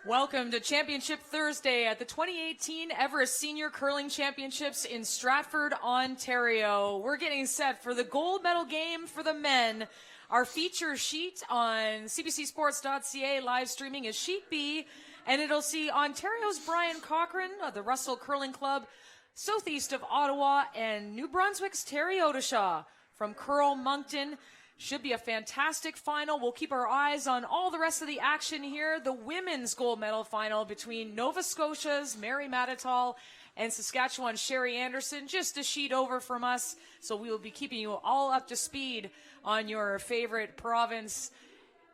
Welcome to Championship Thursday at the 2018 Everest Senior Curling Championships in Stratford, Ontario. We're getting set for the gold medal game for the men. Our feature sheet on cbcsports.ca live streaming is Sheet B, and it'll see Ontario's Brian Cochran of the Russell Curling Club, southeast of Ottawa, and New Brunswick's Terry Odishaw from Curl Moncton. Should be a fantastic final. We'll keep our eyes on all the rest of the action here. The women's gold medal final between Nova Scotia's Mary Matatal and Saskatchewan's Sherry Anderson, just a sheet over from us. So we will be keeping you all up to speed on your favorite province,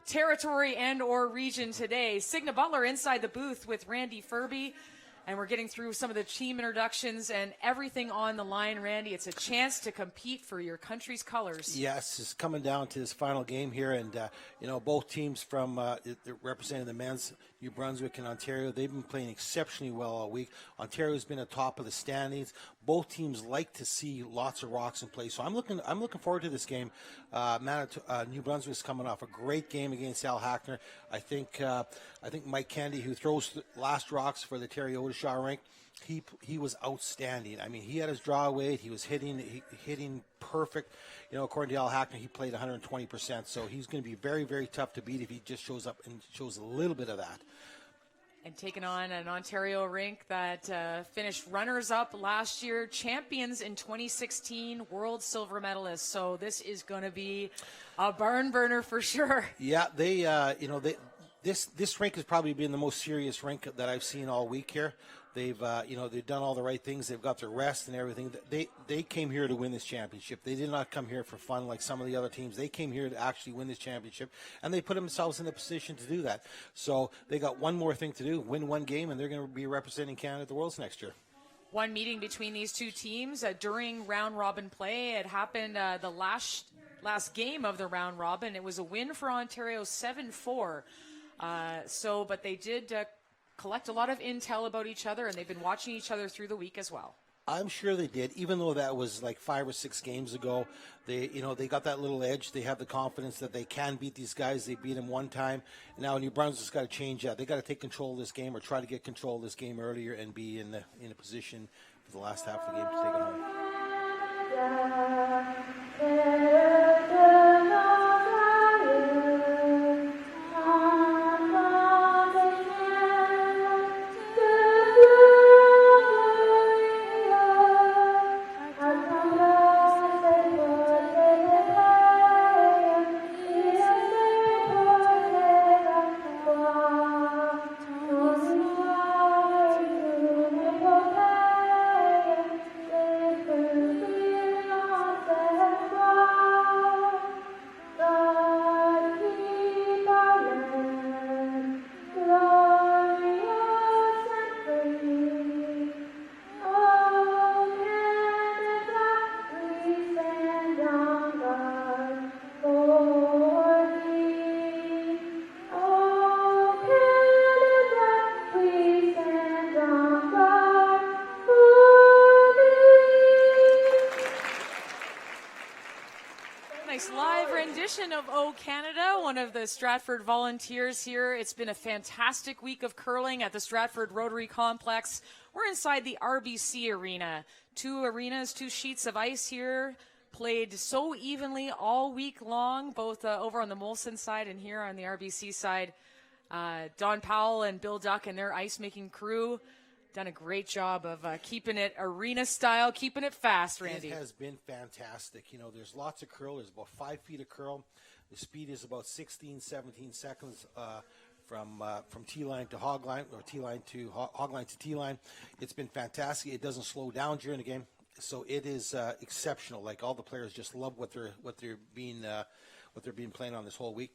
territory, and or region today. Signa Butler inside the booth with Randy Furby. And we're getting through some of the team introductions and everything on the line, Randy. It's a chance to compete for your country's colors. Yes, it's coming down to this final game here. And, both teams from representing the men's, New Brunswick and Ontario, they've been playing exceptionally well all week. Ontario's been atop of the standings. Both teams like to see lots of rocks in play. So I'm looking forward to this game. New Brunswick's coming off a great game against Al Hackner. I think Mike Candy, who throws the last rocks for the Terry Odishaw rink, he was outstanding. I mean, he had his draw weight. He was hitting perfect. According to Al Hackner, he played 120%. So he's going to be very, very tough to beat if he just shows up and shows a little bit of that. And taking on an Ontario rink that finished runners-up last year, champions in 2016, world silver medalists. So this is going to be a barn burner for sure. Yeah, this rink has probably been the most serious rink that I've seen all week here. They've done all the right things. They've got their rest and everything. They came here to win this championship. They did not come here for fun like some of the other teams. They came here to actually win this championship, and they put themselves in a position to do that. So they got one more thing to do: win one game, and they're going to be representing Canada at the Worlds next year. One meeting between these two teams during round robin play. It happened the last game of the round robin. It was a win for Ontario, 7-4. But they did collect a lot of intel about each other, and they've been watching each other through the week as well. I'm sure they did, even though that was like 5 or 6 games ago. They got that little edge. They have the confidence that they can beat these guys. They beat them one time. Now New Brunswick's got to change that. They got to take control of this game, or try to get control of this game earlier and be in a position for the last half of the game to take it home. Of O Canada, one of the Stratford volunteers here. It's been a fantastic week of curling at the Stratford Rotary Complex. We're inside the RBC Arena. 2 arenas, 2 sheets of ice here, played so evenly all week long, both over on the Molson side and here on the RBC side. Don Powell and Bill Duck and their ice-making crew done a great job of keeping it arena style, keeping it fast, Randy. It has been fantastic. There's lots of curl. There's about 5 feet of curl. The speed is about 16, 17 seconds from T-line to hog line, or T-line to hog line to T-line. It's been fantastic. It doesn't slow down during the game, so it is exceptional. Like, all the players just love what they're being playing on this whole week.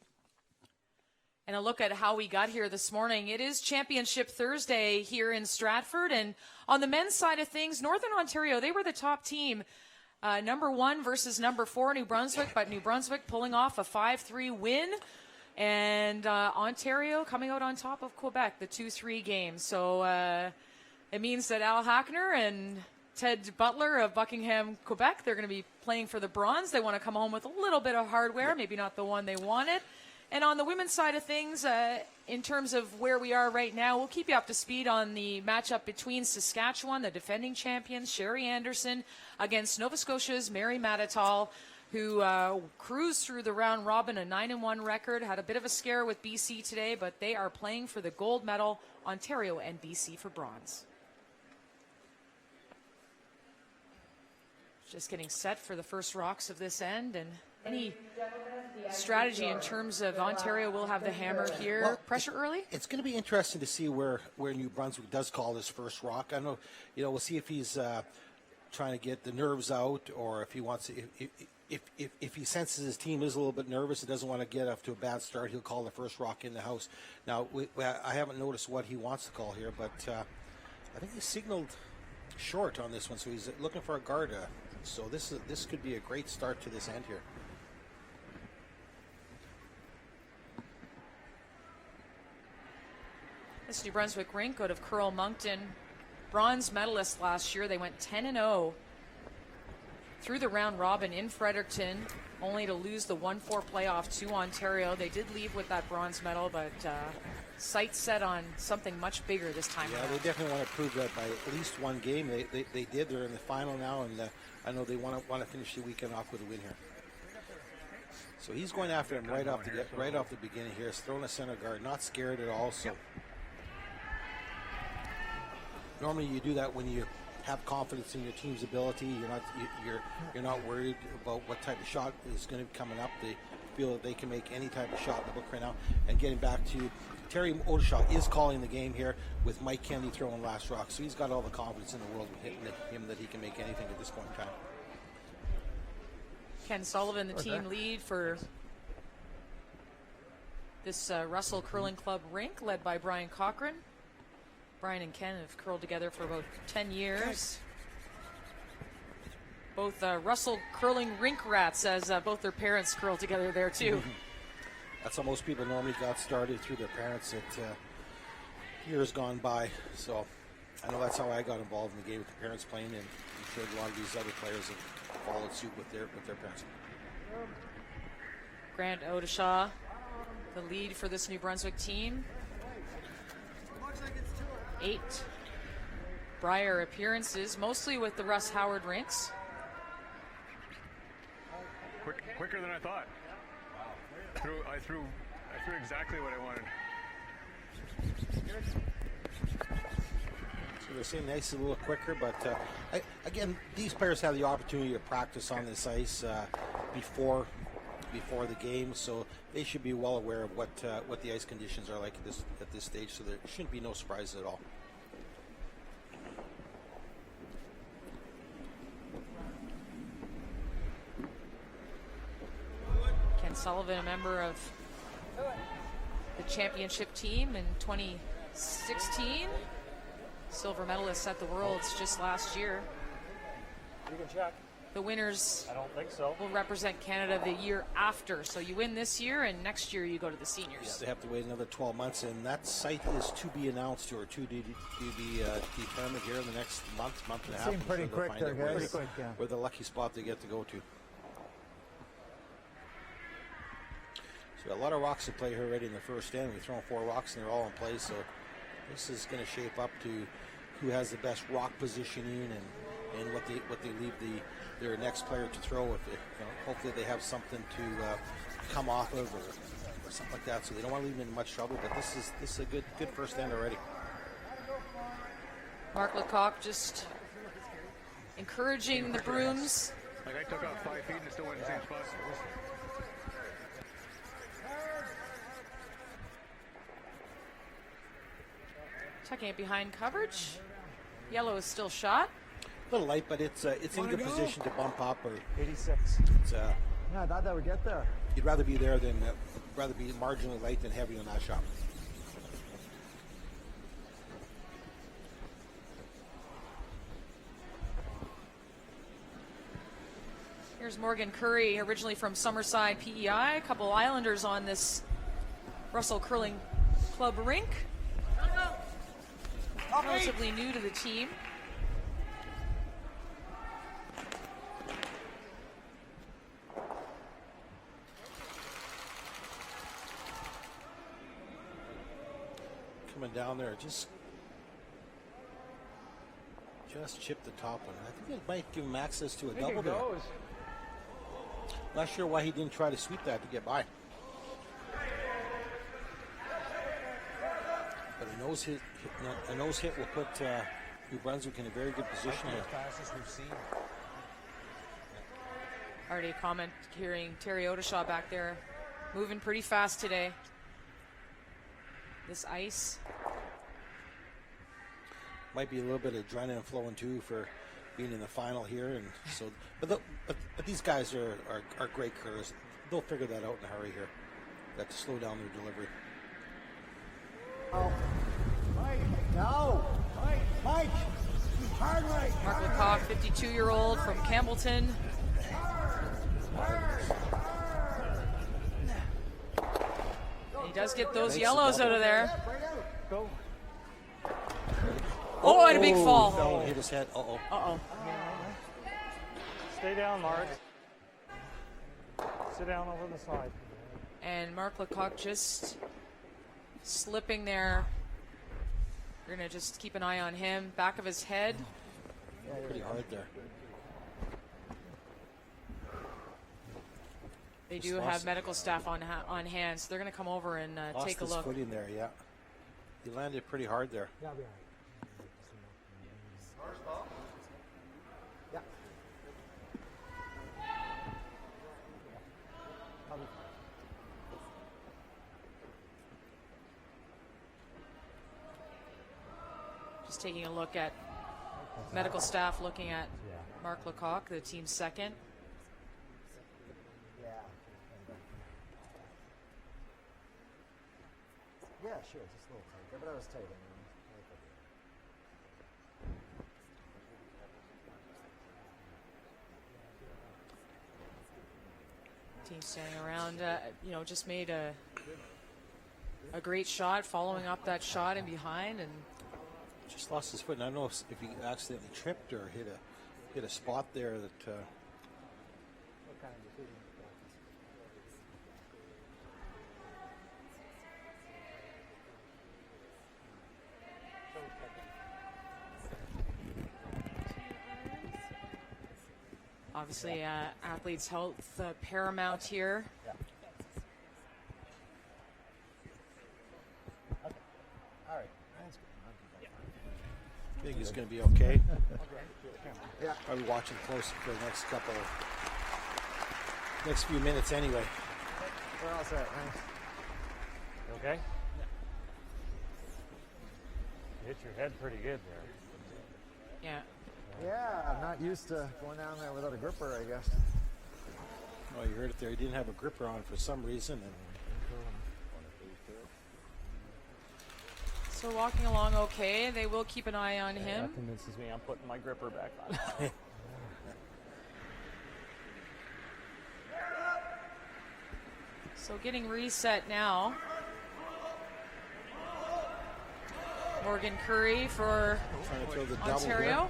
And a look at how we got here this morning. It is Championship Thursday here in Stratford. And on the men's side of things, Northern Ontario, they were the top team. Number 1 versus number 4, New Brunswick. But New Brunswick pulling off a 5-3 win. And Ontario coming out on top of Quebec, the 2-3 game. So it means that Al Hackner and Ted Butler of Buckingham, Quebec, they're going to be playing for the bronze. They want to come home with a little bit of hardware, maybe not the one they wanted. And on the women's side of things, in terms of where we are right now, we'll keep you up to speed on the matchup between Saskatchewan, the defending champions, Sherry Anderson, against Nova Scotia's Mary Matatal, who cruised through the round robin, a 9-1 record, had a bit of a scare with BC today, but they are playing for the gold medal, Ontario and BC for bronze. Just getting set for the first rocks of this end, and any strategy in terms of Ontario will have the hammer here. Well, Pressure early? It's going to be interesting to see where New Brunswick does call this first rock. I don't know, we'll see if he's trying to get the nerves out, or if he wants to, if he senses his team is a little bit nervous and doesn't want to get off to a bad start, he'll call the first rock in the house. Now, I haven't noticed what he wants to call here, but I think he signaled short on this one, so he's looking for a guard. So this could be a great start to this end here. This New Brunswick rink out of Curl Moncton, bronze medalist last year. They went 10-0 through the round robin in Fredericton, only to lose the 1-4 playoff to Ontario. They did leave with that bronze medal, but sights set on something much bigger this time Yeah, around. they definitely want to prove that by at least one game. They did. They're in the final now, and I know they want to finish the weekend off with a win here. So he's going after him right off the beginning here. He's throwing a center guard, not scared at all. So normally you do that when you have confidence in your team's ability. You're not worried about what type of shot is going to be coming up. They feel that they can make any type of shot in the book right now. And getting back to Terry Odeshaw is calling the game here with Mike Kennedy throwing last rock. So he's got all the confidence in the world with hitting him that he can make anything at this point in time. Ken Sullivan, the team lead for this Russell Curling Club rink, led by Brian Cochran. Brian and Ken have curled together for about 10 years. Both Russell Curling Rink Rats, as both their parents curled together there too. That's how most people normally got started, through their parents at years gone by. So I know that's how I got involved in the game, with the parents playing, and I'm sure a lot of these other players have followed suit with their parents. Grant Odeshaw, the lead for this New Brunswick team. 8 Brier appearances, mostly with the Russ Howard rinks. Quicker than I thought. I threw exactly what I wanted. So they're saying nice, a little quicker, but again, these players have the opportunity to practice on this ice before the game, so they should be well aware of what the ice conditions are like at this stage. So there shouldn't be no surprises at all. Ken Sullivan, a member of the championship team in 2016. Silver medalist at the Worlds just last year. You can check. The winners I don't think so. will represent Canada the year after. So you win this year, and next year you go to the seniors. Yeah, they have to wait another 12 months, and that site is to be announced, or to be determined here in the next month and a half. Seemed pretty quick there, guys. Pretty quick, yeah. Where the lucky spot they get to go to. So a lot of rocks to play here already in the first end. We've thrown 4 rocks, and they're all in place. So this is going to shape up to who has the best rock positioning and what they leave their next player to throw. If hopefully they have something to come off of or something like that. So they don't want to leave them in much trouble. But this is a good first end already. Mark Lecoq just encouraging the Bruins. Like, I took out 5 feet and it still went in the same spot. Tucking it behind coverage. Yellow is still shot. A little light, but it's in good position to bump up. Or 86. it's Yeah, I thought that would get there. you'd rather be there than rather be marginally light than heavy on that shot. Here's Morgan Curry, originally from Summerside, PEI. A couple Islanders on this Russell Curling Club rink. Relatively new to the team. coming down there. Just chipped the top one. I think it might give him access to a double there. Not sure why he didn't try to sweep that to get by. But a nose hit will put New Brunswick in a very good position here. Fastest we've seen. Already a comment hearing Terry Odishaw back there moving pretty fast today. This ice. Might be a little bit of adrenaline flowing too for being in the final here, and so. But these guys are great curlers. They'll figure that out in a hurry here. Got to slow down their delivery. Oh. Mike, no. Mike. Hard right. Mark Lecoq, 52-year-old from Campbellton. He does get those yellows out of there. Go. Oh, and a big Fell fall. and hit his head. Uh-oh. Uh-oh. Stay down, Mark. Sit down over the side. And Mark Lecoq just slipping there. We're going to just keep an eye on him. Back of his head. Pretty hard there. They do have medical staff on hand, so they're going to come over and Lost take a his look. footing there, yeah. He landed pretty hard there. Yeah, be all right. Yeah. Just taking a look at medical staff looking at Mark Lecoq, the team's second. Yeah. Yeah, sure. It's just a little tight. But that was tight anyway. Team standing around, just made a great shot, following up that shot in behind, and Just lost his foot. And I don't know if he accidentally tripped or hit a spot there that. What kind of decision? obviously athletes' health paramount here. All right. That's good. I think he's going to be okay. Yeah. I'll be watching close for the next few minutes anyway. We're all set. Thanks. You okay? You hit your head pretty good there. Yeah. Yeah, I'm not used to going down there without a gripper, I guess. Oh, you heard it there. He didn't have a gripper on for some reason. And So walking along okay. They will keep an eye on him. That convinces me I'm putting my gripper back on. So getting reset now. Morgan Curry for trying to throw the double Ontario. here.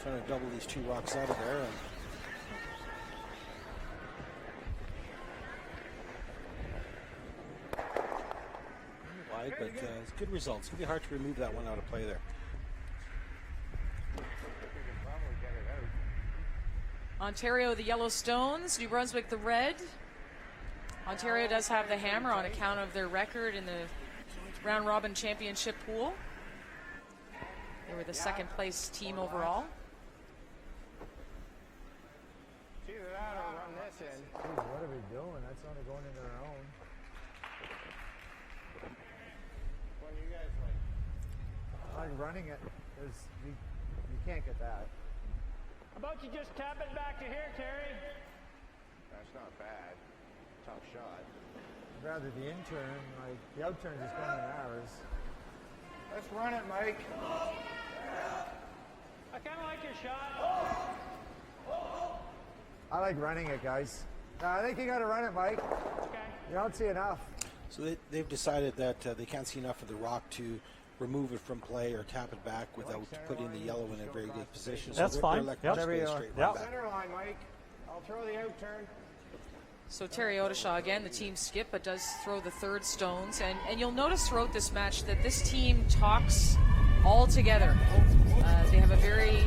Trying to double these two rocks out of there. And wide, but it's good results. It'll be hard to remove that one out of play there. Ontario, the Yellowstones. New Brunswick, the red. Ontario does have the hammer on account of their record in the round robin championship pool. They were the second place team overall. It's either that or run this in. Geez, what are we doing? That's only going into their own. When you guys like. Like running it, you can't get that. How about you just tap it back to here, Terry? That's not bad. Tough shot. I'd rather the intern, like the outturn's just going in ours. Let's run it, Mike. I kind of like your shot. I like running it, guys. No, I think you got to run it, Mike. Okay. You don't see enough. So they've decided that they can't see enough of the rock to remove it from play or tap it back without putting the yellow in a very good position. So That's they're fine. electing Yep. to There we stay are. straight Yep. line back. Center line, Mike. I'll throw the out turn. So Terry Odishaw, again, the team skip, but does throw the third stones. And you'll notice throughout this match that this team talks all together. They have a very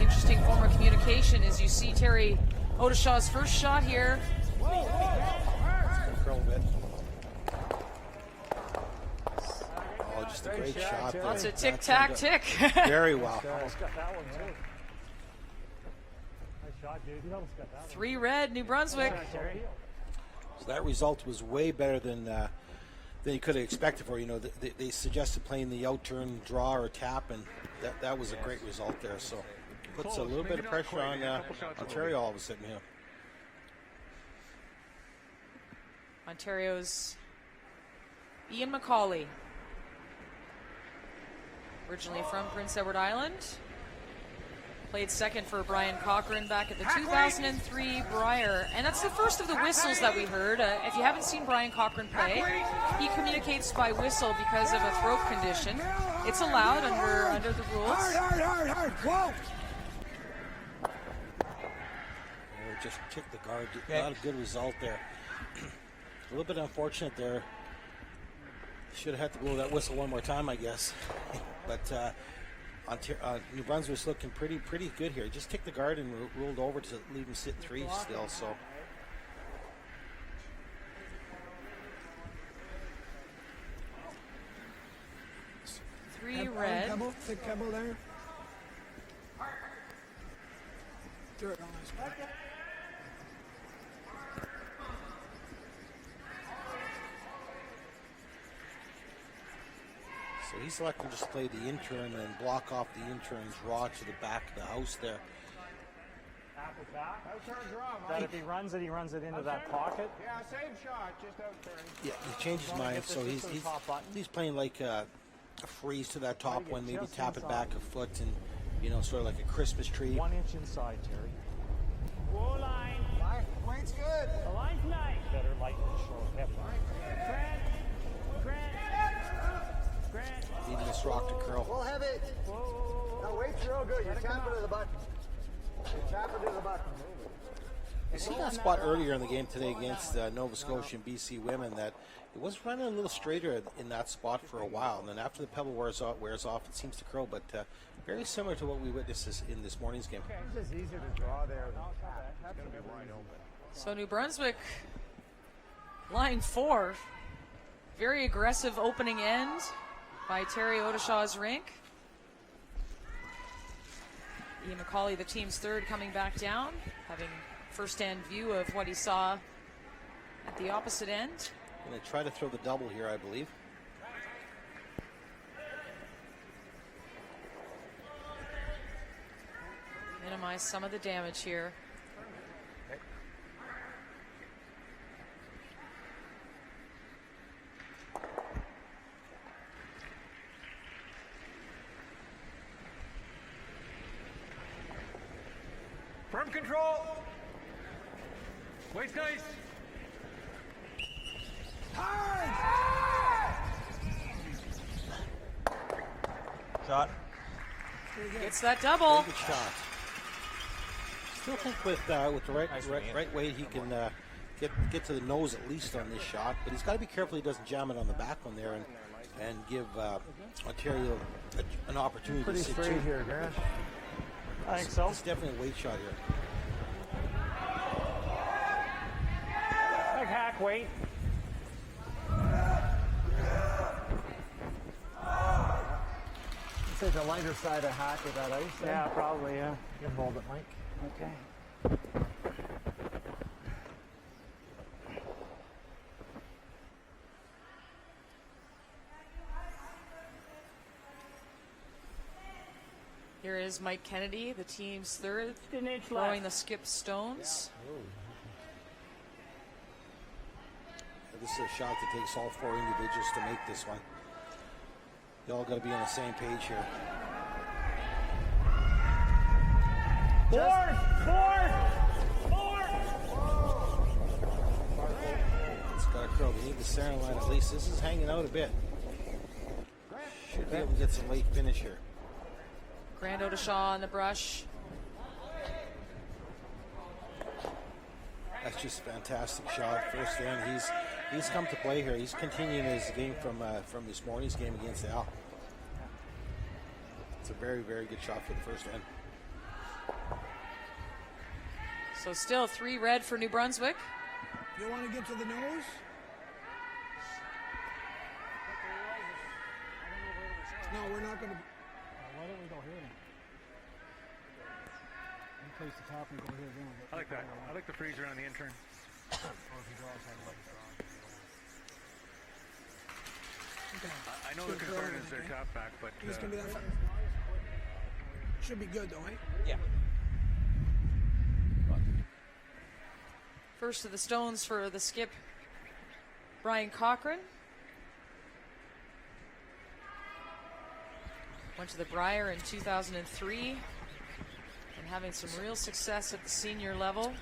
interesting form of communication as you see Terry Odishaw's first shot here. Curl a bit. Oh, just a great shot there. It's a tick-tack-tick. Very well. Almost got that one, too. Nice shot, dude. You almost got that one. 3 red, New Brunswick. Terry. So that result was way better than you could have expected for. You know, they suggested playing the out turn, draw, or tap, and that was a great result there. So puts a little bit of pressure on Ontario all of a sudden here. Ontario's Ian McCauley, originally from Prince Edward Island. Played second for Brian Cochran back at the 2003 Brier. And that's the first of the whistles that we heard. If you haven't seen Brian Cochran play, he communicates by whistle because of a throat condition. It's allowed under the rules. Hard. Whoa. Just kick the guard. Not a good result there. A little bit unfortunate there. Should have had to blow that whistle one more time, I guess. But New Brunswick's looking pretty good here. Just kicked the guard and rolled over to leave him sit 3 still. So. Three red. Thick pebble there. Dirt on his back. So he's electing to just play the intern and block off the intern's draw to the back of the house there. Apple back. That if he runs it into that pocket. Yeah, same shot, just out there. Yeah, he changed his mind, so he's playing like a freeze to that top one, maybe tap it back a foot, and sort of like a Christmas tree. 1 inch inside, Terry. Whoa, line. Weight's good. The line's nice. Better light than short. Yep. Grant. Needing this rock to curl. We'll have it. No, weight's real good. You're tapping to the button. You see that spot earlier in the game today against Nova Scotia and BC women that it was running a little straighter in that spot for a while, and then after the pebble wears off, it seems to curl. But very similar to what we witnessed in this morning's game. It's just easier to draw there. It's going to be wide open. So New Brunswick, line 4. Very aggressive opening end by Terry Odishaw's rink. Ian McCauley, the team's third, coming back down, having first-hand view of what he saw at the opposite end. Going to try to throw the double here, I believe. Minimize some of the damage here. Firm control. Waist nice. Shot. Gets that double. Very good shot. Still think with the right weight he can get to the nose at least on this shot, but he's got to be careful he doesn't jam it on the back one there and give Ontario an opportunity Pretty to sit straight two. here, Grant. I think so. It's definitely a weight shot here. Like hack weight. I'd say the lighter side of hack with that ice. Yeah, probably, yeah. You can hold it, Mike. Okay. Here is Mike Kennedy, the team's third, An inch throwing left. the skip stones. This is a shot that takes all 4 individuals to make this one. You all got to be on the same page here. Board! It's got to curl. We need the center line at least. This is hanging out a bit. Should be able to get some late finish here. Grant Odishaw on the brush. That's just a fantastic shot. First in, he's come to play here. He's continuing his game from this morning's game against Al. It's a very, very good shot for the first end. So still 3 red for New Brunswick. You want to get to the nose? No, we're not going to. Why don't we go here then? We place the top and go here again. I like that. I like the freeze around the intern. I know the concern is their tap back, but It's going to be that fun. Should be good, though, eh? Yeah. First of the stones for the skip, Brian Cochran. Went to the Brier in 2003 and having some real success at the senior level.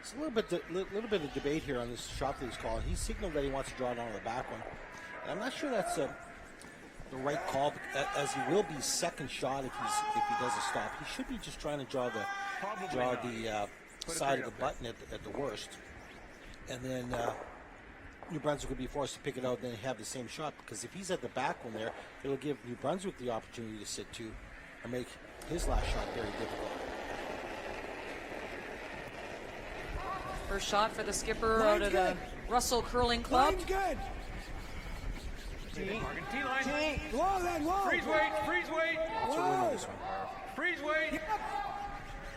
It's a little bit of debate here on this shot that he's calling. He signaled that he wants to draw it onto the back one. And I'm not sure that's the right call, as he will be second shot if he doesn't stop. He should be just trying to draw the side of the button at the worst, and then New Brunswick would be forced to pick it out and then have the same shot, because if he's at the back one there, it'll give New Brunswick the opportunity to sit two and make his last shot very difficult. First shot for the skipper out of the Russell Curling Club. Line's good. Morgan, T-line. Whoa, then, whoa. Freeze weight, freeze weight, Whoa. freeze weight.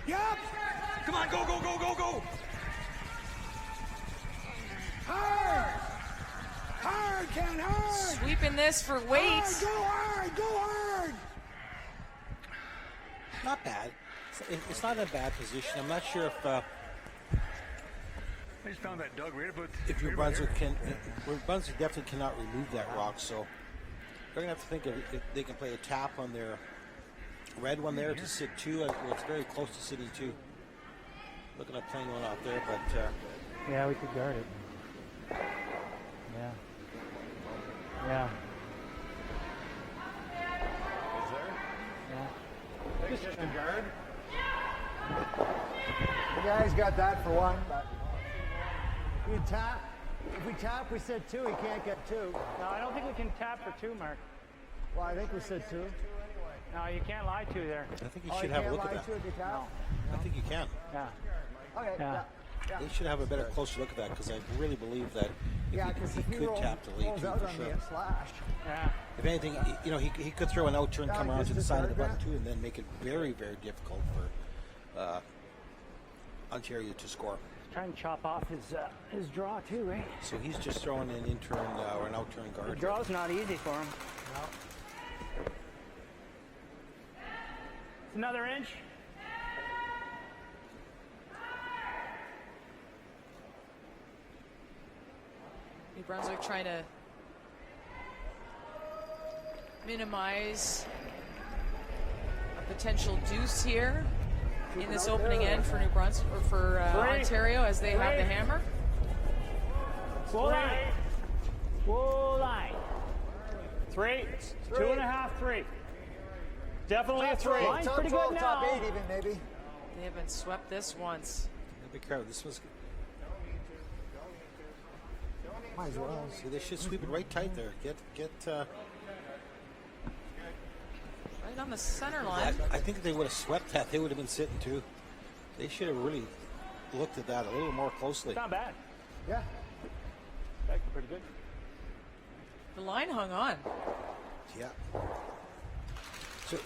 Yup. Come on, go, go, go, go, go. Hard. Hard, Ken, hard. Sweeping this for Hard, Waits. go hard, go hard. Not bad. It's not in a bad position. I'm not sure if I just found that dug right about. New Brunswick New Brunswick definitely cannot remove that rock, so they're gonna have to think if they can play a tap on their red one there to sit two. Well, it's very close to sitting two. Looking at playing one out there, but Yeah, we could guard it. Yeah. Yeah. Is there? Yeah. Just a guard? The guy's got that for one, but we tap. If we tap, we said two. He can't get two. No, I don't think we can tap for 2, Mark. Well, I think we said two. No, you can't lie to there. I think you Oh, should you have a can't look at lie that. to if you tap? I think you can. Yeah. Okay, Yeah. yeah. They should have a better closer look at that, because I really believe that Yeah, if because he if he could tap the lead rolls two out for on me sure. and slashed. Yeah. If anything, he could throw an out turn, come around to the side of the button too, and then make it very, very difficult for Ontario to score. Try and chop off his draw too, right? So he's just throwing an in-turn or an out-turn The guard. draw's not easy for him. It's another inch. New Brunswick trying to minimize a potential deuce here in this opening end for New Brunswick or for Ontario as they have the hammer. Full line. Full line. 3. 2.5, 3. Definitely a 3. Line's Top pretty 12, good top now. 8 even, maybe. They haven't swept this once. Be careful. This was. Might as well. See, they should sweep it right tight there. Get. Right on the center line. I think if they would have swept that, they would have been sitting too. They should have really looked at that a little more closely. Not bad. Yeah. That's pretty good. The line hung on. Yeah. So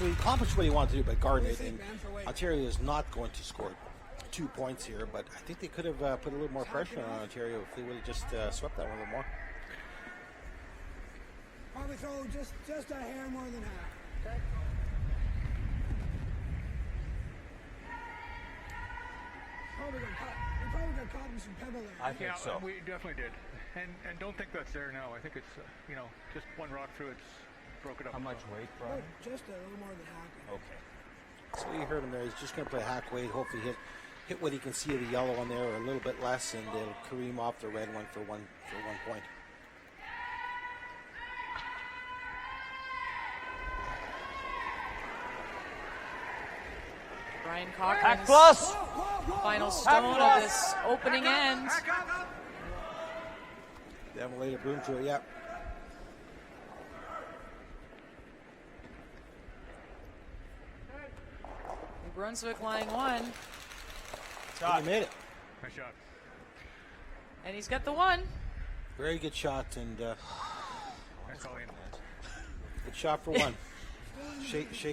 he accomplished what he wanted to do by guarding it, and Ontario is not going to score 2 points here, but I think they could have put a little more pressure on Ontario if they would have just swept that one a little more. Probably throw just a hair more than half. Okay. Probably got caught. We probably got caught in some pebble there. I think so. We definitely did. And don't think that's there now. I think it's just one rock through it's broke it up. How much weight, Oh, Brian? just a little more than half. Okay. So you heard him there. He's just going to play hack weight. Hopefully hit what he can see of the yellow on there, or a little bit less, and they'll cream off the red one for one point. Brian Back Cochran's plus. final stone of this opening end. They haven't laid a broom to it yet. New Brunswick line one, Shot. He made it. Nice shot. and he's got the one. Very good shot, and Nice all in. good shot for one.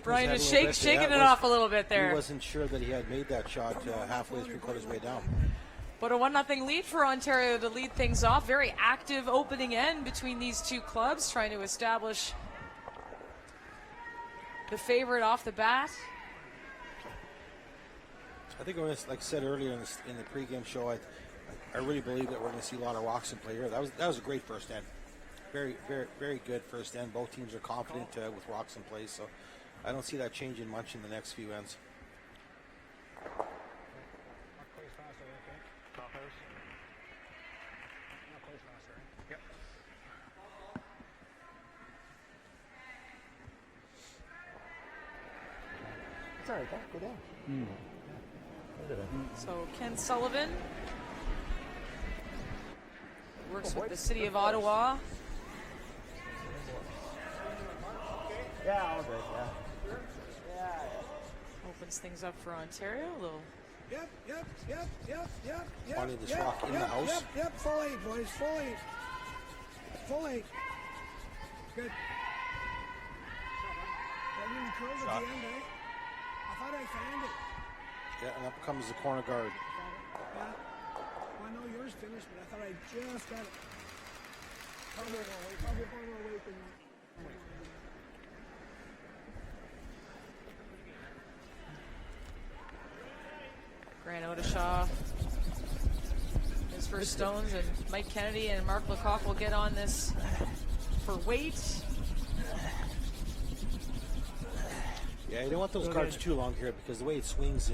Brian is shaking it off a little bit He there. wasn't sure that he had made that shot halfway, three-quarters way down. But a 1-0 lead for Ontario to lead things off. Very active opening end between these two clubs, trying to establish the favorite off the bat. I think, like I said earlier in the pregame show, I really believe that we're going to see a lot of Roxon play here. That was a great first end. Very, very, very good first end. Both teams are confident with Roxon play, so I don't see that changing much in the next few ends. Top house. Yep. It's all right, Doc. Go down. So Ken Sullivan works with the city of Ottawa. Yeah, all good. Yeah. Opens things up for Ontario. A little Yep. Wanting this rock in the house. Yep. Full 8, boys. Full 8. Full 8. Good. That really curls at the end, eh? I thought I found it. Yeah, and up comes the corner guard. Yeah. Well, I know yours finished, but I thought I just got it. Probably more weight than that. Grant Odishaw. His first stones, and Mike Kennedy and Mark Lecoq will get on this for weight. Yeah, you don't want those guards too long here because the way it swings,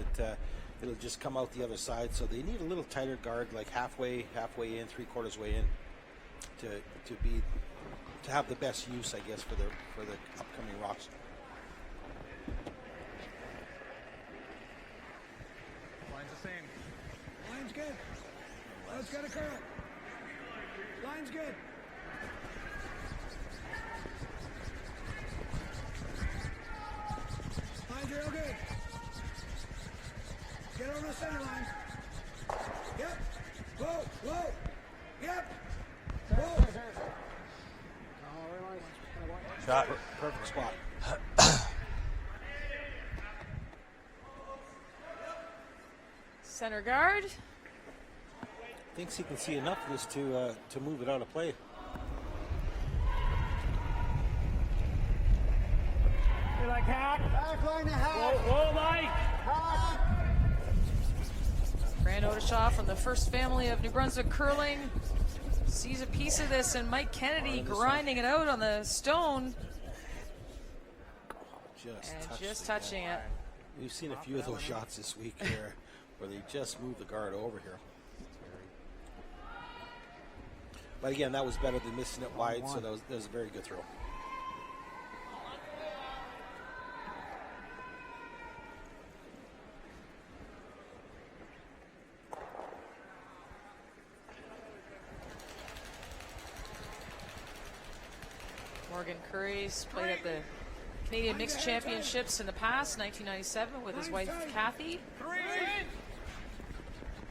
it'll just come out the other side. So they need a little tighter guard, like halfway in, three-quarters way in, to have the best use, I guess, for the upcoming rocks. Line's the same. Line's good. Let's get a curl. Line's good. Line's real good. Get over the center line. Yep. Whoa. Yep. Whoa. Shot. Perfect spot. Center guard. Thinks he can see enough of this to move it out of play. You like hack? Back line to half. Whoa, Mike. Half. Grant Odishaw from the First Family of New Brunswick Curling sees a piece of this, and Mike Kennedy grinding it out on the stone just touching it. We've seen a few of those shots this week here where they just move the guard over here. But again, that was better than missing it wide, so that was a very good throw. Morgan Curry's played at the Canadian Mixed Championships in the past, 1997, with his wife Kathy.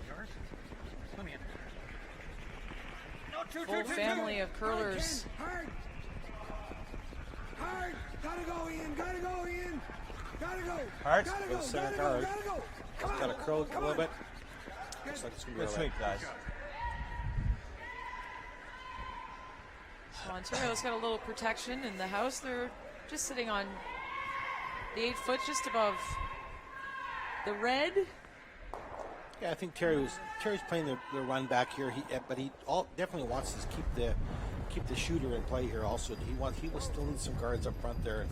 Yours? Let me in. Full family of curlers. Hard. Gotta go, Ian. Gotta go. Hard. Gotta Go go. center Gotta guard. go. Gotta go. Come on. Got to curl it a Come little on. bit. Looks like it's going to be Good all sweep, right. guys. So Ontario's got a little protection in the house. They're just sitting on the 8 foot, just above the red. Yeah, I think Terry's playing the run back here. But he definitely wants to keep the shooter in play here. Also, he will still need some guards up front there.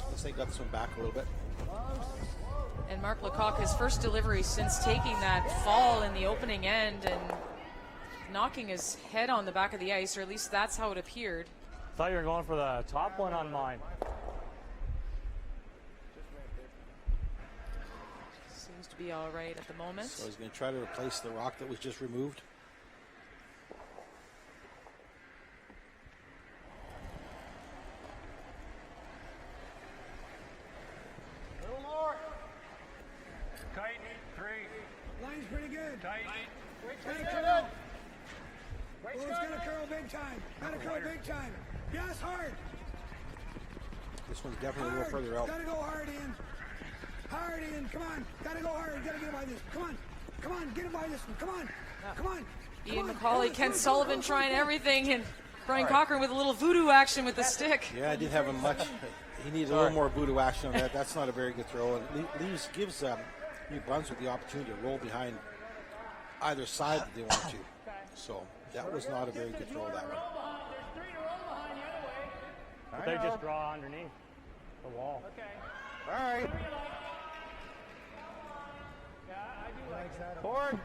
Looks like got some back a little bit. And Mark Lecoq, his first delivery since taking that fall in the opening end and knocking his head on the back of the ice, or at least that's how it appeared. Thought you were going for the top one on mine. See Seems to be all right at the moment. So he's going to try to replace the rock that was just removed. Tight. 3. Line's pretty good. Tight. Gotta curl. Oh, it's gotta curl big time. Gotta curl big time. Yes, hard. This one's definitely a Hard. little further out. Gotta go hard, Ian. Hard, Ian. Come on. Gotta go hard. Gotta get by this. Come on. Come on. Get it by this one. Come on. Come on. Ian Come on. McCauley, Go, Ken go, Sullivan go, go, trying go. everything, and Brian Cochran with a little voodoo action with the stick. Yeah, I did have him much. He needs a little more voodoo action on that. That's not a very good throw. And gives New Brunswick the opportunity to roll behind either side that they want to. So that was not a very good throw, that one. But they just draw underneath the wall. All right. Forward.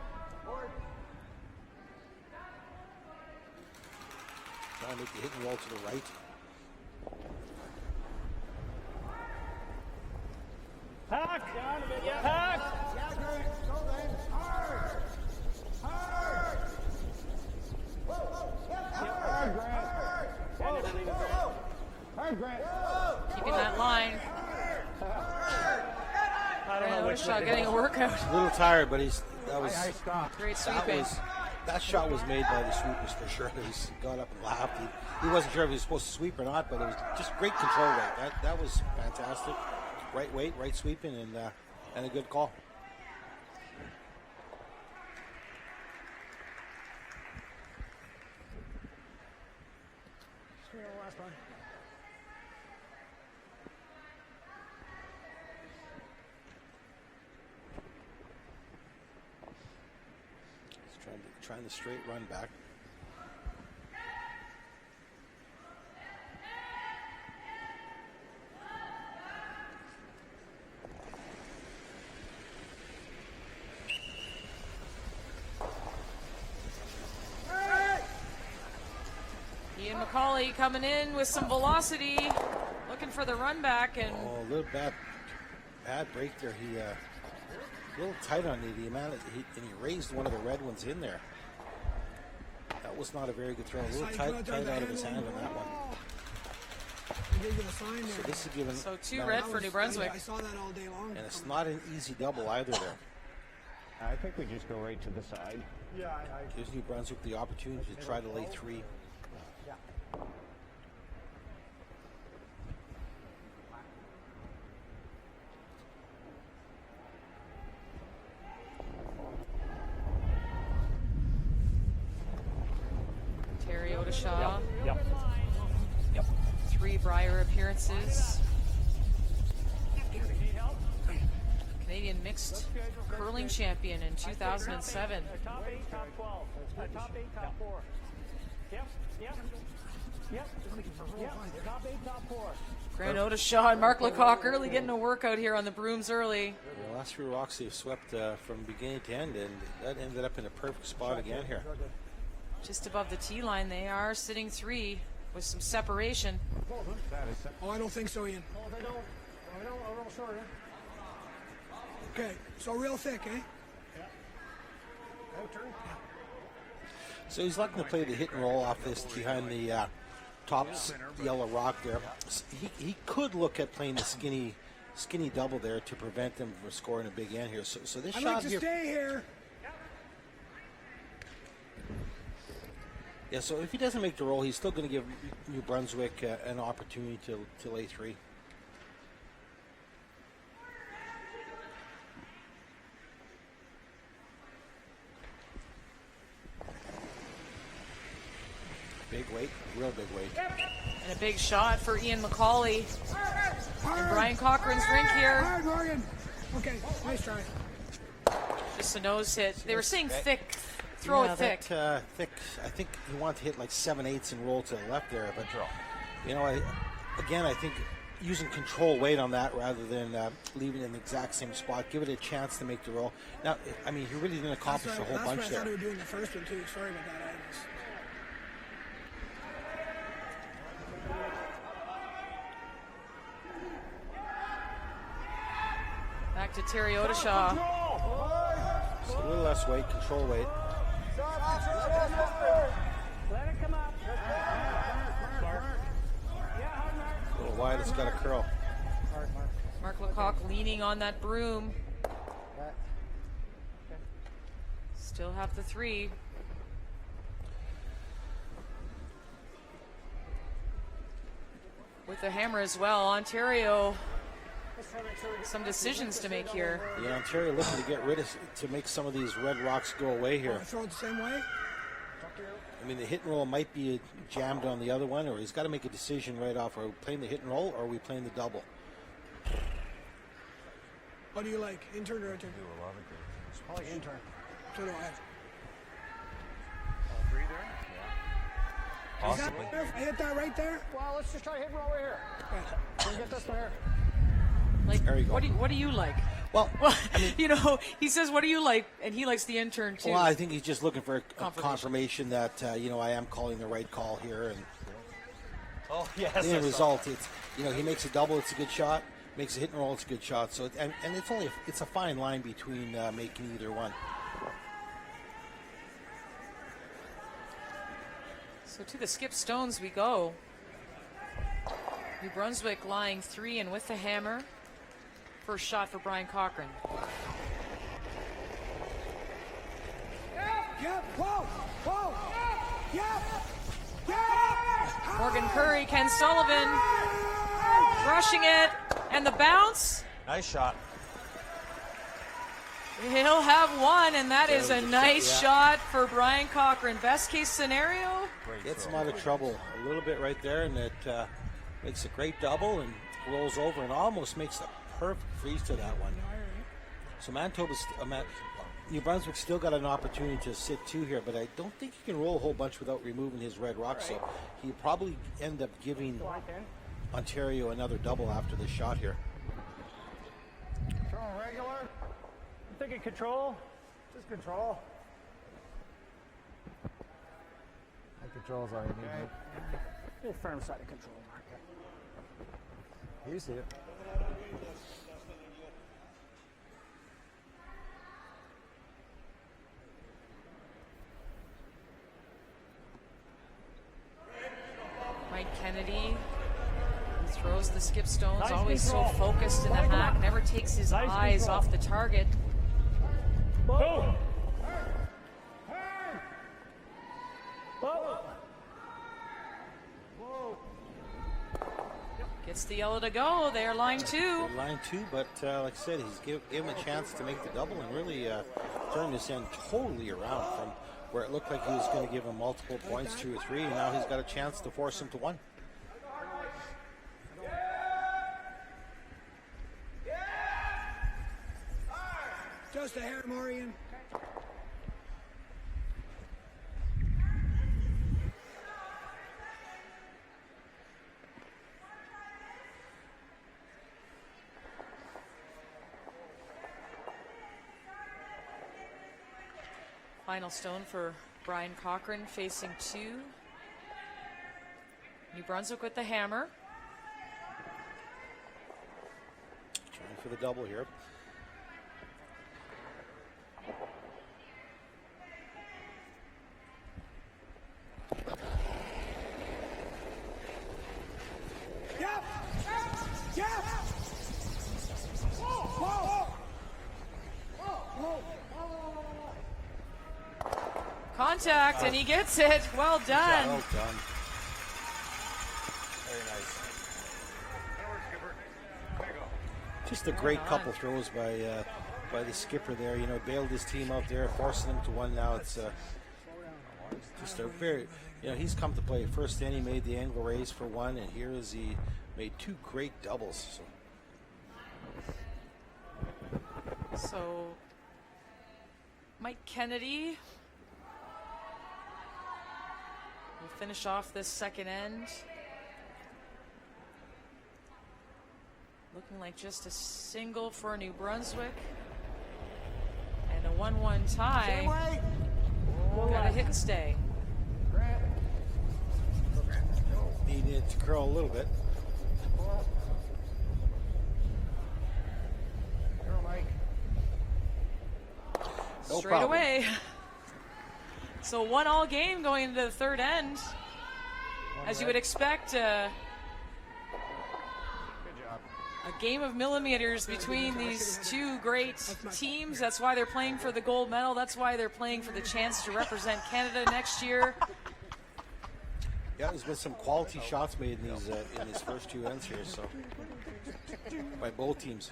Trying to make the hit and roll to the right. Pack! Pack! Yeah, Grant. Go, man. Hard. Hard. Whoa, whoa. Yeah, hard, Grant. Hard, Grant. Keeping that line. I don't know which O'Shaw way getting a workout. A little tired, but Great sweeping. that shot was made by the sweepers for sure. He got up and laughed. He wasn't sure if he was supposed to sweep or not, but it was just great control rate. That was fantastic. Right weight, right sweeping, and a good call. Last one. He's trying the straight run back. Ian McCauley coming in with some velocity, looking for the run back, and Oh, a little bad break there. He a little tight on the amount and he raised one of the red ones in there. That was not a very good throw. A little tight out of his hand on that one. They gave you the sign there. So this is given. so 2 now- red for New Brunswick. I saw that all day long. And it's not an easy double either there. I think we just go right to the side. Gives New Brunswick the opportunity to try to lay 3. Terry Odeshaw, Yep. 3 Brier appearances. Canadian mixed curling champion in 2007. Top 8, top 12. Top 8, top 4. Yep. Top 8, top 4. Grant Odeshaw and Mark Lecoq early getting a workout here on the brooms early. The last 3 rocks they've swept from beginning to end, and that ended up in a perfect spot again here. Just above the tee line, they are sitting 3 with some separation. Oh, I don't think so, Ian. Okay, so real thick, eh? So he's looking to play the hit and roll off this behind the top yellow rock there. He could look at playing the skinny double there to prevent them from scoring a big end here. So this I'd shot like to here, stay here. yeah. So if he doesn't make the roll, he's still going to give New Brunswick an opportunity to lay 3. Big weight, real big weight. And a big shot for Ian McCauley. Hard. Brian Cochran's rink here. Hard, Morgan. Okay, nice try. Just a nose hit. They were saying thick. Throw Yeah, it thick. that, thick. I think he wanted to hit like 7/8 and roll to the left there, but I think using control weight on that rather than leaving it in the exact same spot, give it a chance to make the roll. Now, I mean, he really didn't accomplish a whole That's bunch what I there. thought he was doing the first one too. Sorry about that. Back to Terry Odeshaw. Just a little less weight, control weight. Let it come up. A little wide, it's got a curl. Mark Lecoq leaning on that broom. Still have the 3. With the hammer as well, Ontario, some decisions to make here. Yeah, Ontario looking to get rid of, to make some of these red rocks go away here. Throw it the same way. I mean, the hit and roll might be jammed on the other one, or he's got to make a decision right off. Are we playing the hit and roll, or are we playing the double? What do you like, intern or intern? Probably intern. So do I. All 3 there? Is that if I hit that right there? Well, let's just try hitting over here. Can we get this one here? Like, There you go. what do you like? Well, Well, you know, he says, "What do you like?" and he likes the intern too. well, I think he's just looking for a Confirmation. confirmation that you know, I am calling the right call here, and Oh, yes. the I end saw result, it's, you know, he makes a double, it's a good shot. Makes a hit and roll, it's a good shot. So, and it's only it's a fine line between making either one. So to the skip stones we go. New Brunswick lying 3 and with the hammer. First shot for Brian Cochran. Yep. Whoa. Whoa. Yep. Yep. Morgan Curry, Ken Sullivan, rushing it, and the bounce. Nice shot. He'll have 1, and that is a good nice shot, shot for Brian Cochran. Best case scenario. Gets him out of trouble a little bit right there, and it makes a great double and rolls over and almost makes a perfect freeze to that one. So New Brunswick still got an opportunity to sit 2 here, but I don't think he can roll a whole bunch without removing his red rock. So he probably end up giving Ontario another double after this shot here. Throwing regular. I'm thinking control. Just control. That control's all you need. A firm side of control, Mark. You see it. Mike Kennedy, he throws the skip stones, Nice always control. so focused in the Come hack, on. never takes his Nice eyes control. off the target. Boom. Gets the yellow to go. They're line 2. Good line 2, but like I said, he's give him a chance to make the double and really turn this end totally around from where it looked like he was going to give him multiple points, 2 or 3, and now he's got a chance to force him to 1. Just a hair, Marion. Final stone for Brian Cochran facing 2. New Brunswick with the hammer. Trying for the double here. Yep. Yep. Whoa. Contact, and he gets it. Well done. Well done. Very nice. Just a great couple throws by the skipper there. You know, bailed his team out there, forcing them to 1 now. It's just a very, you know, he's come to play. First then he made the angle raise for 1, and here is he made 2 great doubles. So, Mike Kennedy will finish off this second end. Looking like just a single for New Brunswick. And a 1-1 tie. Got a hit and stay. Needed it to curl a little bit. No straight problem. away. So 1-all game going into the third end. As you would expect, a game of millimeters between these two great teams. That's why they're playing for the gold medal. That's why they're playing for the chance to represent Canada next year. Yeah, there's been some quality shots made in these first two ends here, so by both teams.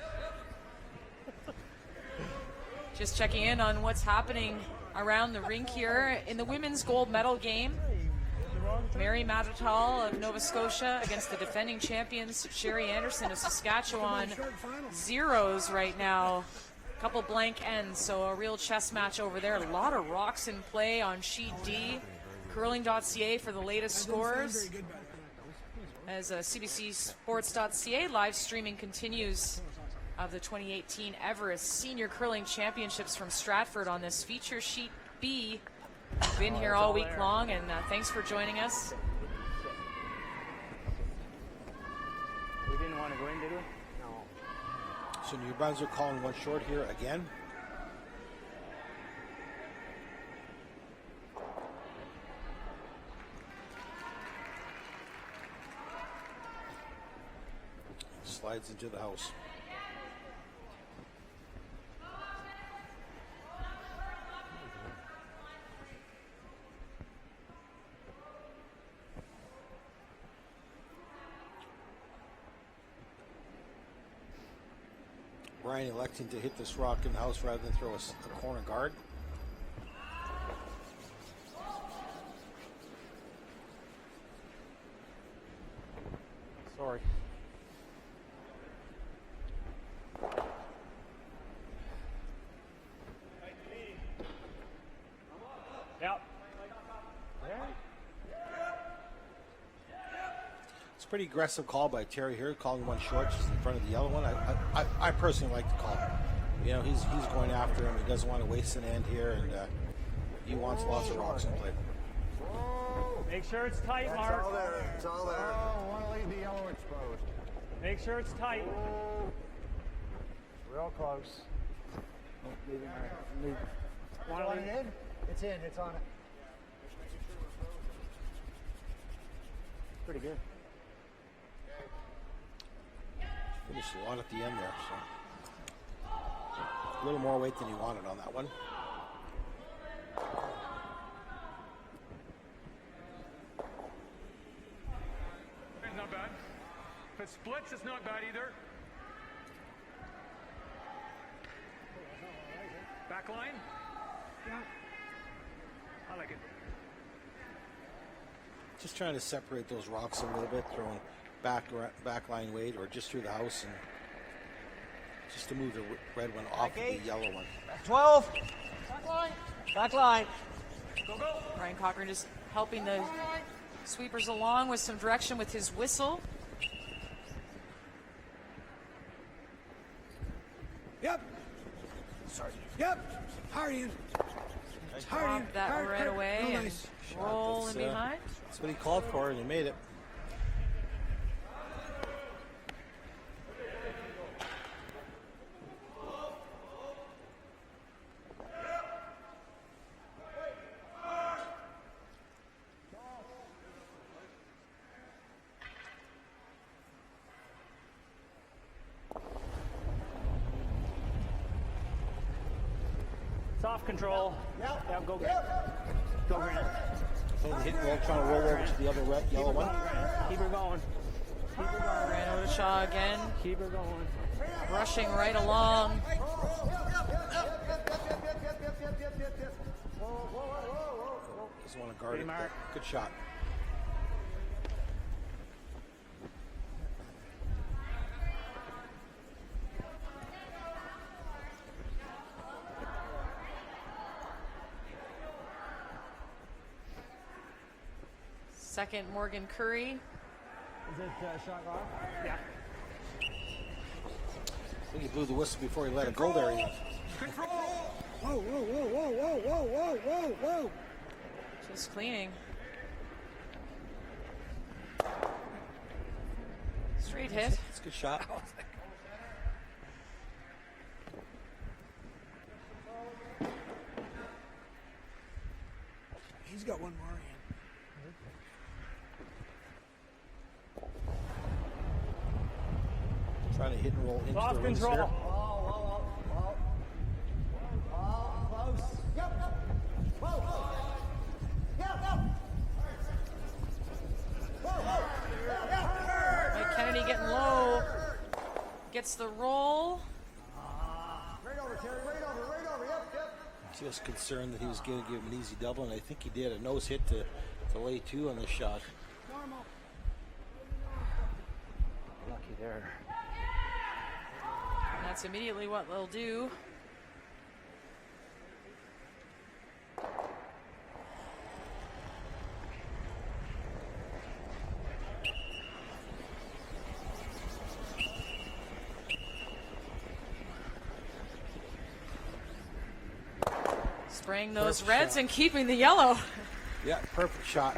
Just checking in on what's happening around the rink here in the women's gold medal game. Mary Matatal of Nova Scotia against the defending champions Sherry Anderson of Saskatchewan. Zeros right now. A couple blank ends, so a real chess match over there. A lot of rocks in play on sheet D. Curling.ca for the latest scores. As CBCSports.ca live streaming continues of the 2018 Everest Senior Curling Championships from Stratford on this feature sheet B. We've been here all week long, and thanks for joining us. We didn't want to go in, did we? No. So New Brunswick calling one short here again. Slides into the house. Brian electing to hit this rock in the house rather than throw a corner guard. Sorry. Yep. It's a pretty aggressive call by Terry here, calling one short just in front of the yellow one. I personally like the call. You know, he's going after him. He doesn't want to waste an end here, and he wants lots of rocks in play. Make sure it's tight, It's Mark. all there. It's all there. Oh, want to leave the yellow exposed. Make sure it's tight. Real close. Want to leave in? It's in. It's on it. pretty good. Finished a lot at the end there, so a little more weight than he wanted on that one. It's not bad. If it splits, it's not bad either. Back line? Yeah. I like it. Just trying to separate those rocks a little bit, throwing back line weight or just through the house, and just to move the red one off of the yellow one. 12. Back line. Go, go. Brian Cochran just helping the sweepers along with some direction with his whistle. Yep. Sorry. Yep. Hard in. Hard in. Pop that Hard, right hard. away Real and nice. roll in That's, behind. That's what he called for, and he made it. Soft control. Yep, go Grant. Go Grant. So the hit roll, trying to roll over to the other yellow one. Keep her going. Keep her going. Brando to Shaw again, Keep her going. rushing right along. Doesn't want to guard it. Mark. Good shot. Second, Morgan Curry. Is it shot rock? Yeah. I think he blew the whistle before he let it go there. Even. Whoa, whoa, whoa, whoa, whoa, whoa, whoa, whoa, whoa. Just cleaning. Straight hit. It's a good shot. hit and roll into Off the rings control. here. Close. Yep. Whoa. Yep. Mike Kennedy getting low. Gets the roll. Right over, Terry. Right over. Yep. Just concerned that he was going to give him an easy double, and I think he did. A nose hit to lay two on the shot. Normal. Lucky there. And that's immediately what they'll do. Spraying those Perfect reds shot. and keeping the yellow. Yeah, perfect shot.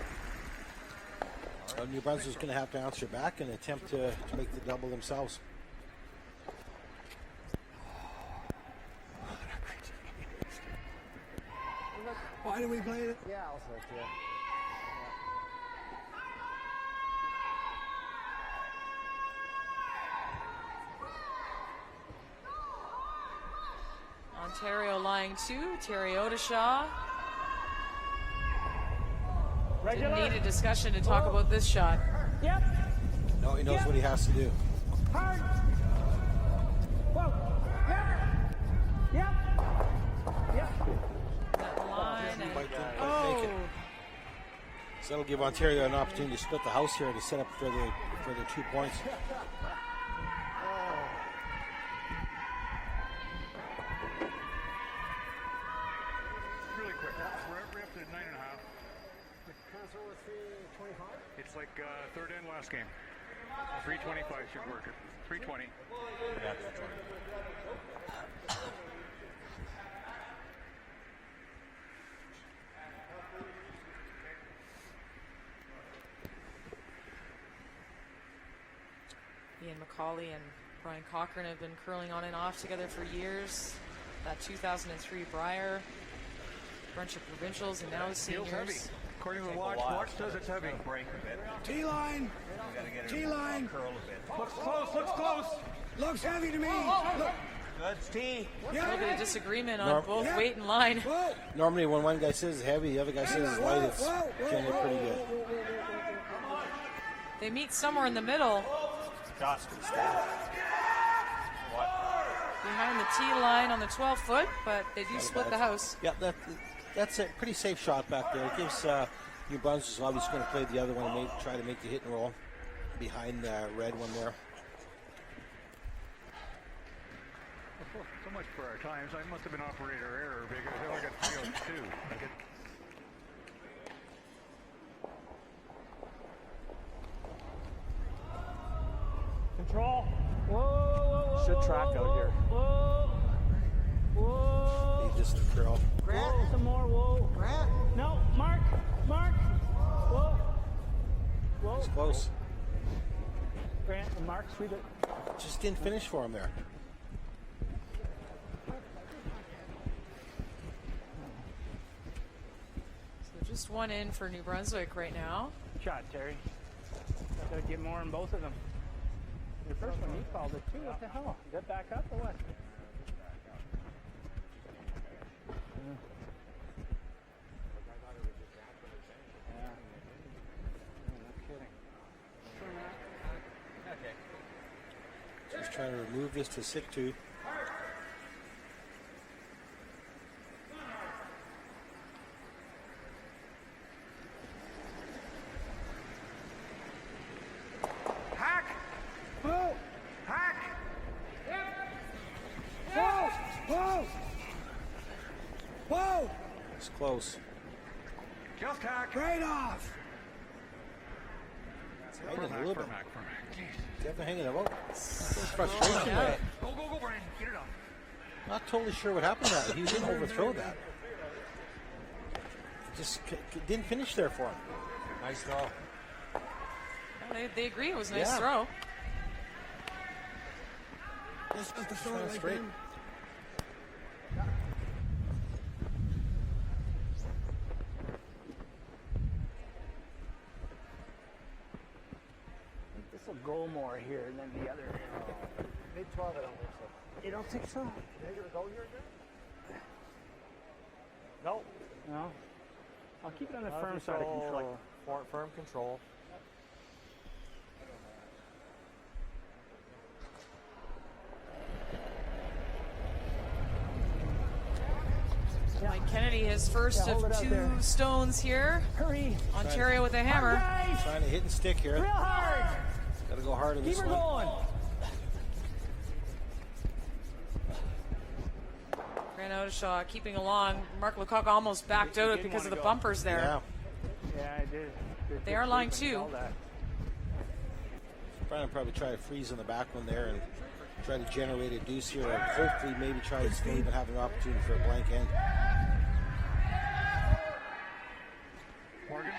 New Brunswick's going to have to answer back and attempt to make the double themselves. Why do we play it? Yeah, I'll say it to you. Ontario lying two. Terry Odishaw. Didn't Regular. need a discussion to talk about this shot. Yep. No, he knows what he has to do. Hard. Whoa. Yep. That line and Quite make it. So that'll give Ontario an opportunity to split the house here to set up for the 2 points. Really quick. We're up to 9.5. It's like third and last game. 3:25 should work. 3:20. Ian McCauley and Brian Cochran have been curling on and off together for years. That 2003 Briar, bunch of provincials and now Feels heavy. seniors. According to the watch says it's heavy. Break a bit. T-line. T-line. Curl a bit. Looks close. Looks heavy to me. Look. Good. T. A little bit of disagreement on No. both Yeah. weight and line. Whoa. Normally, when one guy says it's heavy, the other guy says it's light, it's generally pretty good. They meet somewhere in the middle What? behind the tee line on the 12 foot, but they do split the house. Yeah, that's a pretty safe shot back there. It gives New Brunswick obviously going to play the other one and try to make the hit and roll behind the red one there. So much for our times. I must have been operator error because I only got 3:02. Control. Whoa. Should track out here. Whoa. Need this to curl. Whoa. Some more. Whoa. Grant. No. Mark. Whoa. It's close. Grant and Mark, sweep it. Just didn't finish for him there. So just one in for New Brunswick right now. Shot, Terry. Gotta get more on both of them. Your first one, he called it too. What the hell? Is that back up or what? Just trying to remove this to sit to. Hack! Whoa. Hack! Whoa. Whoa. It's close. Just hack. Right off. It's hanging a little bit. Mac. Jeez. Definitely hanging about. There's frustration Yeah. there. Go, Brian. Get it off. Not totally sure what happened to that. He didn't overthrow that. Just didn't finish there for him. Nice throw. They agree it was a nice Yeah. throw. This is the throw Trying like straight. him. I think this will go more here than the other. Mid-12, I don't think so. You don't think so? They're going to go here again? No. No. I'll keep it on the Not firm if side of it's control. like firm control. Mike Kennedy, his first Yeah, hold of it out 2 there. stones here. Hurry. Ontario with a hammer. Guys, Trying to hit and stick here. real hard. Got to go hard on Keep this her one. going. Grant Odeshaw keeping along. Mark Lecoq almost backed out didn't because of the wanna go. bumpers there. Yeah. Yeah, I did. They are line two. All that. Brian probably try to freeze in the back one there and try to generate a deuce here, and hopefully maybe try to still even have an opportunity for a blank end. Morgan. 29.5.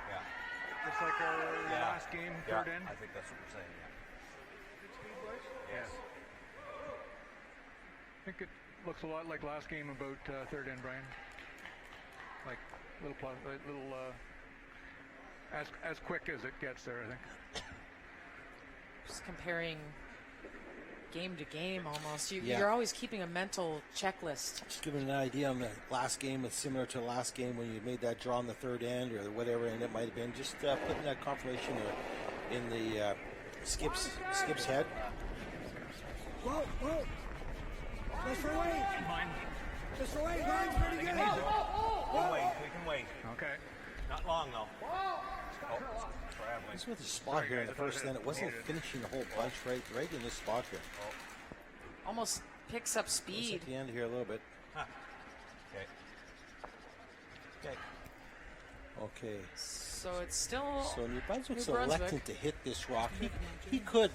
Yeah. Just like our Yeah. last game, Yeah. third end. I think that's what we're saying. Yeah. Yes. I think it looks a lot like last game about third end, Brian. Like as quick as it gets there, I think. Just comparing game to game almost. Yeah. You're always keeping a mental checklist. Just giving an idea on the last game, it's similar to the last game when you made that draw on the third end or whatever, and it might have been just putting that confirmation in the Skip's head. Whoa, whoa. Just for Wade. Mine. Just for Wade. Line's pretty good. We can wait. We can wait. Okay. Not long though. Oh, traveling. This was the spot here in the first end. It wasn't finishing the whole bunch right in this spot here. Almost picks up It's speed. at the end here a little bit. Okay. Okay. Okay. So it's still So New Brunswick's New Brunswick. electing to hit this rock. He could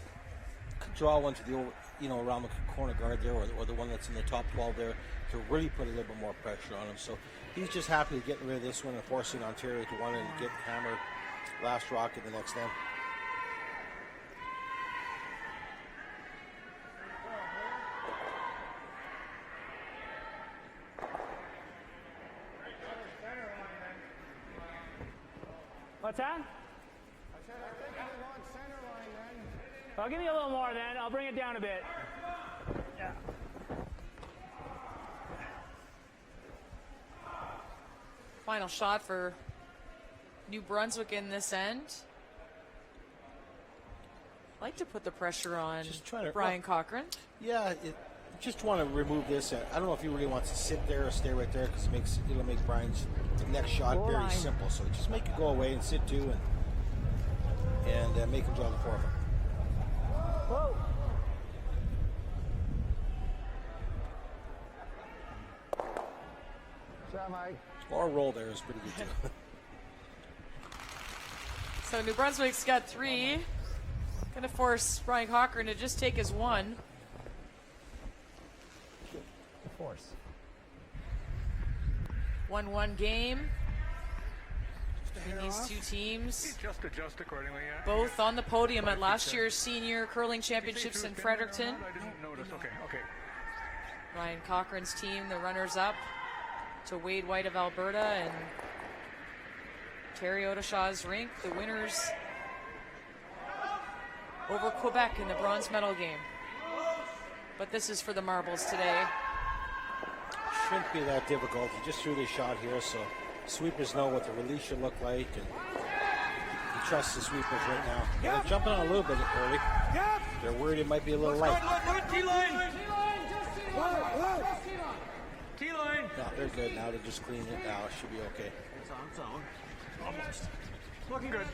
draw one to the around the corner guard there, or the one that's in the top 12 there, to really put a little bit more pressure on him. So he's just happy to get rid of this one and forcing Ontario to one and get hammer last rock at the next end. What's that? I said, I think we want center line then. Well, give me a little more then. I'll bring it down a bit. Yeah. final shot for New Brunswick in this end. I'd like to put the pressure on Just trying to- Brian Cochran. Yeah, just want to remove this. I don't know if he really wants to sit there or stay right there because it'll make Brian's next shot Goal very line. simple. So just make it go away and sit too, and make him draw the forehand. Whoa. Shot, Mike. Or roll there is pretty good too. So New Brunswick's got 3. Going to force Brian Cochran to just take his 1. Force. 1-1 game between these two teams. Just adjust accordingly, yeah. Both on the podium at last year's senior curling championships in Fredericton. I didn't notice. Okay. Brian Cochran's team, the runners-up to Wade White of Alberta and Terry Odeshaw's rink, the winners over Quebec in the bronze medal game. But this is for the marbles today. Shouldn't be that difficult. He just threw this shot here, so sweepers know what the release should look like, and he trusts the sweepers right now. They're jumping on a little bit early. Yep. They're worried it might be a little light. T-line! T-line! No, they're good now. They're just cleaning it now. It should be okay. It's on its own. Almost. Looking good.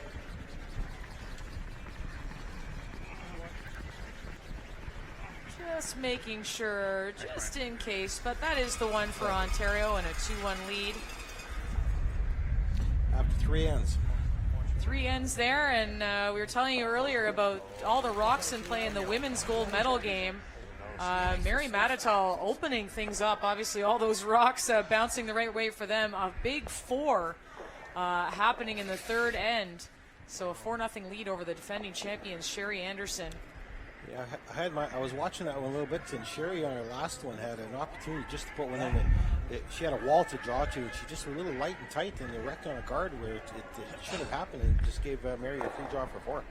Just making sure, just in case. But that is the one for Ontario and a 2-1 lead. After 3 ends. 3 ends there, and we were telling you earlier about all the rocks in play in the women's gold medal game. Mary Matatal opening things up. Obviously, all those rocks bouncing the right way for them. A big 4 happening in the third end. So a 4-0 lead over the defending champions, Sherry Anderson. Yeah, I was watching that one a little bit, and Sherry on her last one had an opportunity just to put one in. She had a wall to draw to, and she just was a little light and tight, and they wrecked on a guard where it should have happened, and just gave Mary a free draw for 4.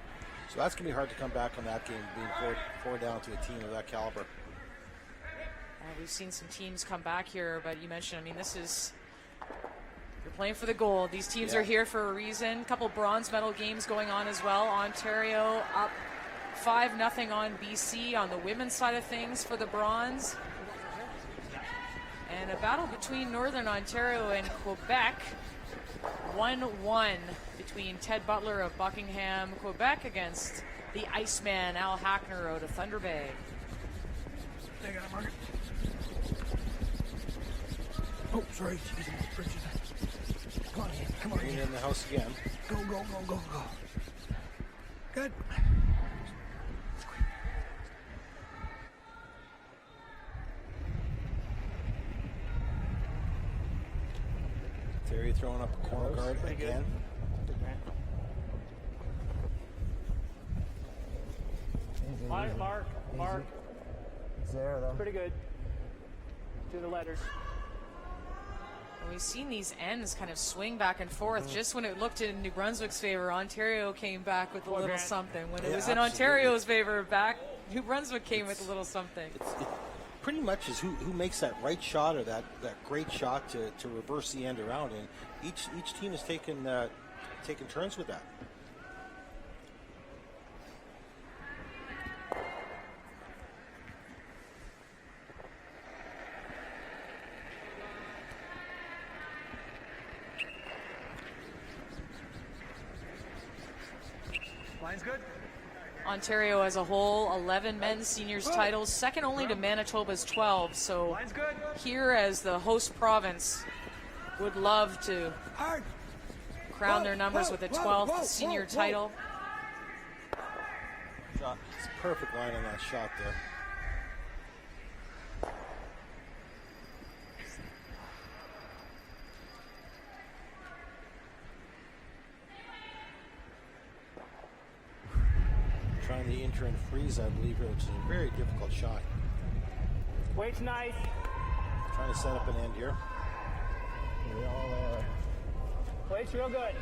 So that's going to be hard to come back on that game, being four down to a team of that caliber. We've seen some teams come back here, but you mentioned, I mean, this is, you're playing for the gold. These teams are here for a reason. A couple bronze medal games going on as well. Ontario up 5-0 on BC on the women's side of things for the bronze. And a battle between Northern Ontario and Quebec. 1-1 between Ted Butler of Buckingham, Quebec against the Iceman, Al Hackner out of Thunder Bay. They got it, Margaret. Oh, sorry. Jeez, bridges. Come on, come on. Bringing in the house again. Go, go, go, go, go. Good. Terry throwing up a corner guard again. Mark. It's there, though. Pretty good. Do the letters. And we've seen these ends kind of swing back and forth. Just when it looked in New Brunswick's favor, Ontario came back with a little Grant. something. When it Yeah, was in absolutely. Ontario's favor, back New Brunswick came with a little something. It pretty much is who makes that right shot or that great shot to reverse the end around, and each team has taken turns with that. Line's good. Ontario as a whole, 11 men's seniors titles, second only to Manitoba's 12. So Line's good. here as the host province would love to Hard. crown their numbers with a 12th senior title. Shot. It's a perfect line on that shot there. Trying to enter and freeze, I believe, here, which is a very difficult shot. Weight's nice. Trying to set up an end here. Weight's real good.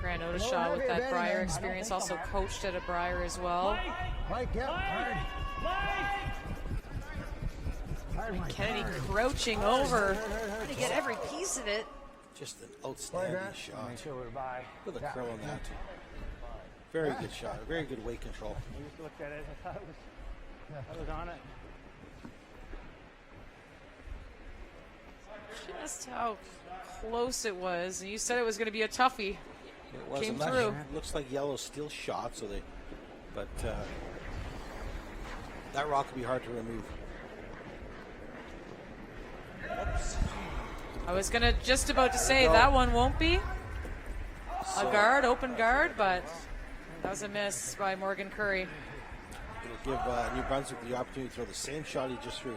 Grant Odishaw with that Briar experience, also coached at a Briar as well. Mike, yeah. Hard, Mike. Kennedy crouching over to get every piece of it. Just an outstanding shot. Make sure we're by. With a curl on that. Very good shot. Very good weight control. I just looked at it. I thought I was on it. Just how close it was. And you said it was going to be a toughie. It was. Came I'm not through. sure. It looks like yellow steel shot, so but that rock would be hard to remove. I was just about to say that one won't be So a guard, open guard, but that was a miss by Morgan Curry. it'll give New Brunswick the opportunity to throw the same shot he just threw.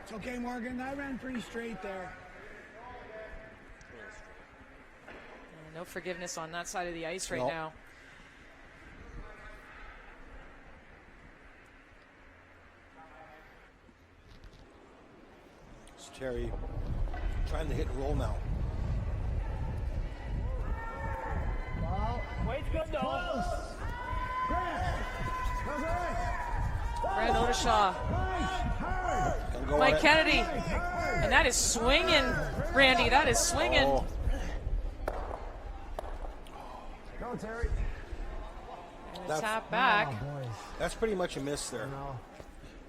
It's okay, Morgan. I ran pretty straight there. No forgiveness on that side of the ice right No. now. So Terry trying to hit and roll now. Weight's good though. Grant Odishaw, Gonna go on Mike it. Kennedy, and that is swinging, Randy. That is swinging. Oh, Go, Terry. And a that's- tap back. Boys. that's pretty much a miss there. No.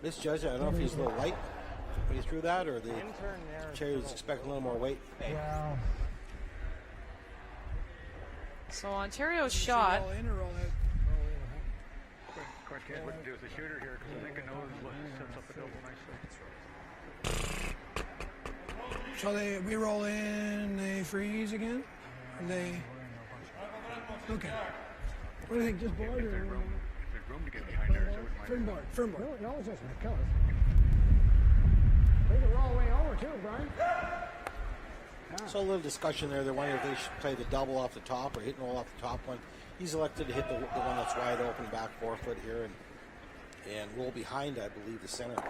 Misjudged. I don't know if he's a little light when he threw that, or the Intern there. Terry was expecting a little more weight. Well, So Ontario's shot. Roll in or roll out? Quartet wouldn't do as a shooter here because I think a nose sets up a double nicely. So we roll in, they freeze again? Or they... Okay. What do you think, just board If there's or... room to get behind there, so it might. Firm board, firm board. no, it's just McKillop. We can roll way over, too, Brian. So a little discussion there. They're wondering if they should play the double off the top or hit and roll off the top one. He's elected to hit the one that's wide open back 4 foot here and roll behind, I believe, the center.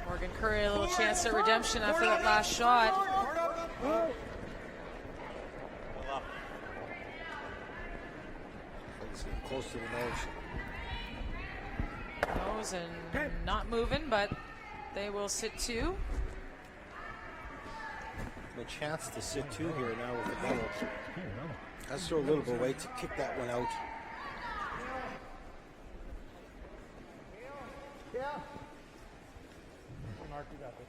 Morgan Curry a little chance at redemption after that last shot. He's getting close to the nose. Nose and not moving, but they will sit 2. A chance to sit 2 here now with the double. Has to throw a little bit of weight to kick that one out. Yeah. Mark, you got this.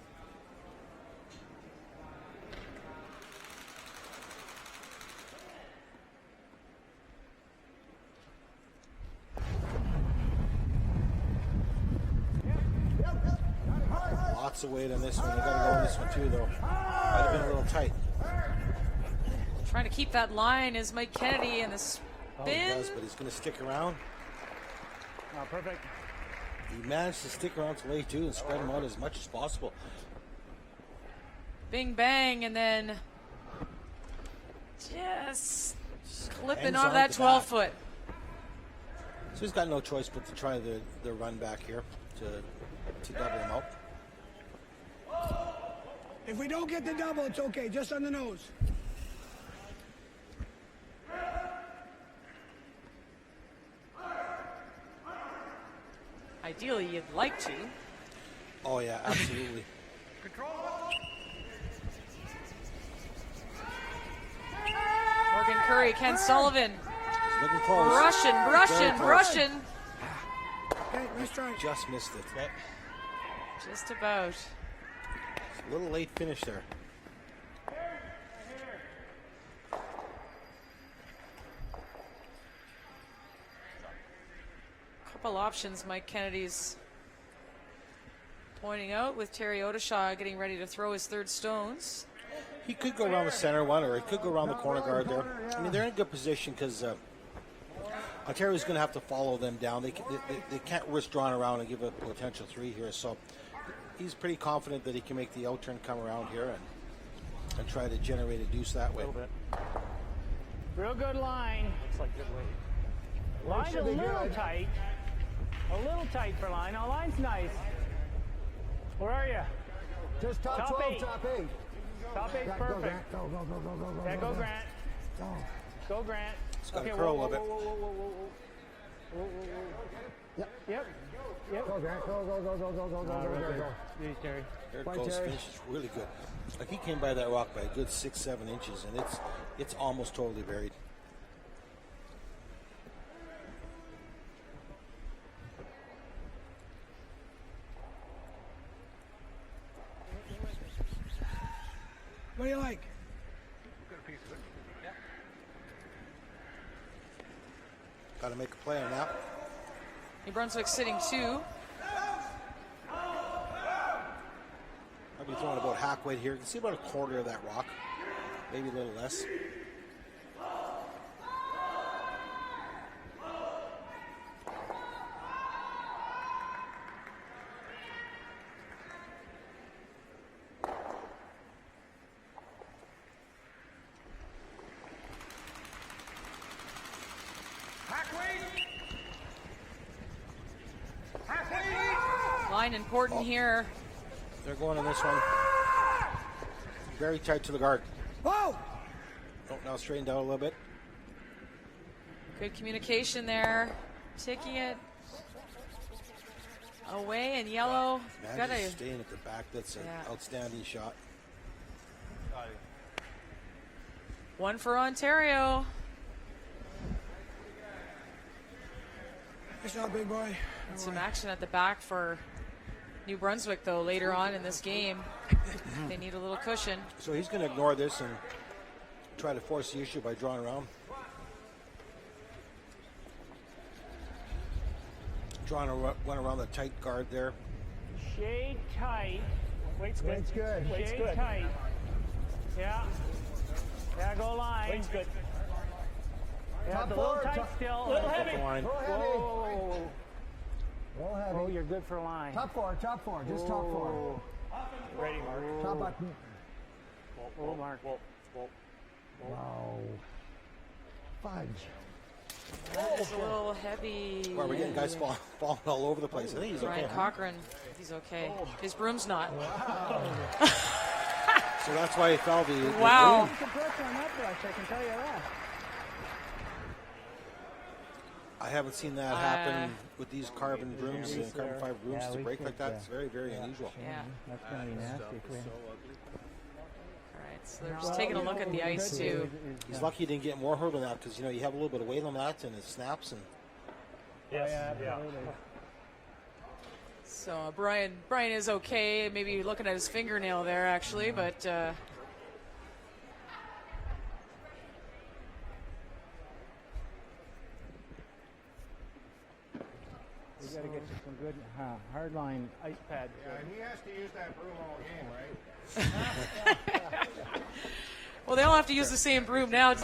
Lots of weight on this one. They got to go on this one too, though. Might have been a little tight. Trying to keep that line is Mike Kennedy, and the He spin. does, but he's going to stick around. Oh, perfect. He managed to stick around to lay 2 and spread him out as much as possible. Bing bang, and then just clipping Hangs off on that to 12 that. foot. So he's got no choice but to try the run back here to double him out. If we don't get the double, it's okay. Just on the nose. Ideally, you'd like to. Oh yeah, absolutely. Morgan Curry, Ken Sullivan, He's looking close. Russian. Okay, nice try. Just missed it. Just about. It's a little late finish there. Couple options Mike Kennedy's pointing out with Terry Odishaw getting ready to throw his 3rd stones. He could go around the center one, or he could go around the corner guard there. I mean, they're in a good position because Ontario's going to have to follow them down. They can't risk drawing around and give a potential 3 here. So he's pretty confident that he can make the outturn come around here and try to generate a deuce that way. A little bit. Real good line. Looks like good weight. Line's should a be little good. tight. A little tight for line. Now, line's nice. Where are you? Just top, Top 12, eight. top 8. Top 8's Go, perfect. Grant. Go. Yeah, go Grant. Go. Go Grant. It's got to Okay, curl a whoa, little bit. whoa. Yep. Go, Grant. Go. Here's Terry. There it Bye, goes. Terry. Finish is really good. Like he came by that rock by a good 6-7 inches, and it's almost totally buried. What do you like? Got to make a play on that. New Brunswick sitting 2. I'll be throwing about half weight here. You can see about a quarter of that rock, maybe a little less. Line important here. They're going on this one. Very tight to the guard. Whoa! Oh, now straightened out a little bit. Good communication there. Taking it away and yellow. Man, Gotta, just staying at the back. That's an Yeah. outstanding shot. one for Ontario. Good shot, big boy. Some action at the back for New Brunswick, though, later on in this game. They need a little cushion. So he's going to ignore this and try to force the issue by drawing around. Drawing one around the tight guard there. Shade tight. Weight's good. Shade tight. Yeah. Yeah, go line. Weight's good. Yeah, Top it's a little four, tight top- still. Little heavy. Line. Roll heavy. Whoa. Roll Oh, heavy. you're good for line. Top four. Just top 4. Ready, Mark. Top button. Oh, Mark. Wow. Fudge. That is a little heavy. Well, we're getting guys falling all over the place. I think he's Brian okay. Cochran, he's okay. His broom's not. So that's why he fell. Wow. Some pressure on that brush, I can tell you that. I haven't seen that happen with these carbon brooms and carbon fiber brooms to break like that. It's very, very unusual. Yeah. That's going to be nasty for you. All right, so they're just taking a look at the ice too. He's lucky he didn't get more hurt on that because, you know, you have a little bit of weight on that and it snaps. And So Brian is okay. Maybe looking at his fingernail there actually, but We got to get you some good hardline ice pads. Yeah, and he has to use that broom all game, right? well, they all have to use the same broom now.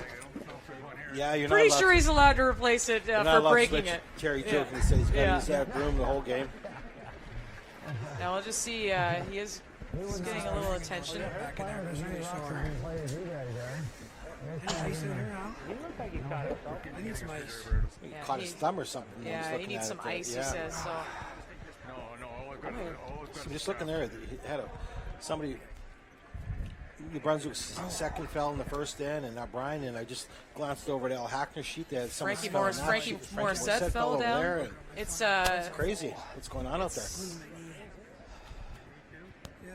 yeah, you're Pretty not sure he's allowed to replace it you're not for allowed to breaking switch it. Terry Yeah. Joke and he says he's got to Yeah. use that broom the whole game. Now we'll just see. He is he's getting a little attention. Back in there was really sore. Any ice in here, Al? You look like you caught it, though. I need some ice. He Yeah, caught he- his thumb or something. when he's Yeah, he looking needs at some it there. ice. Yeah. He says so. No, all I've got to So just looking there, he had somebody. New Brunswick's second fell in the first end, and now Brian. And I just glanced over at Al Hackner's sheet. They had someone Frankie fell on Morris, that Frankie sheet. Morissette fell over down. there, and It's it's crazy. What's going on out there? Yeah,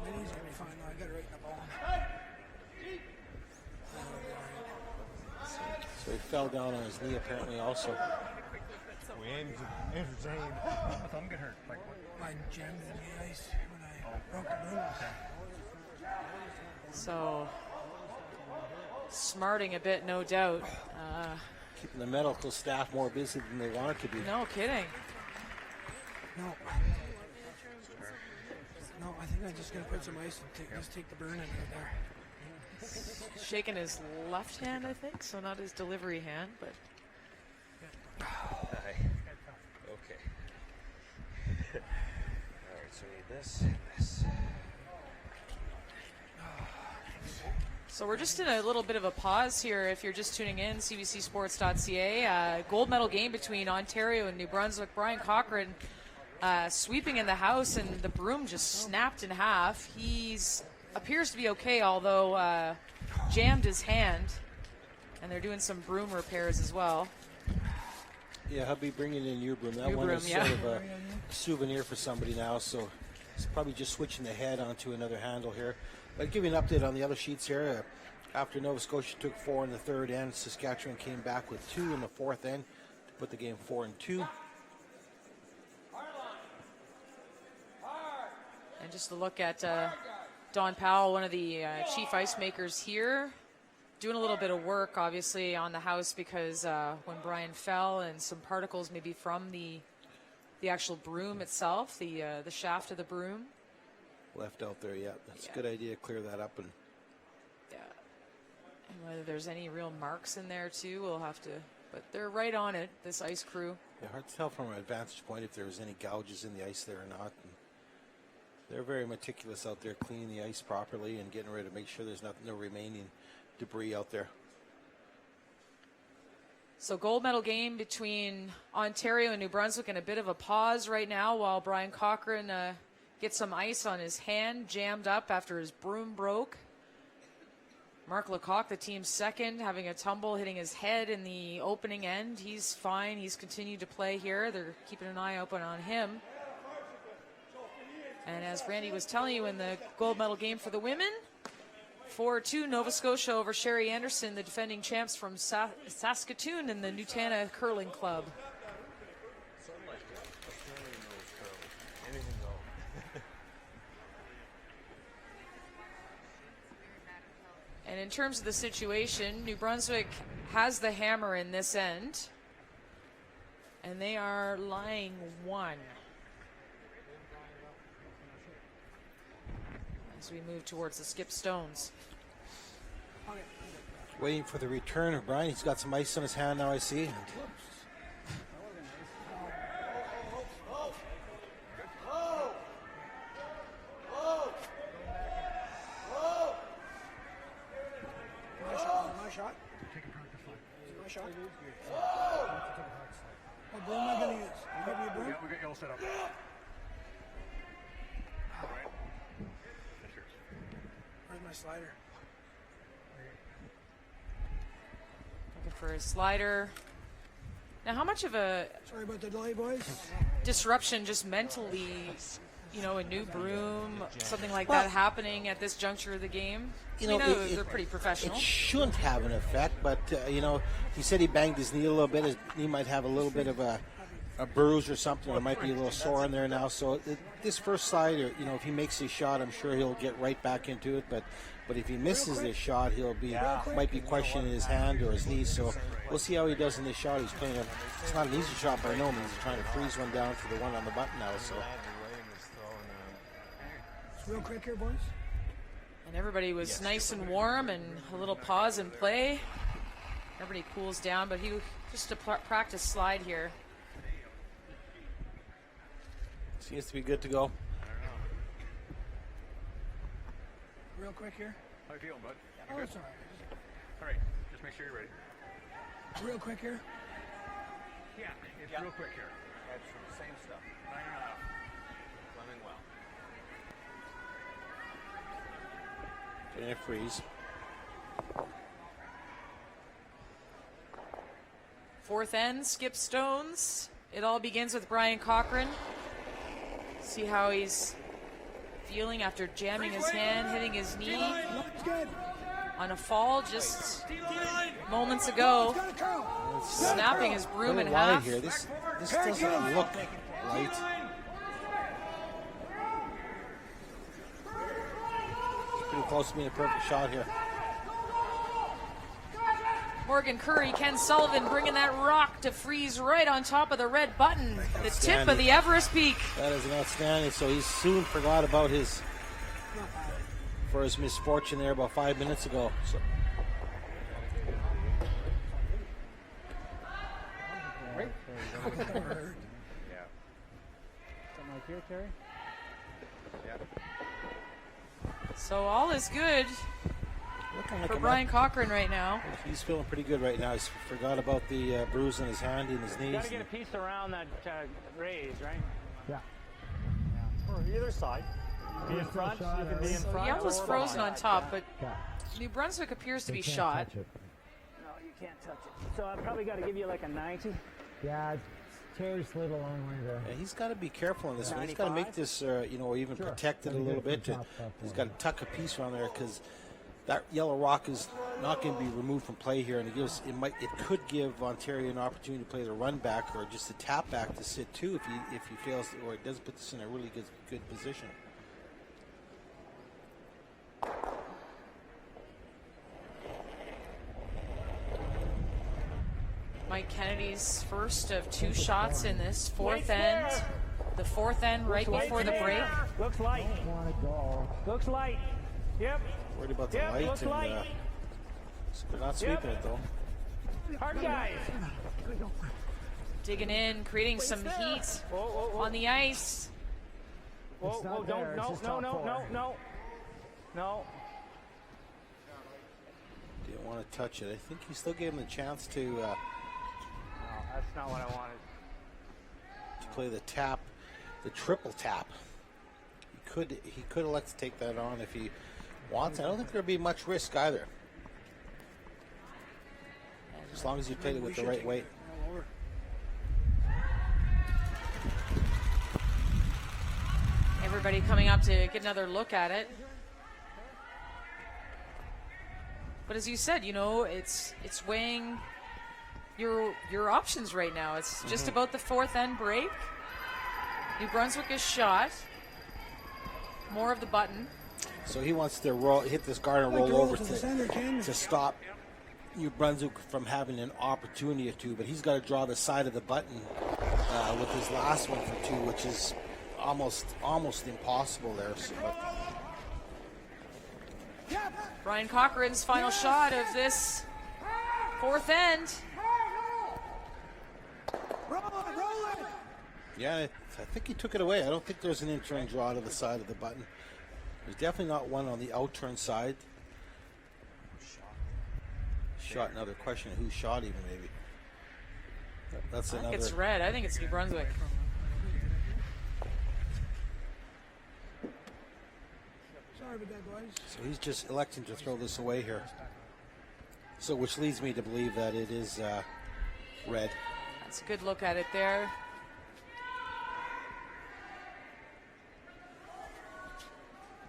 my knees are gonna be fine now. I got it right in the bone. So he fell down on his knee apparently also. My thumb get hurt. Like what? I jammed in the ice when I broke the broom. so smarting a bit, no doubt. Keeping the medical staff more busy than they want it to be. No kidding. No. No, I think I just gotta put some ice and just take the burn out of there. Shaking his left hand, I think, so not his delivery hand, but Okay. All right, so we need this and this. so we're just in a little bit of a pause here. If you're just tuning in, cbcsports.ca. Gold medal game between Ontario and New Brunswick. Brian Cochran sweeping in the house, and the broom just snapped in half. He's appears to be okay, although jammed his hand, and they're doing some broom repairs as well. Yeah, hubby bringing in your broom. That New one broom, is yeah. sort of a souvenir for somebody now, so he's probably just switching the head onto another handle here. But I'll give you an update on the other sheets here. After Nova Scotia took 4 in the third end, Saskatchewan came back with 2 in the fourth end to put the game 4-2. And just to look at Don Powell, one of the chief ice makers here, doing a little bit of work, obviously, on the house because when Brian fell and some particles maybe from the actual broom itself, the shaft of the broom. Left out there, yeah. That's a good idea to clear that up. And Yeah. And whether there's any real marks in there, too, we'll have to... But they're right on it, this ice crew. yeah, hard to tell from an advantage point if there was any gouges in the ice there or not. And they're very meticulous out there, cleaning the ice properly and getting ready to make sure there's no remaining debris out there. So gold medal game between Ontario and New Brunswick, and a bit of a pause right now while Brian Cochran gets some ice on his hand, jammed up after his broom broke. Mark Lecoq, the team's second, having a tumble, hitting his head in the opening end. He's fine. He's continued to play here. They're keeping an eye open on him. And as Randy was telling you, in the gold medal game for the women, 4-2 Nova Scotia over Sherry Anderson, the defending champs from Saskatoon in the Nutana Curling Club. And in terms of the situation, New Brunswick has the hammer in this end, and they are lying 1. As we move towards the skip stones. Waiting for the return of Brian. He's got some ice on his hand now, I see. And My shot. My shot. What broom am I going to use? You give me a broom? Yeah, we got you all set up. All right. That's yours. Where's my slider? Looking for his slider. Now, how much of a Sorry about the delay, boys. disruption just mentally, you know, a new broom, something like that happening at this juncture of the game? You We know, know it- they're pretty professional. It shouldn't have an effect, but you know, he said he banged his knee a little bit. His knee might have a little bit of a bruise or something. It might be a little sore in there now. So this first slide, or you know, if he makes his shot, I'm sure he'll get right back into it. But if he misses this shot, he'll be might be questioning his hand or his knee. So we'll see how he does in this shot. He's playing it's not an easy shot by no means. He's trying to freeze one down to the one on the button now. So It's real quick here, boys. And everybody was nice and warm, and a little pause and play. Everybody cools down, but he just a practice slide here. seems to be good to go. Real quick here. How you feeling, bud? You Oh, good? it's all right. All right. Just make sure you're ready. Real quick here. Yeah. It's real quick here. That's the same stuff. 9.5. Swimming well. Getting a freeze. Fourth end, Skip Stones. It all begins with Brian Cochran. See how he's feeling after jamming his hand, hitting his knee It's good. on a fall just moments ago. Got it, Carl. Snapping his broom in Little wide half. here. This doesn't look right. It's pretty close to being a perfect shot here. Morgan Curry, Ken Sullivan bringing that rock to freeze right on top of the red button. The tip of Outstanding. the Everest Peak. That is an outstanding. So he soon forgot about his misfortune there about 5 minutes ago. So Something like here, Terry? So all is good looking like for a Brian Cochran right now. He's feeling pretty good right now. He's forgot about the bruise in his hand and his You knees. got to get a piece around that raise, right? Yeah. Or either side. Be in front. You can be in So front. Yell was or frozen behind. on top, but Yeah. New Brunswick appears to be Can't shot. touch it. No, you can't touch it. So I probably got to give you like a 90. Yeah, Terry slid a long way there. Yeah, he's got to be careful on this one. He's got to make 95? this, you know, even protect it a Gotta little get it bit. from top up He's for got him. to tuck a piece around there because that yellow rock is not going to be removed from play here, and it could give Ontario an opportunity to play the run back or just a tap back to sit too if he fails or it doesn't put this in a really good position. Mike Kennedy's first of two shots in this fourth end. The fourth end right before the break. Looks light. Want to go. Looks light. Yep. Worried about the Yep, light looks and light. they're not sweeping it though. Hard guys. Digging in, creating some heat Whoa, whoa, whoa. on the ice. Whoa, It's whoa, not don't, there, it's no, just no, top no, four. no, no. No. Didn't want to touch it. I think he still gave him the chance to No, that's not what I wanted. play the tap, the triple tap. He could elect to take that on if he wants. I don't think there'd be much risk either. As long as he played it with the right weight. All over. Everybody coming up to get another look at it. But as you said, you know, it's weighing your options right now. It's just about the fourth end break. New Brunswick is shot. More of the button. So he wants to hit this guard and Like to roll roll over to the center, Ken. to stop New Brunswick from having an opportunity or two. But he's got to draw the side of the button with his last one for two, which is almost impossible there. So, Brian Cochran's final shot of this fourth end. Roll it. yeah, I think he took it away. I don't think there's an in-turn draw to the side of the button. There's definitely not one on the out-turn side. shot. Another question of who shot even maybe. That's I another. think it's red. I think it's New Brunswick. Sorry about that, boys. So he's just electing to throw this away here. So which leads me to believe that it is red. That's a good look at it there.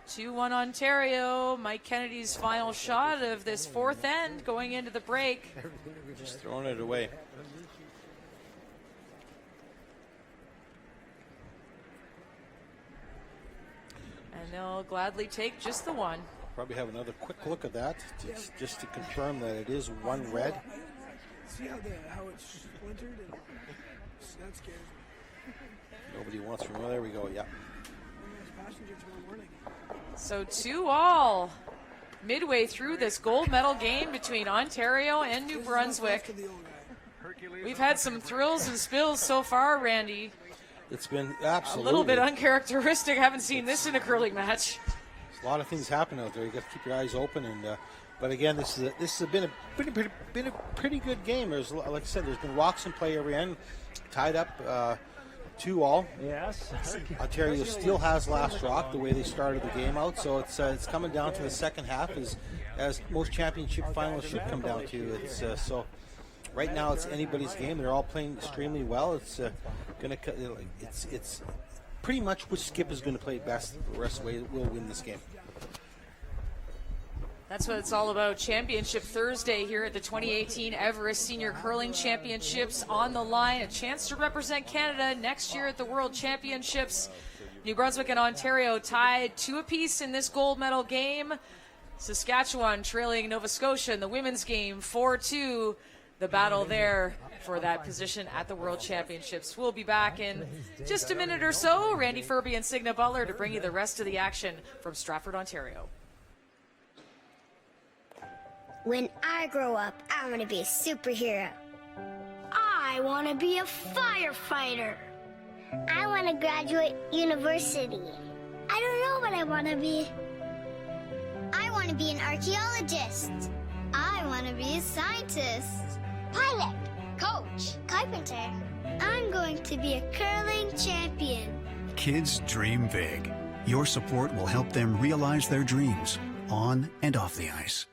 Two-one Ontario. Mike Kennedy's final shot of this fourth end going into the break. Just throwing it away. And they'll gladly take just the one. Probably have another quick look at that just to confirm that it is one red. See how it's splintered? And that scares me. Nobody wants to remember. There we go. Yeah. Passenger tomorrow morning. So 2-all midway through this gold medal game between Ontario and New Brunswick. We've had some thrills and spills so far, Randy. It's been A absolutely little bit uncharacteristic. Haven't seen this in a curling match. a lot of things happen out there. You got to keep your eyes open. And but again, this has been a pretty good game. There's, like I said, there's been rocks in play every end, tied up 2-all. Yes. Ontario still has last rock the way they started the game out. So it's coming down to the second half as most championship finals should come down to. It's so. Right now, it's anybody's game. They're all playing extremely well. It's it's pretty much which skip is going to play best the rest of the way will win this game. That's what it's all about. Championship Thursday here at the 2018 Everest Senior Curling Championships on the line. A chance to represent Canada next year at the World Championships. New Brunswick and Ontario tied 2 apiece in this gold medal game. Saskatchewan trailing Nova Scotia in the women's game 4-2. The battle there for that position at the World Championships. We'll be back in just a minute or so. Randy Ferbey and Signa Butler to bring you the rest of the action from Stratford, Ontario. When I grow up, I want to be a superhero. I want to be a firefighter. I want to graduate university. I don't know what I want to be. I want to be an archaeologist. I want to be a scientist. Pilot, coach, carpenter. I'm going to be a curling champion. Kids dream big. Your support will help them realize their dreams on and off the ice.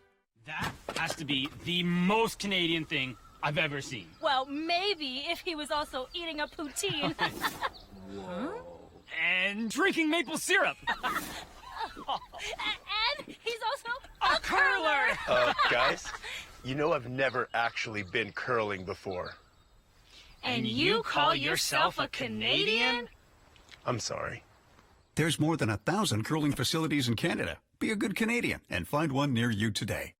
That has to be the most Canadian thing I've ever seen. Well, maybe if he was also eating a poutine. And drinking maple syrup. And he's also a curler. Guys, you know I've never actually been curling before. And you call yourself a Canadian? I'm sorry. There's more than 1,000 curling facilities in Canada. Be a good Canadian and find one near you today.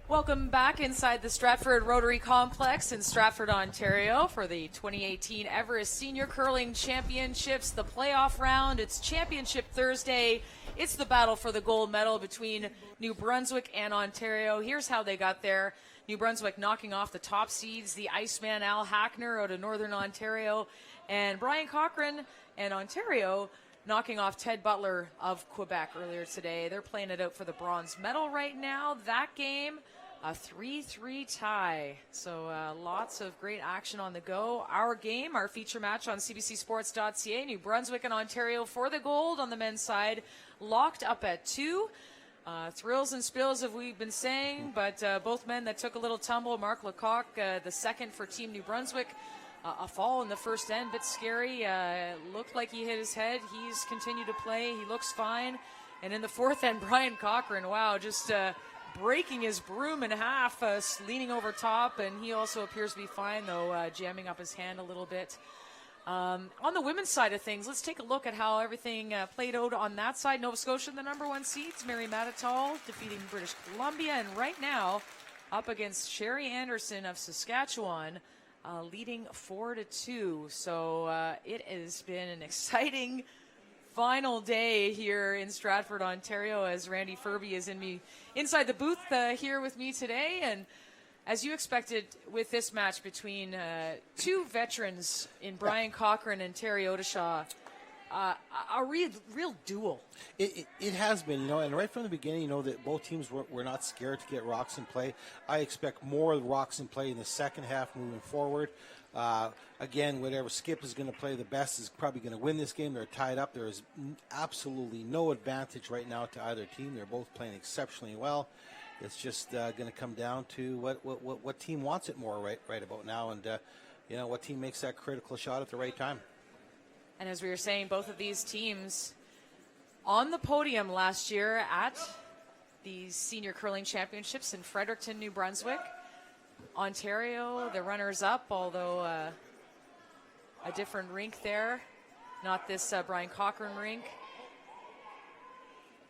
Welcome back inside the Stratford Rotary Complex in Stratford, Ontario for the 2018 Everest Senior Curling Championships, the playoff round. It's Championship Thursday. It's the battle for the gold medal between New Brunswick and Ontario. Here's how they got there. New Brunswick knocking off the top seeds, the Iceman Al Hackner out of Northern Ontario, and Brian Cochran and Ontario knocking off Ted Butler of Quebec earlier today. They're playing it out for the bronze medal right now. That game, a 3-3 tie. So lots of great action on the go. Our game, our feature match on CBCSports.ca, New Brunswick and Ontario for the gold on the men's side, locked up at 2. Thrills and spills, as we've been saying, but both men that took a little tumble. Mark Lecoq, the second for Team New Brunswick. A fall in the first end, bit scary. Looked like he hit his head. He's continued to play. He looks fine. And in the fourth end, Brian Cochran, wow, just breaking his broom in half, leaning over top. And he also appears to be fine, though, jamming up his hand a little bit. On the women's side of things, let's take a look at how everything played out on that side. Nova Scotia, the number 1 seeds. Mary Matatall defeating British Columbia. And right now, up against Sherry Anderson of Saskatchewan, leading 4-2. So it has been an exciting final day here in Stratford, Ontario, as Randy Ferbey is inside the booth here with me today. And as you expected with this match between 2 veterans in Brian Cochran and Terry Odishaw, a real duel. It has been, you know, and right from the beginning, you know, that both teams were not scared to get rocks in play. I expect more rocks in play in the second half moving forward. Again, whatever Skip is going to play the best is probably going to win this game. They're tied up. There is absolutely no advantage right now to either team. They're both playing exceptionally well. It's just going to come down to what team wants it more right about now, and you know, what team makes that critical shot at the right time. And as we were saying, both of these teams on the podium last year at the Senior Curling Championships in Fredericton, New Brunswick. Ontario, the runners-up, although a different rink there, not this Brian Cochran rink.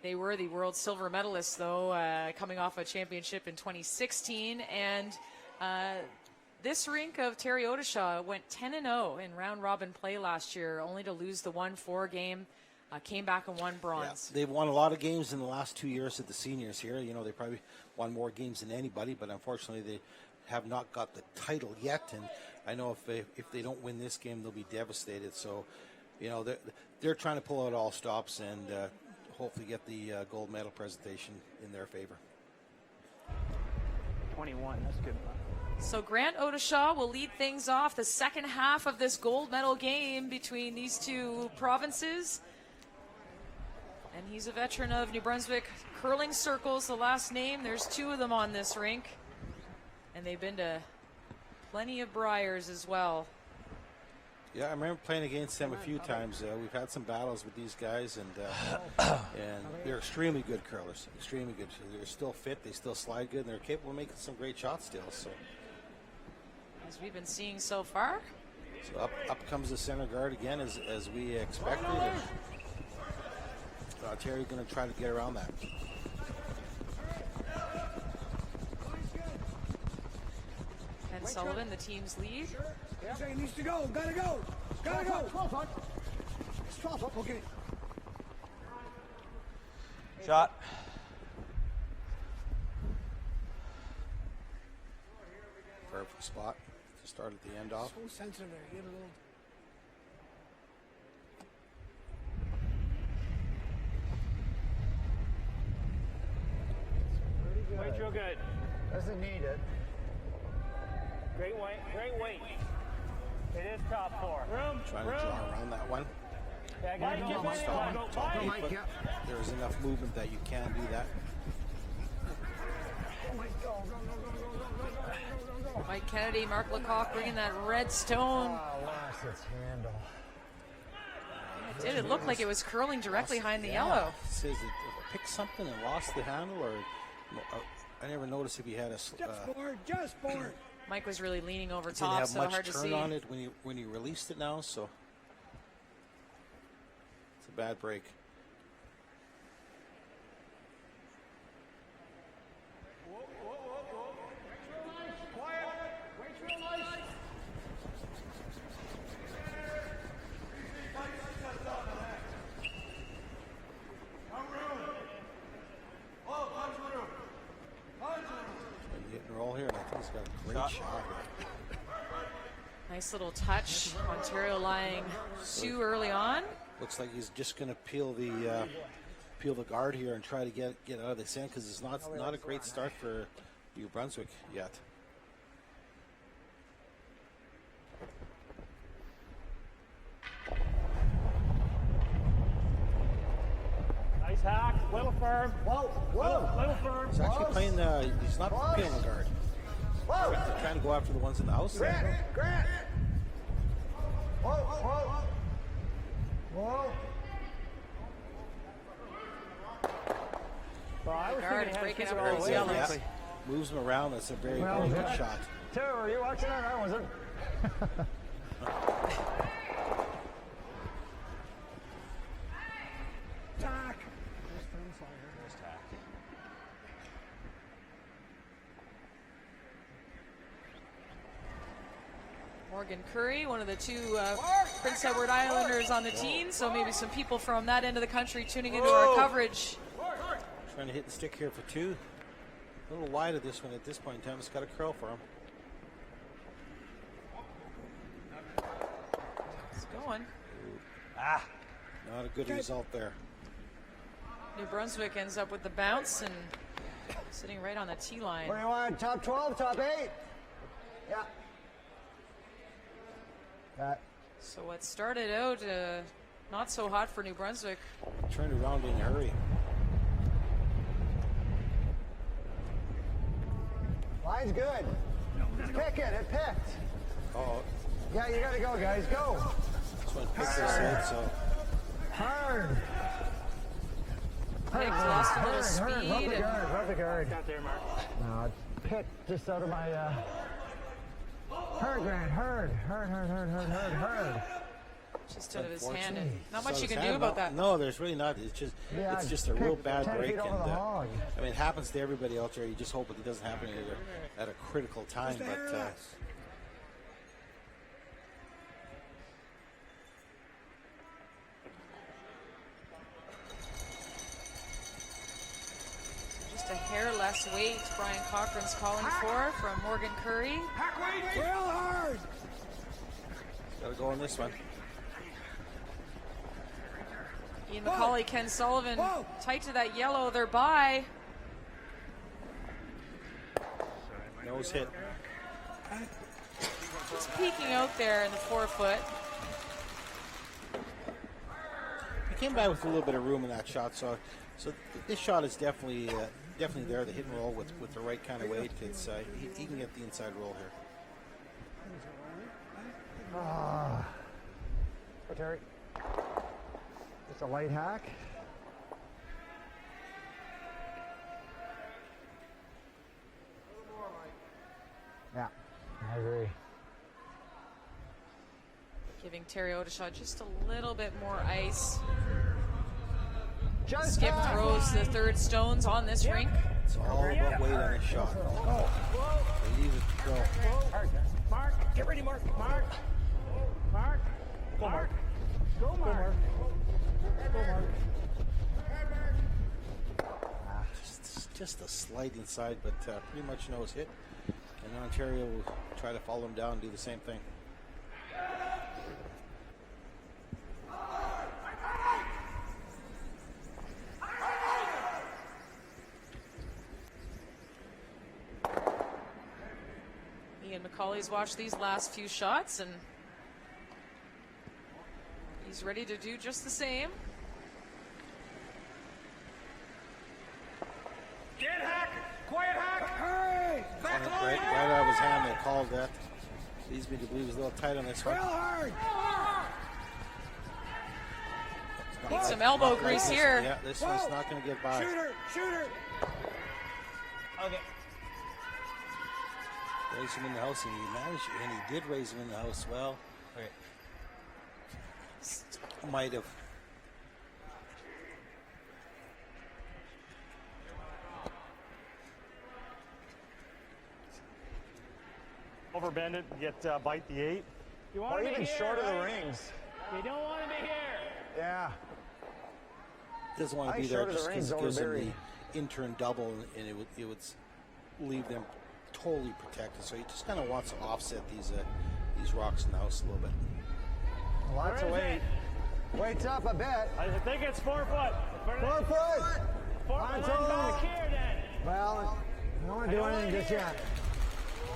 They were the world silver medalists, though, coming off a championship in 2016. And this rink of Terry Odishaw went 10-0 in round-robin play last year, only to lose the 1-4 game. Came back and won bronze. Yeah, they've won a lot of games in the last 2 years at the seniors here. You know, they probably won more games than anybody, but unfortunately they have not got the title yet. And I know if they don't win this game, they'll be devastated. So, you know, they're trying to pull out all stops and hopefully get the gold medal presentation in their favor. 21, that's good. So Grant Odishaw will lead things off the second half of this gold medal game between these two provinces. And he's a veteran of New Brunswick curling circles, the last name. There's two of them on this rink. And they've been to plenty of Briars as well. Yeah, I remember playing against them a few times. We've had some battles with these guys, and they're extremely good curlers, extremely good. They're still fit, they still slide good, and they're capable of making some great shots still. So, as we've been seeing so far. So up comes the center guard again, as we expected. And Terry's going to try to get around that. Ken Sullivan, the team's lead. He needs to go. Gotta go. Gotta go. 12. Okay. Shot. Perfect spot to start at the end off. So sensitive there. Get a little. Way too good. Doesn't need it. Great weight. Great weight. It is top four. Trying to draw around that one. Yeah, Mike, There is enough movement that you can do that. Mike Kennedy, Mark Lecoq bringing that red stone. Lost its handle. It looked like it was curling directly behind the yellow. It says it picked something and lost the handle, or I never noticed if he had a. Just board. Mike was really leaning over Didn't top, have so much hard to turn see. on it when he released it now, so it's a bad break. Nice little touch. Ontario lying too early on. Looks like he's just going to peel the guard here and try to get out of this end, because it's not a great start for New Brunswick yet. Nice hack. Little firm. Whoa. Little firm. He's actually playing he's not peeling the guard. They're trying to go after the ones in the house. Grant. Whoa. Well, I was guard thinking breaking had up to his go yellow. away. Yeah. Moves him around. That's a very good shot. Terry, were you watching that? I wasn't. Tack. Morgan Curry, one of the two Prince Edward Islanders on the team, so maybe some people from that end of the country tuning into our coverage. Trying to hit the stick here for two. A little wide of this one at this point in time. It's got a curl for him. It's going. Not a good result there. New Brunswick ends up with the bounce and sitting right on the tee line. Where do you want? Top 12, top 8? Yeah. That. So what started out not so hot for New Brunswick. Turned around in a hurry. Line's good. Pick it. It picked. Oh, Yeah, you gotta go, guys. Go. this one picked his head, so Hard. Picked, lost a little speed. Perfect guard. Got there, Mark. No, it's picked just out of my. Hard, Grant. Hard. Just out of his hand, and not much So you his can hand- do about that. No, there's really not. It's just a real bad 10 break, feet and over the hog. I mean, it happens to everybody out there. You just hope it doesn't happen at a critical time. Just But relax. Just a hair less weight Brian Cochran's calling for from Morgan Curry. Real hard. gotta go on this one. Ian McCauley, Ken Sullivan, tight to that yellow. They're by. Nose hit. Just peeking out there in the 4-foot. He came by with a little bit of room in that shot, so this shot is definitely there. The hit and roll with the right kind of weight. It's he can get the inside roll here. Terry. Just a light hack. Yeah, I agree. Giving Terry Odeshaw just a little bit more ice. Just Skip throws the third stones on this rink. It's all about weight on this shot. They need it to go. Mark, get ready, Mark. Mark. Go, Mark. Go, Mark. Just a slight inside, but pretty much nose hit. And Ontario will try to follow him down and do the same thing. Ian McCauley's watched these last few shots, and he's ready to do just the same. Get hack! Quiet hack! Right out of his hand, they called that. Leads me to believe he's a little tight on this one. Real hard. Need some elbow grease here. Yeah, this one's not going to get by. Shooter. Okay. Raise him in the house, and he managed, and he did raise him in the house well. Might have. Overbend it, get bite the 8. You want Or to be even here, short of the right? rings. You don't want to be here. Yeah. Doesn't want to I be there shorted the just because rings it gives over him the intern double, and it would leave them totally protected. So he just kind of wants to offset these rocks in the house a little bit. Lots of weight. Weight's up a bit. I think it's 4 foot. 4 foot. 4 On foot top. back here, then. Well, I don't want to do anything just yet.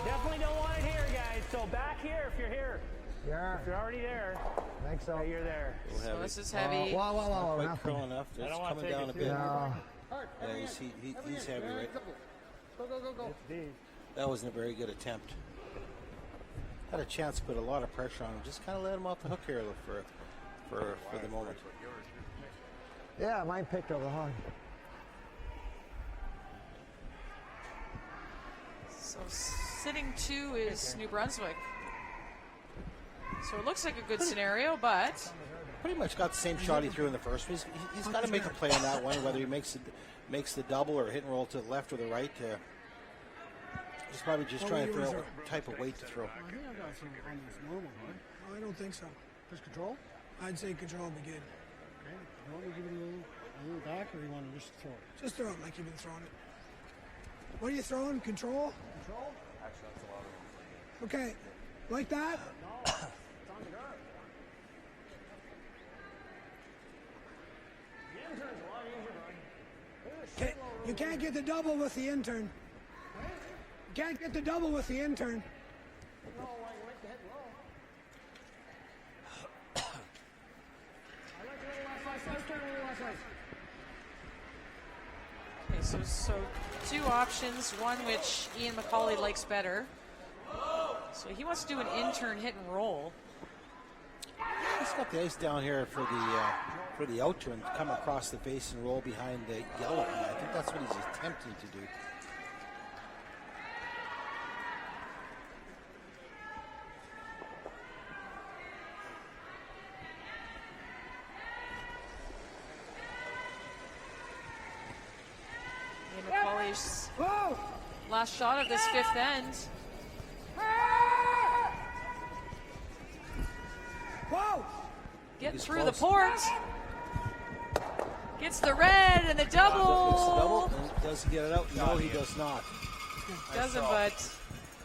Definitely don't want it here, guys. So back here if you're here. Yeah. If you're already there, I think so. you're there. So this is heavy. Whoa, Quite nothing. curl enough. It's don't wanna coming take down it a too bit. No. Yeah, he's heavy, right? Go. That wasn't a very good attempt. Had a chance to put a lot of pressure on him. Just kind of let him off the hook here for the moment. Yeah, mine picked over the hog. So sitting 2 is New Brunswick. So it looks like a good scenario, but Pretty much got the same shot he threw in the first one. He's got to make a play on that one, whether he makes the double or hit and roll to the left or the right. He's probably just trying to figure out what type of weight to throw. I think I got some almost normal, right? No, I don't think so. Just control? I'd say control would be good. Okay. You want to give it a little back, or you want to just throw it? Just throw it like you've been throwing it. What are you throwing? Control? Control? Okay. Like that? You can't get the double with the intern. You can't get the double with the intern. Okay, so two options, one which Ian McCauley likes better. So he wants to do an intern hit and roll. He's got the ice down here for the out turn to come across the face and roll behind the yellow line. I think that's what he's attempting to do. Ian McCauley's last shot of this fifth end. Whoa! Getting He's through close. the port. Gets the red and the double. Does he get it out? No, he does not. Doesn't, but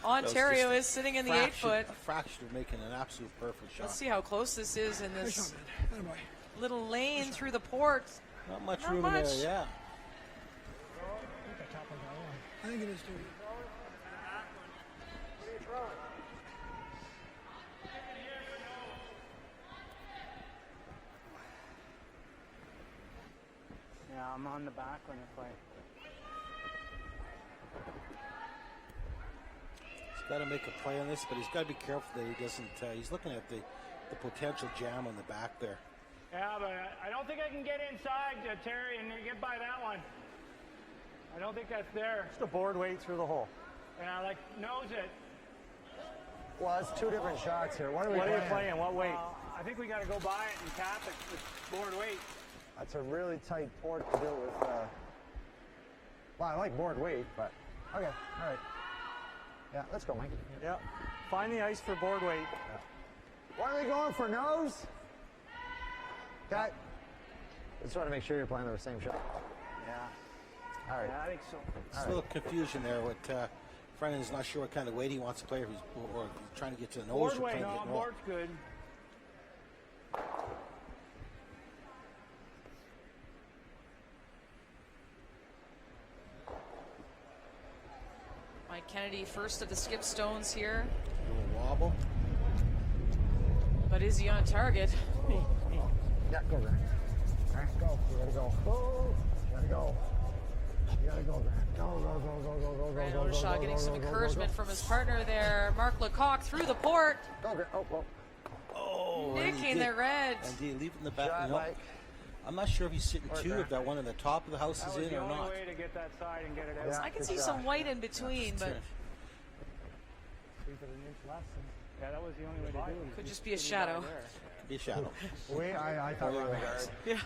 Ontario is sitting in the 8 foot. A fraction of making an absolute perfect shot. Let's see how close this is in Nice this shot, man. Attaboy. little lane through the port. Not much Not room much. there, yeah. I think it is too. Yeah, I'm on the back when I play. He's got to make a play on this, but he's got to be careful that he doesn't. He's looking at the potential jam on the back there. Yeah, but I don't think I can get inside, Terry, and get by that one. I don't think that's there. Just a board weight through the hole. And I knows it. Well, it's two different shots here. What are What we are you playing? What weight? I think we got to go by it and tap it with board weight. That's a really tight port to do with. Well, I like board weight, but okay, all right. Yeah, let's go, Mike. Yep. Find the ice for board weight. What are they going for, nose? Okay. Just want to make sure you're playing the same shot. Yeah. All right. Yeah, I think so. There's a little confusion there. What Brendan's not sure what kind of weight he wants to play, or he's trying to get to the nose Board or weight, trying to no, get roll. board's good. Mike Kennedy, first of the skip stones here. A little wobble. But is he on target? Yeah, go, Grant. Grant, go. You gotta go. Oh, you gotta go. You gotta go, Grant. Go. Brandon Ottershaw getting some encouragement from his partner there. Mark Lecoq through the port. Go, Grant. Oh. Oh, Nicking the red. And do you leave it in the back? Shot, No. Mike. I'm not sure if he's sitting Or two, there. if that one in the top of the house That is was in the or only not. way to get that side and get it out. Yeah. I can good see shot. some white in between, but Yeah, that was the only way to do it. could just be a shadow. Could be a shadow. I thought we were on the guard. Yeah.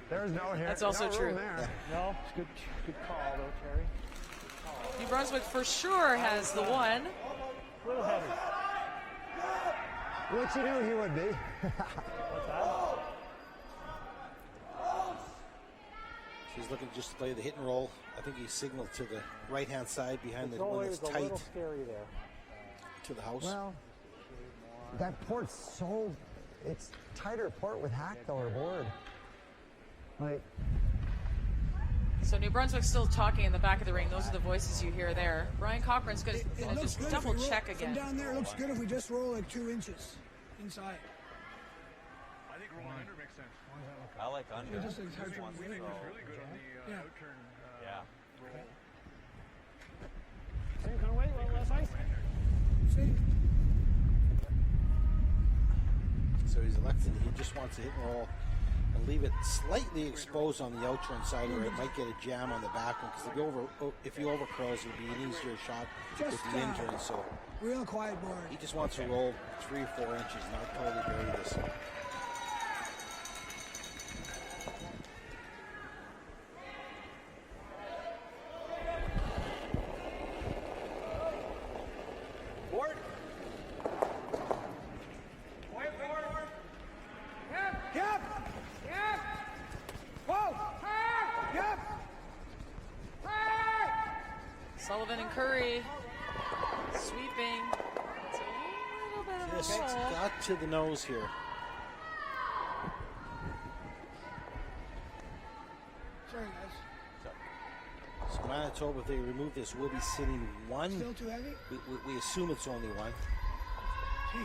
There's no here. That's also no true. room there. No, it's good call though, Terry. New Brunswick for sure has the one. A little heavy. What you knew he would be. What's that? So he's looking just to play the hit and roll. I think he signaled to the right-hand side behind the It's one always that's a tight little scary there. to the house. Well, that port's so, it's tighter port with hack though, or board. Like, So New Brunswick's still talking in the back of the ring. Those are the voices you hear there. Brian Cochran's going to looks just good if double we roll, check again. From down there, it looks good if we just roll like 2 inches inside. I think rolling under makes sense. I like under. It just looks hard to We roll. think it's really good on the Yeah. outturn Yeah. roll. Same kind of weight, a little less ice. See? So he's elected. He just wants to hit and roll and leave it slightly exposed on the outturn side where it might get a jam on the back one, because if he overcurls, it'll be an easier shot Just, with the inturn. So Real quiet board. he just wants to roll 3 or 4 inches, not totally bury this. Board. Yep! Whoa! Yep! Sullivan and Curry sweeping. It's a little bit of a Just roll. got to the nose here. Manitoba, if they remove this, will be sitting one. Still too heavy? We assume it's only one. Gee.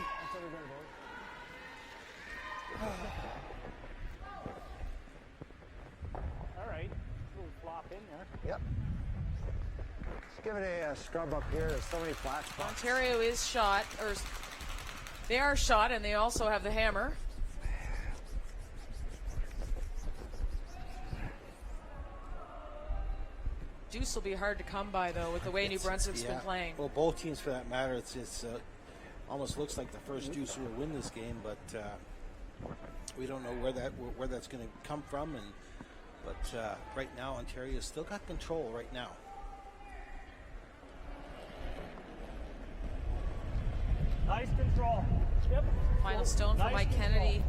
All right. A little flop in there. Yep. Let's give it a scrub up here. There's so many flat spots. Ontario is shot, or they are shot, and they also have the hammer. Deuce will be hard to come by, though, with the way New Brunswick's been playing. Well, both teams for that matter. It's almost looks like the first deuce will win this game, but we don't know where that's going to come from. But right now, Ontario's still got control right now. Nice control. Yep. Final stone for Mike Kennedy.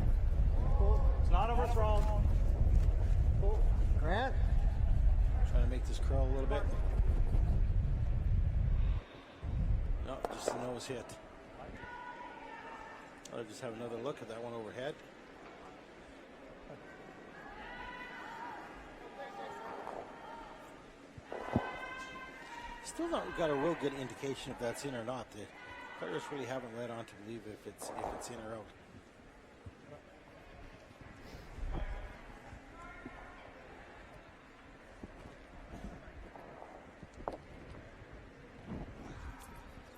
Cool. It's not overthrown. Cool. Grant? Trying to make this curl a little bit. No, just the nose hit. I'll just have another look at that one overhead. Still not got a real good indication if that's in or not. The players really haven't led on to believe if it's in or out.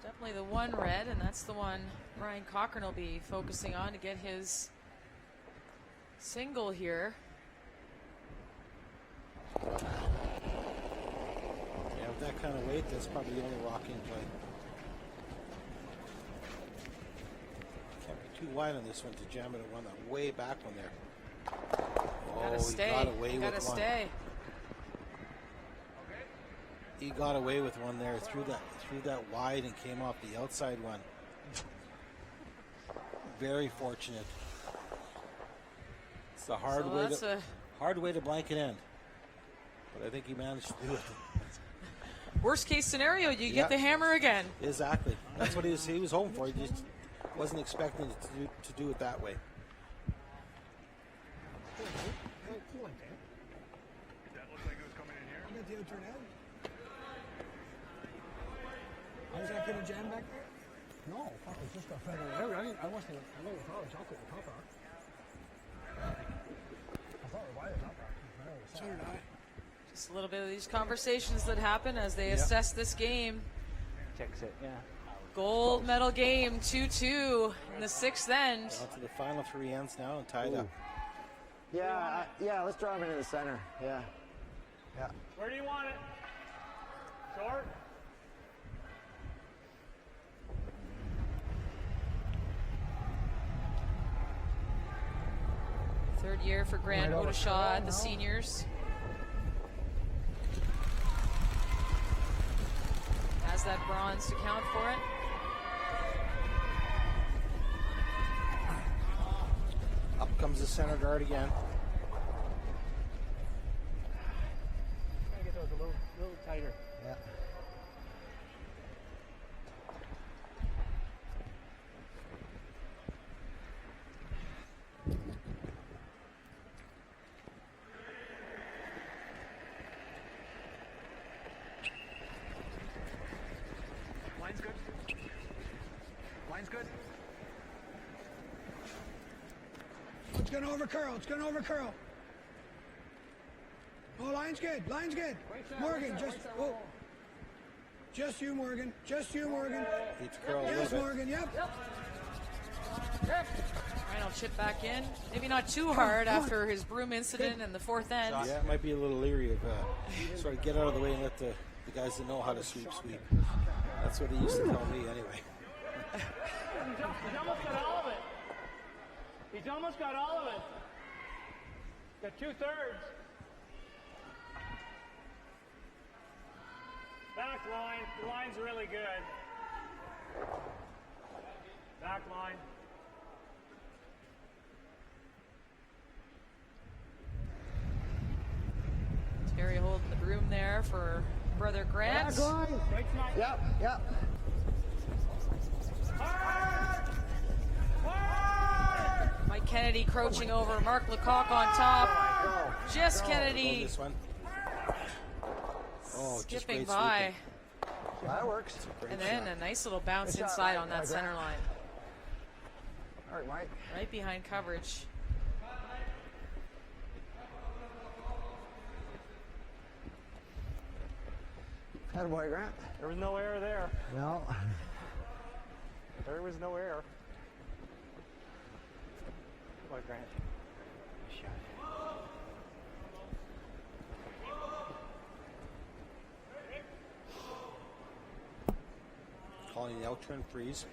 Definitely the one red, and that's the one Ryan Cochran will be focusing on to get his single here. Yeah, with that kind of weight, that's probably the only rocking play. Can't be too wide on this one to jam it at one. That way back one there. Gotta stay. He got away Gotta with one. stay. He got away with one there, threw that wide and came off the outside one. Very fortunate. It's the hard way to blanket end. But I think he managed to do it. Worst case scenario, you get the hammer again. Exactly. That's what he was hoping for. He just wasn't expecting it to do it that way. That looked like it was coming in here. I'll get the other turn out. Was that going to jam back there? No, fuck, it's just got feather. I wasn't, I know probably chocolate the top off. I thought it was wide the top off. So did I. Just a little bit of these conversations that happen as they assess this game. Takes it, yeah. Gold medal game, 2-2 in the sixth end. On to the final three ends now and tied up. Yeah, let's draw him into the center. Yeah. Where do you want it? Short? Third year for Grant Odeshaw at the seniors. Has that bronze to count for it. Up comes the center guard again. Try to get those a little tighter. Yeah. Line's good. Line's good. It's going to overcurl. It's going to overcurl. Oh, line's good. Line's good. Morgan, just you, Morgan. Just you, Morgan. Needs to curl a Yes, little bit. Morgan. Yep. Ryan will chip back in. Maybe not too hard after his broom incident in the fourth end. Yeah, it might be a little leery of sort of get out of the way and let the guys that know how to sweep. That's what he used to tell me anyway. He's almost got all of it. He's almost got all of it. Got 2/3. Back line. The line's really good. Back line. Terry holding the broom there for brother Grant. Back line. Yep. Mike Kennedy crouching over. Mark Lecoq on top. Just Kennedy. This one. Oh, just skipping great by. That works. And then a nice little bounce Good shot, inside Mike. on that center line. All right, Mike. Right behind coverage. Attaboy, Grant. There was no error there. No. There was no error. Boy, Grant. Calling the out turn freeze.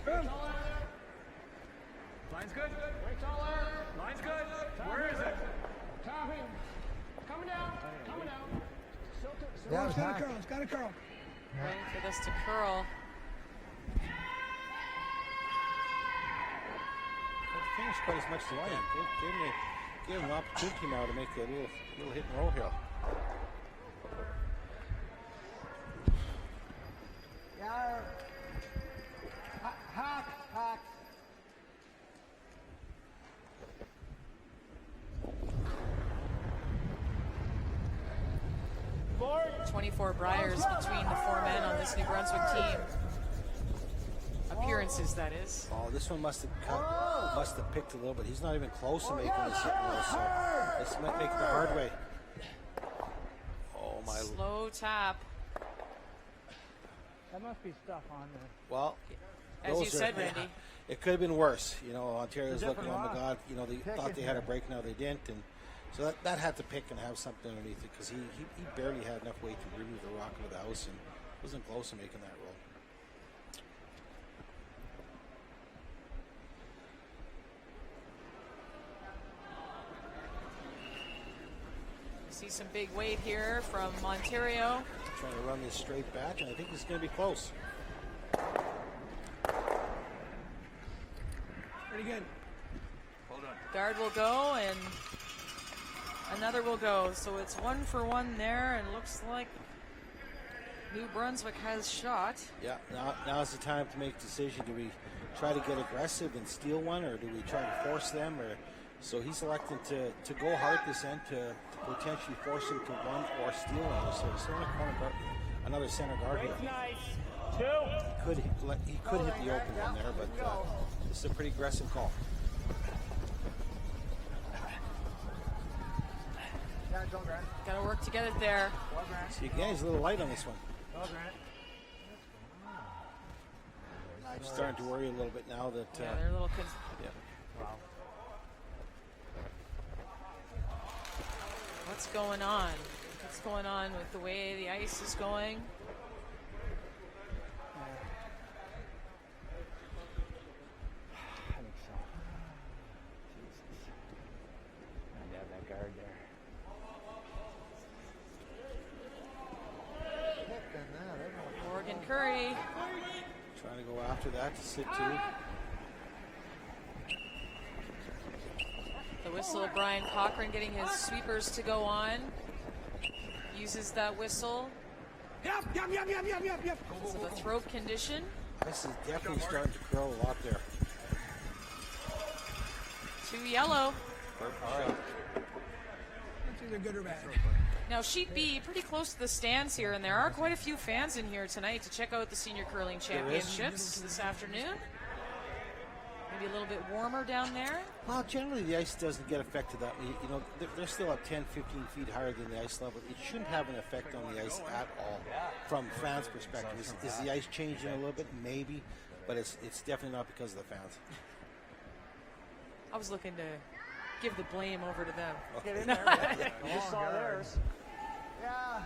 Line's good. Line's good. Where is it? Tapping. Coming down. Coming down. Yeah, It's got attack. to curl. It's got to curl. Waiting for this to curl. Don't finish quite as much as he can. Give him an opportunity now to make a little hit and roll here. Yeah. Hack. 24 Briars between the four men on this New Brunswick team. Appearances, that is. Oh, this one must have picked a little bit. He's not even close to making this hit and roll, so this might make it the hard way. Oh my. Slow tap. That must be stuff on there. Well, As you those are- said, Randy. It could have been worse. You know, Ontario's It's a looking, oh different my rock. God, you know, they thought they had a break, now they didn't. And so that had to pick and have something underneath it because he barely had enough weight to remove the rock out of the house and wasn't close to making that roll. See some big weight here from Ontario. Trying to run this straight back, and I think it's going to be close. Pretty good. Guard will go and another will go. So it's 1 for 1 there, and looks like New Brunswick has shot. Yeah, now's the time to make a decision. Do we try to get aggressive and steal one, or do we try to force them? Or so he's electing to go hard this end to potentially force him to run or steal one. So he's throwing a corner guard, another center guard here. Nice. 2. He could hit the open one there, but this is a pretty aggressive call. Yeah, go, Grant. Got to work to get it there. Go, Grant. See, again, he's a little light on this one. Go, Grant. I'm starting to worry a little bit now that. Yeah, they're a little. Yeah. Wow. What's going on? What's going on with the way the ice is going? I think so. Jesus. I have that guard there. Morgan Curry. Trying to go after that to sit two. The whistle of Brian Cochran getting his sweepers to go on. Uses that whistle. Yep. Because of a throat condition. This is definitely starting to curl a lot there. 2 yellow. Perfect shot. That's either good or bad. Now, Sheet B, pretty close to the stands here, and there are quite a few fans in here tonight to check out the Senior Curling Championships this afternoon. Maybe a little bit warmer down there. Well, generally the ice doesn't get affected that way. You know, they're still up 10, 15 feet higher than the ice level. It shouldn't have an effect on the ice at all from fans' perspective. Is the ice changing a little bit? Maybe, but it's definitely not because of the fans. I was looking to give the blame over to them. You just saw theirs. Yeah.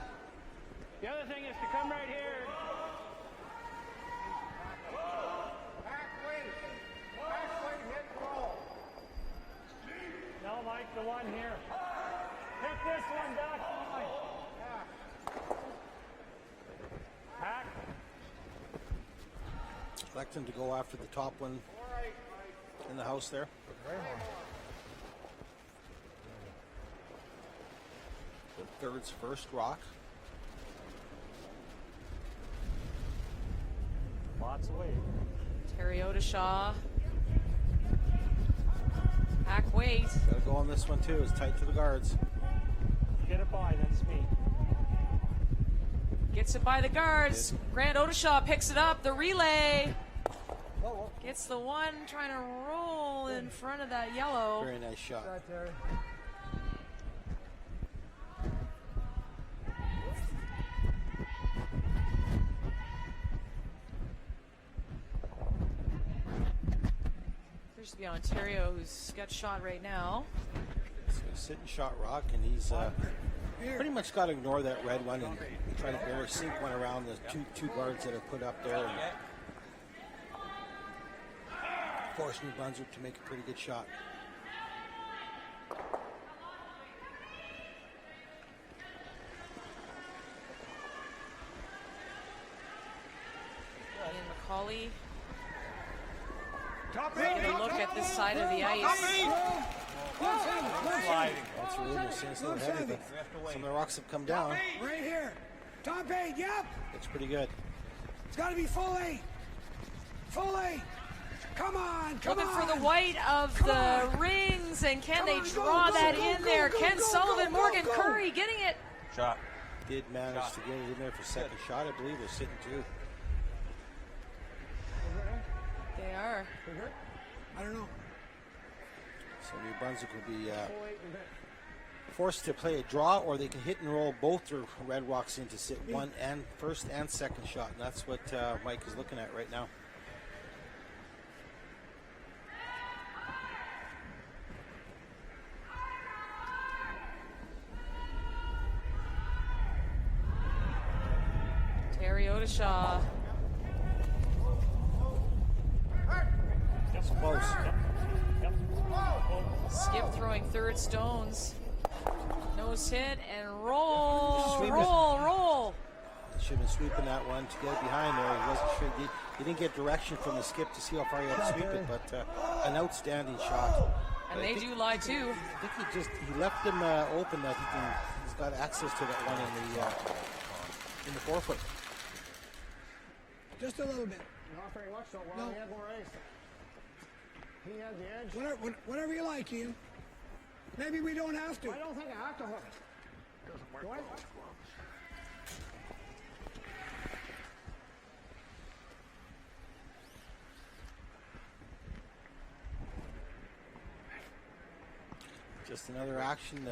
The other thing is to come right here. No, Mike, the one here. Hit this one back line. Hack. Elect them to go after the top one in the house there. The third's first rock. Lots of weight. Ontario to Shaw. Hack weight. Got to go on this one too. It's tight to the guards. Get it by, that's me. Gets it by the guards. Grant Odishaw picks it up. The relay. Gets the one trying to roll in front of that yellow. Very nice shot. Terry. Appears to be Ontario, who's got shot right now. So he's sitting shot rock, and he's pretty much got to ignore that red one and try to barely sink one around the two guards that are put up there and force New Brunswick to make a pretty good shot. Ian McCauley. Taking a look at this side of the ice. That's a rumor since no heavy, but some of the rocks have come down. Right here. Top 8, yep. Looks pretty good. It's got to be full 8. Full 8. Come on, come Looking on. for the white of the rings, and can they draw that in there? Ken Sullivan, Morgan Curry getting it. Shot. Did manage to get it in there for second shot. I believe they're sitting two. They are. I don't know. So New Brunswick will be forced to play a draw, or they can hit and roll both their Red Rocks in to sit one and first and second shot. And that's what Mike is looking at right now. Terry Odishaw. That's close. Skip throwing third stones. Nose hit and roll, Sweep it. roll. Should have been sweeping that one to get it behind there. He wasn't sure. He didn't get direction from the skip to see how far he had to sweep it, but an outstanding shot. And they do lie too. I think he left them open that he's got access to that one in the forefoot. Just a little bit. Not very much, so No. he had more ice. He had the edge. Whatever you like, Ian. Maybe we don't have to. I don't think I have to hook it. Do I? Just another action.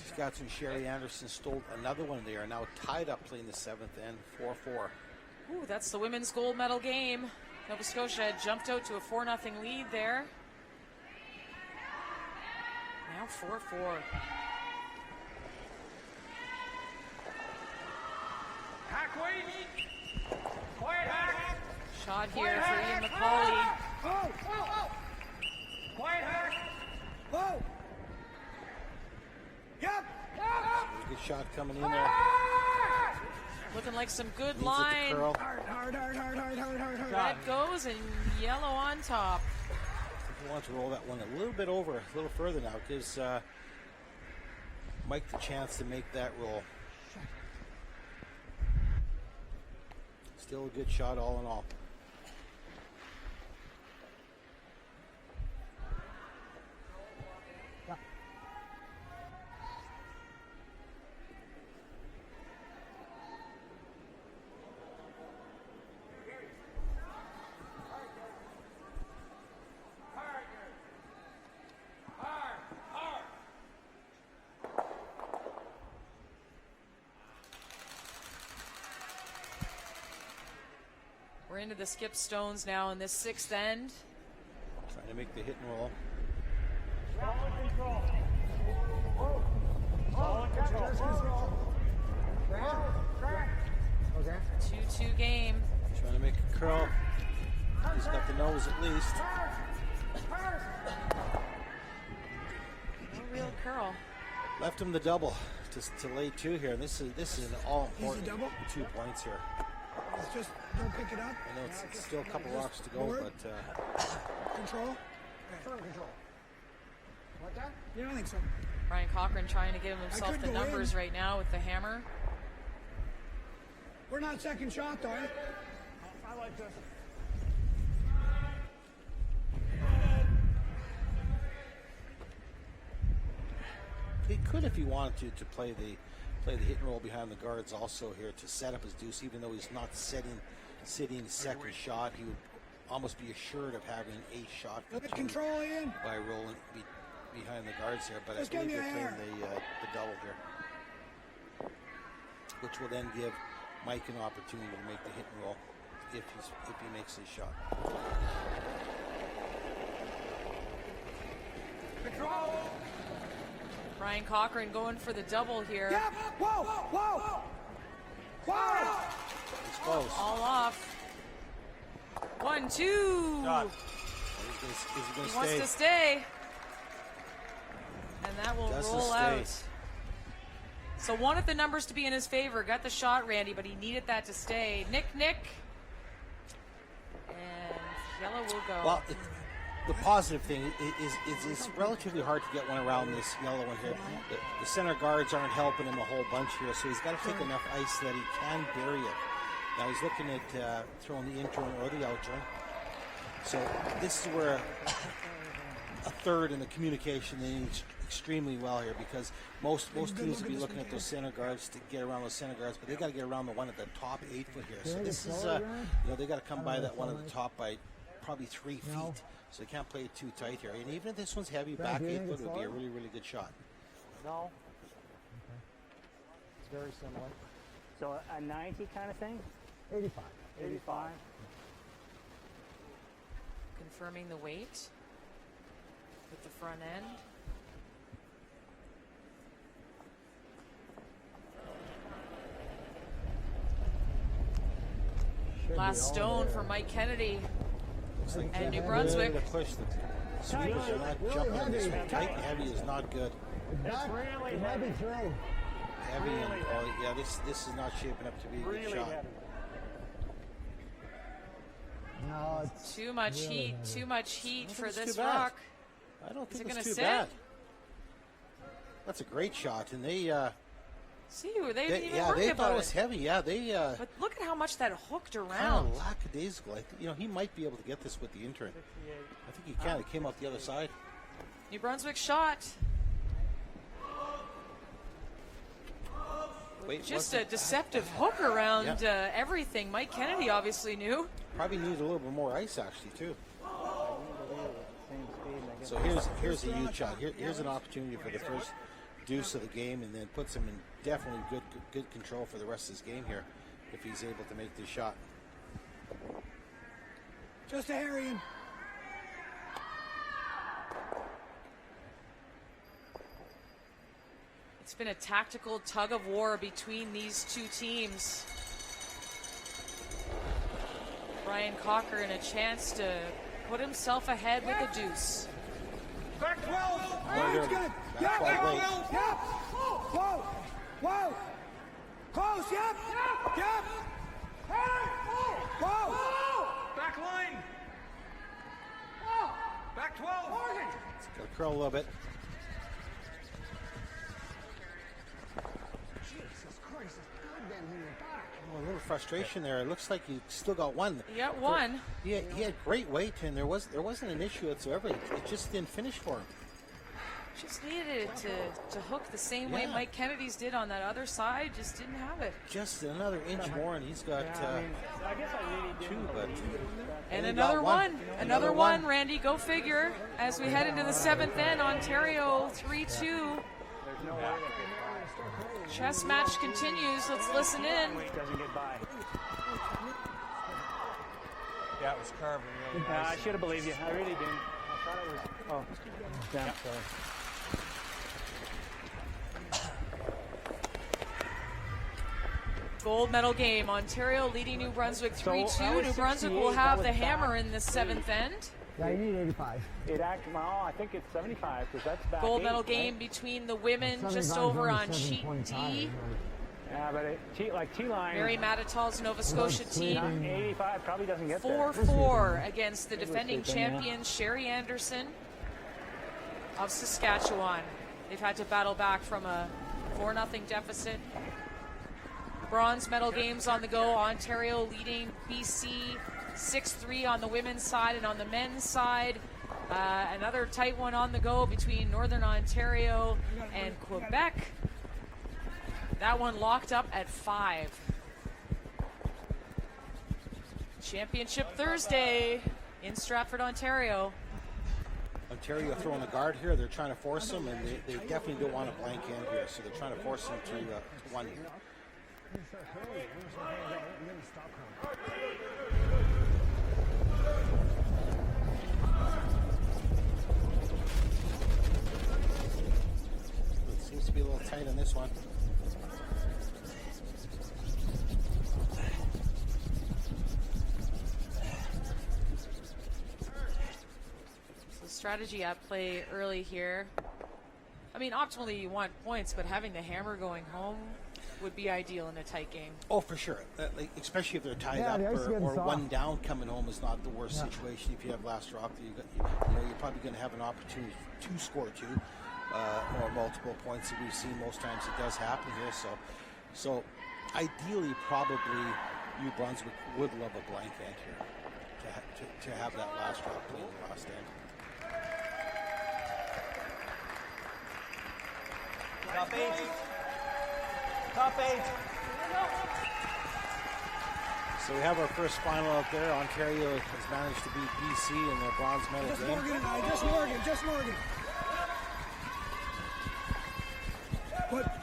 Scouts and Sherry Anderson stole another one. They are now tied up playing the seventh end, 4-4. Ooh, that's the women's gold medal game. Nova Scotia had jumped out to a 4-0 lead there. Now 4-4. Hack, wait! Quiet, Hack! Shot here for Ian McCauley. Oh! Quiet, Hack! Whoa! Yep! Good shot coming in there. Looking like some good Needs it to line. curl. Hard. Red goes and yellow on top. If you want to roll that one a little bit over, a little further now, gives Mike the chance to make that roll. Still a good shot all in all. We're into the skip stones now in this sixth end. Trying to make the hit and roll. Solid control. Solid control. Okay. 2-2 game. Trying to make a curl. He's got the nose at least. No real curl. Left him the double to lay two here. This is an all important double? 2 points here. It's just don't pick it up. I know it's still a couple rocks to go, Board. but Control. Firm control. Like that? Yeah, I think so. Brian Cochran trying to give himself could the go numbers in. right now with the hammer. We're not second shot though, eh? I like this. he could if he wanted to play the hit and roll behind the guards also here to set up his deuce. Even though he's not sitting second shot, he would almost be assured of having a shot Control in. by rolling behind the guards there. But I believe they're playing the double here, which will then give Mike an opportunity to make the hit and roll if he makes his shot. Control. Brian Cochran going for the double here. Yep. Whoa. It's close. All off. 1, 2. Shot. He wants to stay. And that will roll out. So wanted the numbers to be in his favor. Got the shot, Randy, but he needed that to stay. Nick. And yellow will go. Well, the positive thing is it's relatively hard to get one around this yellow one here. The center guards aren't helping him a whole bunch here, so he's got to take enough ice that he can bury it. Now he's looking at throwing the intern or the outturn. So this is where a third in the communication they need extremely well here, because most teams will be looking at those center guards to get around those center guards, but they got to get around the one at the top 8 foot here. So this is they got to come by that one at the top by probably 3 feet. So they can't play it too tight here. And even if this one's heavy, back 8 foot would be a really, really good shot. No. It's very similar. So a 90 kind of thing? 85. 85. Confirming the weight with the front end. Last stone for Mike Kennedy and New Brunswick. The push, the sweepers are not jumping on this one. Tight and heavy is not good. It might be through. Heavy and this is not shaping up to be a good shot. No, it's Too much really heat. heavy. Too much heat for it's this too bad. rock. I don't Is think it gonna it's too sit? bad. That's a great shot, and they See, they didn't even worry they about thought it it. was heavy. Yeah, they But look at how much that hooked kind around. of lackadaisical. He might be able to get this with the intern. I think he can. It came out the other side. New Brunswick shot. Wait, Just was a it? deceptive hook around everything. Mike Kennedy obviously knew. Probably needs a little bit more ice actually too. So here's a huge shot. Here's an opportunity for the first deuce of the game, and then puts him in definitely good control for the rest of his game here if he's able to make this shot. Just a Harrian. It's been a tactical tug of war between these two teams. Brian Cochran a chance to put himself ahead with a deuce. Back 12. Oh, It's good. back Yep. 12 late. Yep. Whoa. Close. Yep. Whoa. Back line. Back 12. It's got to curl a little bit. Jesus Christ, it's good then when you're back. Oh, a little frustration there. It looks like you still got one. You got one. He had great weight, and there wasn't an issue whatsoever. It just didn't finish for him. Just needed it to hook the same way Yeah. Mike Kennedy's did on that other side. Just didn't have it. Just another inch more, and he's got I guess I really didn't 2. But And he another got one. Another one, Randy. Go figure. As we head into the 7th end, Ontario 3-2. There's no way Chess match continues. Let's listen in. that doesn't get by. Yeah, it was carving really nice. I should have believed you. I really didn't. I thought it was. Oh, damn, sorry. Gold medal game. Ontario leading New Brunswick 3-2. So, that was New Brunswick 68, will have that the was hammer back. in the 7th end. Yeah, you need 85. I think it's 75 because that's back. Gold 8, medal right? game between the women, 75 just over on only sheet 7.5, D. Yeah, but T-line. Mary Matatal's Nova Scotia team. 85 probably doesn't get there. 4-4 against the defending sleeping, yeah. champion Sherry Anderson of Saskatchewan. They've had to battle back from a 4-0 deficit. Bronze medal games on the go. Ontario leading BC 6-3 on the women's side, and on the men's side, Another tight one on the go between Northern Ontario and Quebec. That one locked up at 5. Championship Thursday in Stratford, Ontario. Ontario throwing a guard here. They're trying to force him, and they definitely don't want a blank end here, so they're trying to force him to one here. It seems to be a little tight on this one. Strategy at play early here. I mean, optimally you want points, but having the hammer going home would be ideal in a tight game. Oh, for sure. Especially if they're tied up or one down coming home is not the worst situation. If you have last drop, you're probably going to have an opportunity to score 2 or multiple points that we've seen most times. It does happen here. So ideally, probably New Brunswick would love a blank end here to have that last drop play in the last end. Top 8. Top 8. So we have our first final out there. Ontario has managed to beat BC in the bronze medal Just game. Morgan and I. Just Morgan.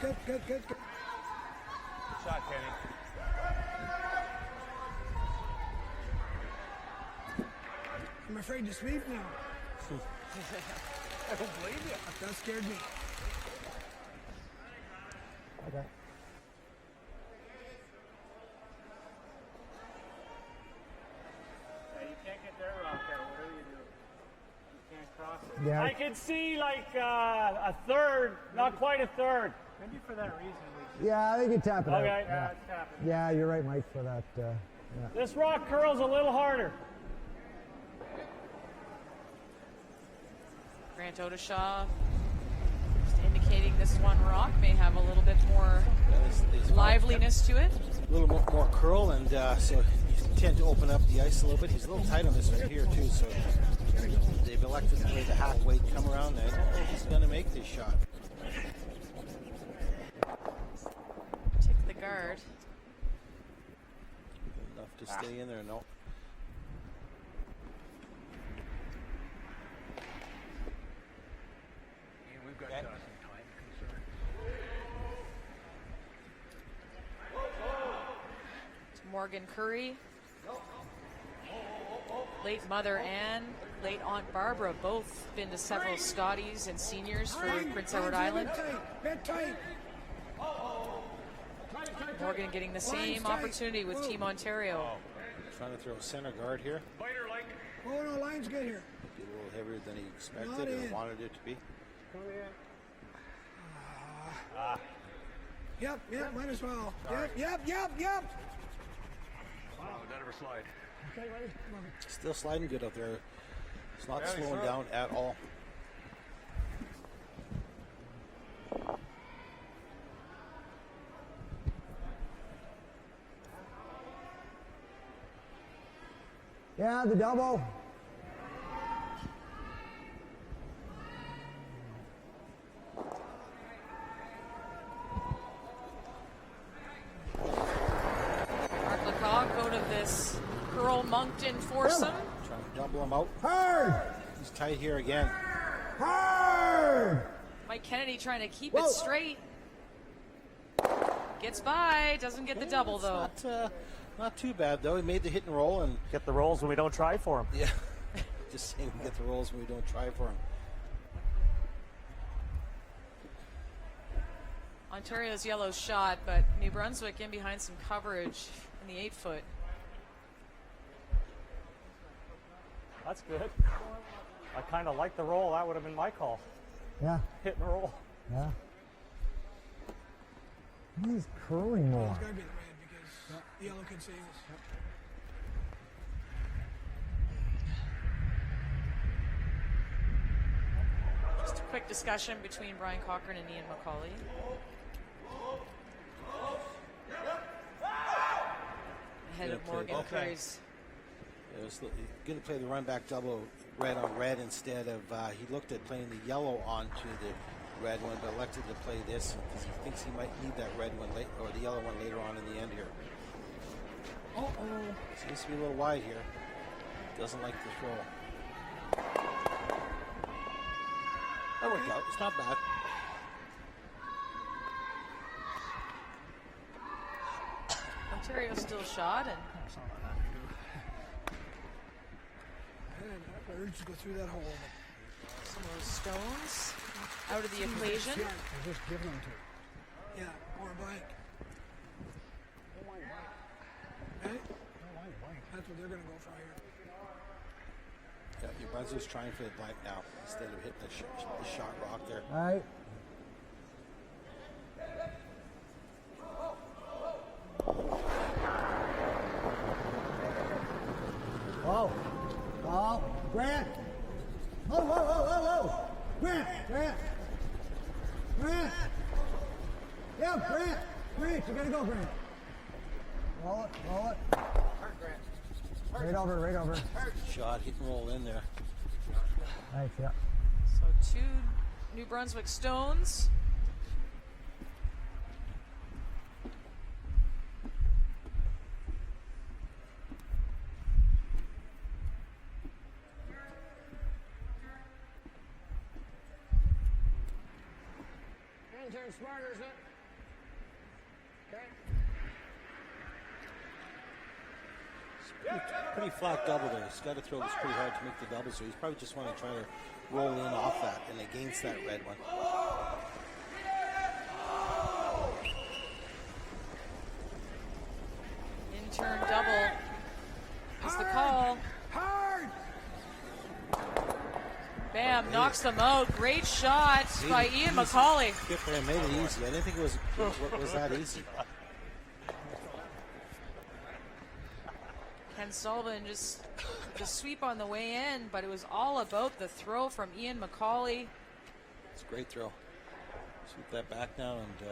Good. Good shot, Kenny. I'm afraid to sweep now. I don't blame you. That scared me. Okay. Yeah, you can't get there out there. Whatever you do, you can't cross it. Yeah. I can see like a third, not quite a third. Maybe for that reason. Yeah, I think you tap it out. Okay, yeah, it's happening. Yeah, you're right, Mike, for that. Yeah. This rock curls a little harder. Grant Odishaw just indicating this one rock may have a little bit more liveliness to it. A little more curl, and so you tend to open up the ice a little bit. He's a little tight on this right here, too, so they've elected to play the halfway come around, and he's going to make this shot. Tick the guard. Enough to stay in there, no. We've got some time concern. Morgan Curry, late mother Ann, late Aunt Barbara, both been to several Scotties and seniors for Prince Edward Island. Bet tight. Morgan getting the same opportunity with Team Ontario. Trying to throw center guard here. Fighter like. Oh, no, line's good here. Be a little heavier than he expected or wanted it to be. Yep, might as well. Yep. Wow, that ever slide. Okay, ready? Come on. Still sliding good up there. It's not slowing down at all. Yeah, the double. Mark Lecoq out of this Curl Moncton foursome. Trying to double him out. Hard! He's tight here again. Hard! Mike Kennedy trying to keep it straight. Gets by, doesn't get the double though. Not too bad though. He made the hit and roll and Get the rolls when we don't try for them. yeah. Just saying we get the rolls when we don't try for him. Ontario's yellow shot, but New Brunswick in behind some coverage in the 8-foot. That's good. I kind of like the roll. That would have been my call. Yeah, Hit and roll. yeah. He's curling more. It's got to be the red because the yellow can save us. Just a quick discussion between Brian Cochran and Ian McCauley. Ahead of Morgan Curry's. Going to play the run back double. red on red instead of, he looked at playing the yellow onto the red one, but elected to play this because he thinks he might need that red one late, or the yellow one later on in the end here. Seems to be a little wide here. Doesn't like the throw. That worked out. It's not bad. Ontario still shot, and I urge you to go through that hole. some of those stones out of the equation. Yeah, just giving them to her. Yeah, or blank. Right? That's what they're going to go for here. Yeah, New Brunswick's trying for the blank now instead of hitting the shot rock there. All right. Whoa. Oh, Grant. Whoa. Grant. Yeah, Grant, you gotta go, Grant. Roll it. Right over. Shot, hit and roll in there. Nice, yeah. So 2 New Brunswick stones. Turn smarter, isn't it? Okay. Pretty flat double there. He's got to throw this pretty hard to make the double, so he's probably just want to try to roll in off that and against that red one. In turn double is the call. Hard! Bam, knocks them out. Great shot by Ian McCauley. Good for him, made it easy. I didn't think it was that easy. Ken Sullivan just sweep on the way in, but it was all about the throw from Ian McCauley. It's a great throw. Sweep that back now, and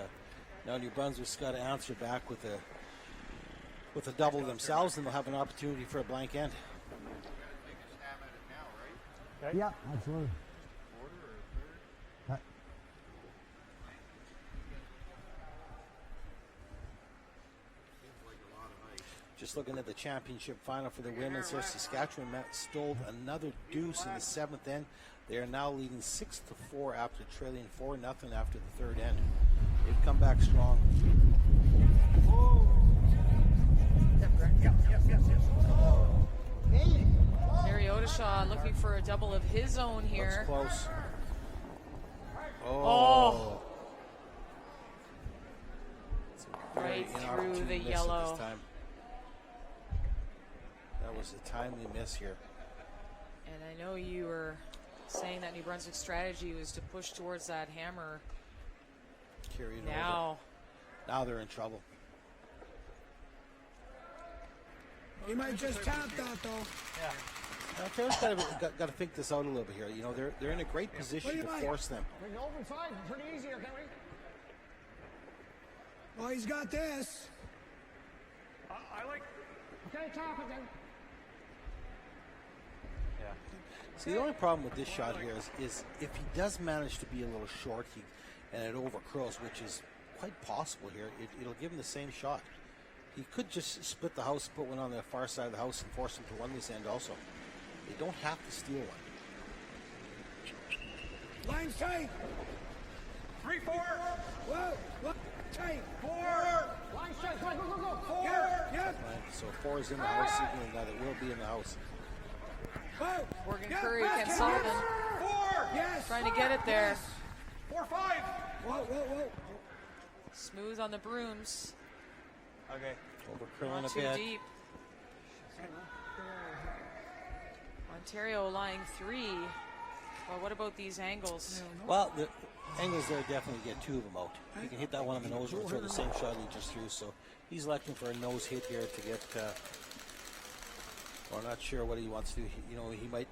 now New Brunswick's got to answer back with a double themselves, and they'll have an opportunity for a blank end. Okay. Yeah, absolutely. Just looking at the championship final for the women's here, Saskatchewan stole another deuce in the 7th end. They are now leading 6-4 after trailing 4-0 after the 3rd end. They've come back strong. Terry Odishaw looking for a double of his own here. Looks close. Oh. Right Very through inopportune the miss yellow. at this time. That was a timely miss here. And I know you were saying that New Brunswick's strategy was to push towards that hammer. Carry it Now. over. Now they're in trouble. He might just tap that, though. Yeah. Ontario's got to think this out a little bit here. You know, they're in a great position to force them. We can open 5 pretty easy here, can we? Well, he's got this. I like. Okay, tap it then. Yeah. See, the only problem with this shot here is if he does manage to be a little short and it overcurls, which is quite possible here, it'll give him the same shot. He could just split the house, put one on the far side of the house, and force him to run this end also. They don't have to steal one. Line's tight. 3-4. Whoa. Tight. 4. Line straight. Go. 4. Yep. Right, so 4 is in the house, signaling that it will be in the house. Whoa. Morgan Yep, Curry, back, Ken Sullivan 4. Yes. trying to get it there. 4-5. Whoa. Smooth on the brooms. Okay. Overcurling Not a too bit. deep. Ontario lying 3. Well, what about these angles? Well, the angles there definitely get 2 of them out. He can hit that one on the nose or throw the same shot he just threw. So he's electing for a nose hit here to get. Well, I'm not sure what he wants to do. He might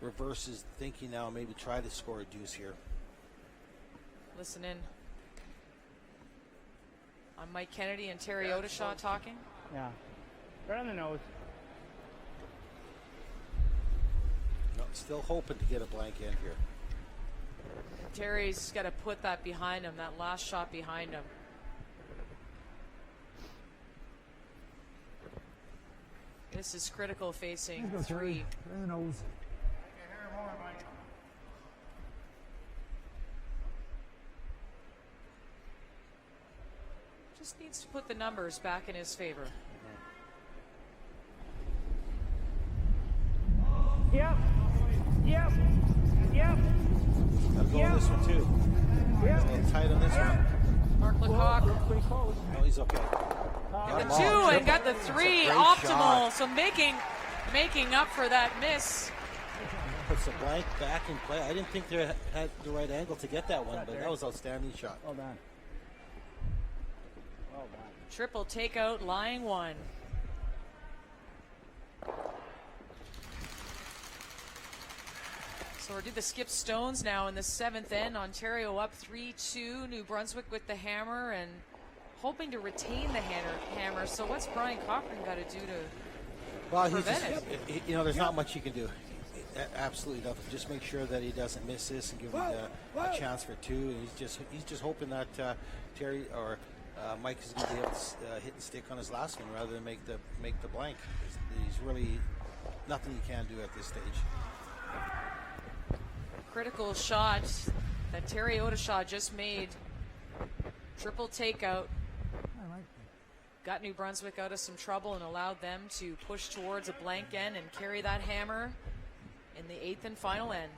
reverse his thinking now, maybe try to score a deuce here. Listen in. I'm Mike Kennedy and Terry Odishaw talking. Yeah. Right on the nose. No, Still hoping to get a blank end here. Terry's got to put that behind him, that last shot behind him. This is critical facing three. In the nose. Just needs to put the numbers back in his favor. Yep. Yep. Yep. Gotta go on this one too. Yep. He's a little tight on this one. Mark Lecoq. No, he's okay. The two and got the three optimal. So making up for that miss. Puts the blank back in play. I didn't think they had the right angle to get that one, but that was an outstanding shot. Well done. Well done. Triple takeout, lying one. So we're doing the skip stones now in the 7th end. Ontario up 3-2. New Brunswick with the hammer and hoping to retain the hammer. So what's Brian Cochran got to do to prevent it? There's not much he can do. Absolutely nothing. Just make sure that he doesn't miss this and give him a chance for two. And he's just hoping that Terry or Mike is going to be able to hit and stick on his last one rather than make the blank. He's really nothing he can do at this stage. Critical shot that Terry Odishaw just made. Triple takeout. Got New Brunswick out of some trouble and allowed them to push towards a blank end and carry that hammer in the 8th and final end.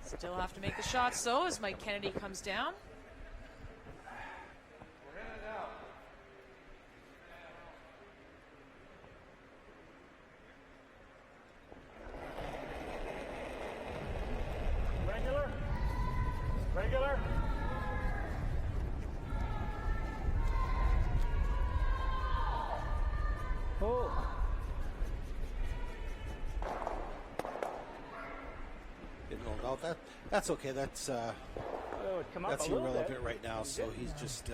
Still have to make the shots though as Mike Kennedy comes down. Regular. Oh. Didn't know about that. That's okay. That's irrelevant right now. So he's just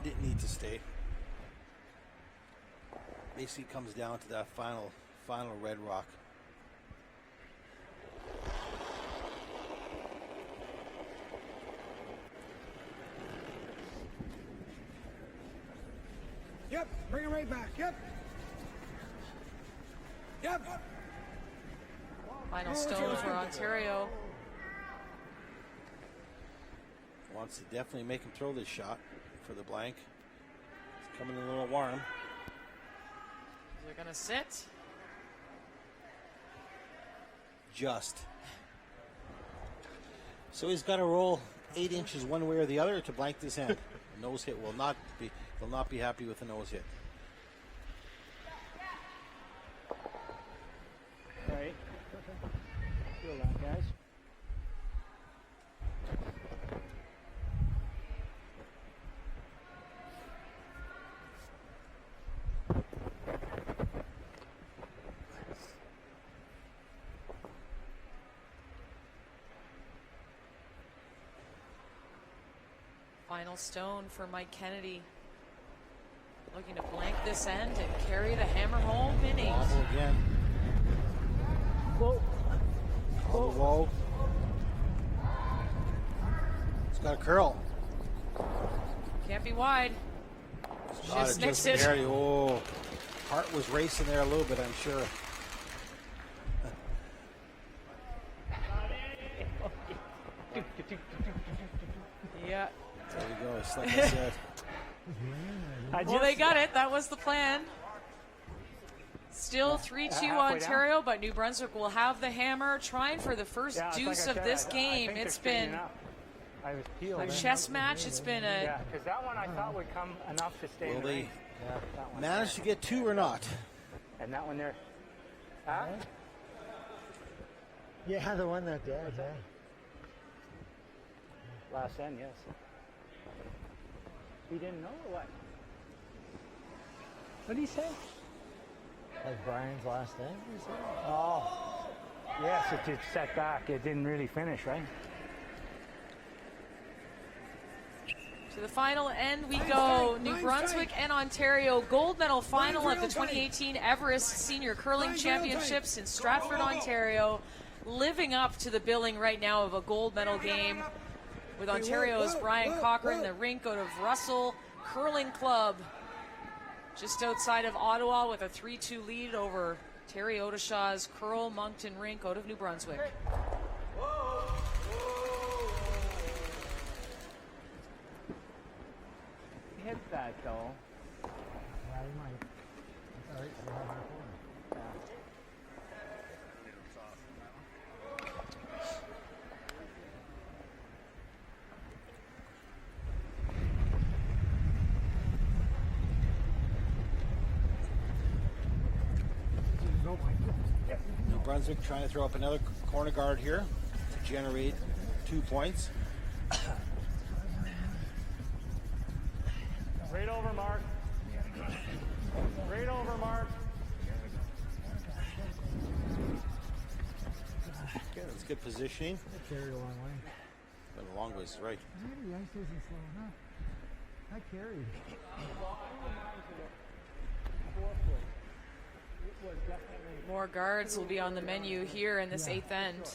didn't need to stay. Basically, comes down to that final red rock. Yep, bring it right back. Yep. Yep. Final stone for Ontario. Wants to definitely make him throw this shot for the blank. It's coming in a little warm. They're going to sit. Just. So he's got to roll 8 inches one way or the other to blank this end. Nose hit will not be happy with the nose hit. Right. Feel that, guys. Final stone for Mike Kennedy. Looking to blank this end and carry the hammer home in 8. Wobble again. Whoa. Whoa. It's got a curl. Can't be wide. Just nicks it. Oh, heart was racing there a little bit, I'm sure. Yeah. There you go. It's like I said. Well, they got it. That was the plan. Still 3-2 Ontario, but New Brunswick will have the hammer, trying for the first deuce of this game. It's been a chess match. It's been a... Yeah, because that one I thought would come enough to stay in the ring. Manage to get 2 or not? And that one there. Huh? Yeah, the one that did, yeah. Last end, yes. He didn't know or what? What did he say? Like Brian's last end, you said? Oh. Yes, it did set back. It didn't really finish, right? To the final end we go. New Brunswick and Ontario gold medal final of the 2018 Everest Senior Curling Championships in Stratford, Ontario. Living up to the billing right now of a gold medal game with Ontario's Brian Cochran, the rink out of Russell Curling Club, just outside of Ottawa with a 3-2 lead over Terry Odeshaw's Curl Moncton rink out of New Brunswick. Hit that though. Yeah, you might. That's all right. We'll have our corner. New Brunswick trying to throw up another corner guard here to generate 2 points. Right over, Mark. Right over, Mark. Okay, that's good positioning. That carried a long way. But a long ways right. Maybe the ice isn't slow enough. That carried. More guards will be on the menu here in this 8th end.